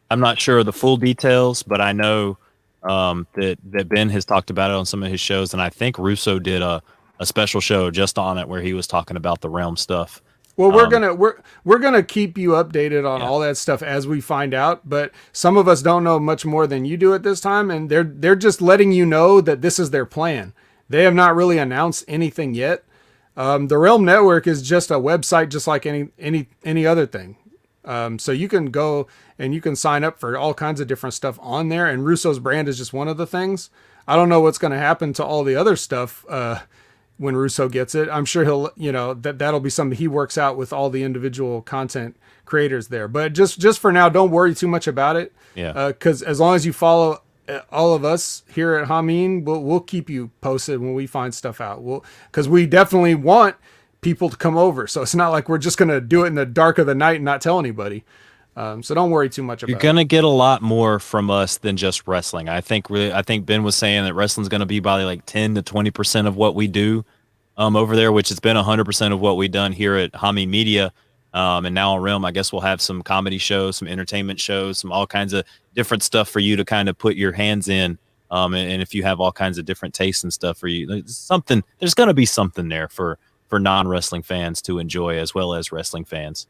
I'm not sure of the full details, but I know that Ben has talked about it on some of his shows, and I think Russo did a special show just on it where he was talking about the Realm stuff. Well, we're gonna keep you updated on all that stuff as we find out, but some of us don't know much more than you do at this time, and they're just letting you know that this is their plan. They have not really announced anything yet. The Realm Network is just a website, just like any other thing. So you can go and you can sign up for all kinds of different stuff on there. And Russo's brand is just one of the things. I don't know what's going to happen to all the other stuff when Russo gets it. I'm sure he'll, that'll be something he works out with all the individual content creators there. But just for now, don't worry too much about it. Yeah. Because as long as you follow all of us here at Hameen, we'll keep you posted when we find stuff out. Because we definitely want people to come over. So it's not like we're just going to do it in the dark of the night and not tell anybody. So don't worry too much about You're it. gonna get a lot more from us than just wrestling. I think Ben was saying that wrestling's gonna be probably like 10 to 20% of what we do over there, which has been 100% of what we've done here at Hami Media. And now on Realm, I guess we'll have some comedy shows, some entertainment shows, some all kinds of different stuff for you to kind of put your hands in. And if you have all kinds of different tastes and stuff for you, there's going to be something there for non-wrestling fans to enjoy as well as wrestling fans.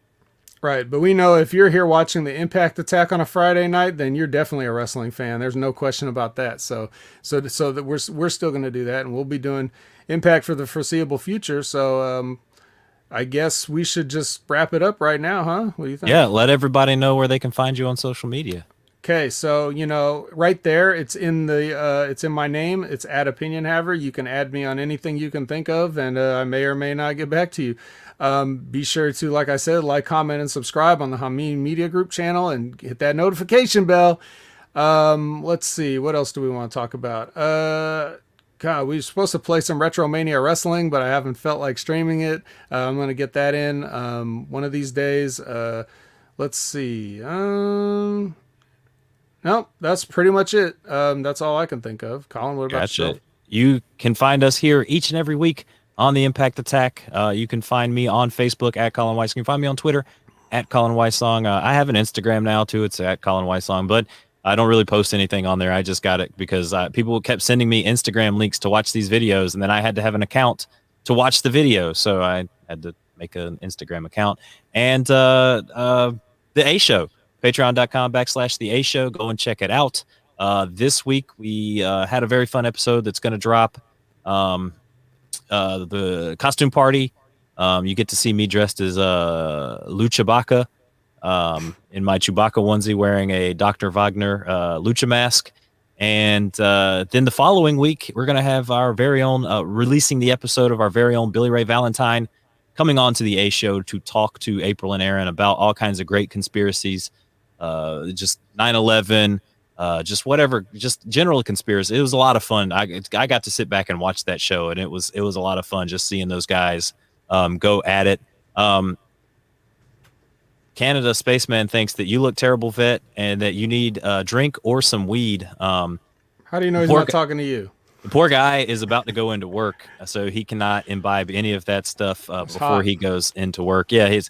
Right, but we know if you're here watching the Impact Attack on a Friday night, then you're definitely a wrestling fan. There's no question about that. So that we're still going to do that, and we'll be doing Impact for the foreseeable future. So I guess we should just wrap it up right now, huh? What do you think? Yeah, let everybody know where they can find you on social media. Okay, so right there, it's in my name. It's @OpinionHaver. You can add me on anything you can think of, and I may or may not get back to you. Be sure to, like I said, like, comment, and subscribe on the Hameen Media Group channel, and hit that notification bell. Let's see, what else do we want to talk about? God, we were supposed to play some Retromania Wrestling, but I haven't felt like streaming it. I'm going to get that in one of these days. Let's see. Nope, that's pretty much it. That's all I can think of. Colin, what about yourself? You can find us here each and every week on the Impact Attack. You can find me on Facebook at Colin Weiss. You can find me on Twitter at Colin Weissong. I have an Instagram now too. It's at Colin Weissong, but I don't really post anything on there. I just got it because people kept sending me Instagram links to watch these videos, and then I had to have an account to watch the video. So I had to make an Instagram account. And the A Show, patreon.com/the A Show. Go and check it out. This week we had a very fun episode that's going to drop. The costume party. You get to see me dressed as Lucha Baca, in my Chewbacca onesie, wearing a Dr. Wagner Lucha mask. And then the following week, we're going to have our very own, releasing the episode of our very own Billy Ray Valentine coming on to the A Show to talk to April and Aaron about all kinds of great conspiracies, just 9/11, just whatever, just general conspiracy. It was a lot of fun. I got to sit back and watch that show, and it was a lot of fun just seeing those guys go at it. Canada Spaceman thinks that you look terrible, Vet, and that you need a drink or some weed. How do you know he's not talking to you? The poor guy is about to go into work, so he cannot imbibe any of that stuff before he goes into work. Yeah, it's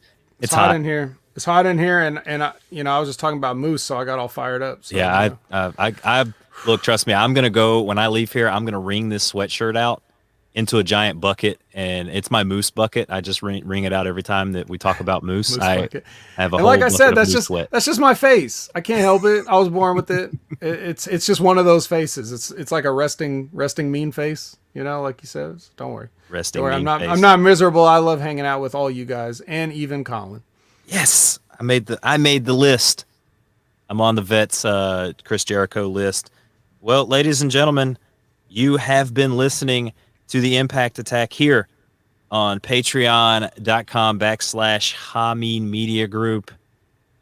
hot in here. It's hot in here, and I was just talking about moose, so I got all fired up. So, yeah, I look, trust me, I'm gonna go when I leave here. I'm gonna wring this sweatshirt out into a giant bucket, and it's my moose bucket. I just wring it out every time that we talk about moose. I have a whole like I said, that's sweat. That's just my face. I can't help it. I was born with it. It's just one of those faces. It's like a resting mean face. Like you said. Don't worry. Resting. Don't worry. Face. I'm not miserable. I love hanging out with all you guys, and even Colin. Yes, I made the list. I'm on the Vet's Chris Jericho list. Well, ladies and gentlemen, you have been listening to the Impact Attack here on patreon.com/Hameen Media Group.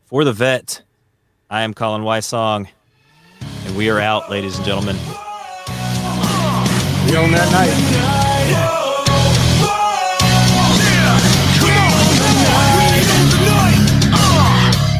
For the Vet, I am Colin Weissong, and we are out, ladies and gentlemen. We own that night.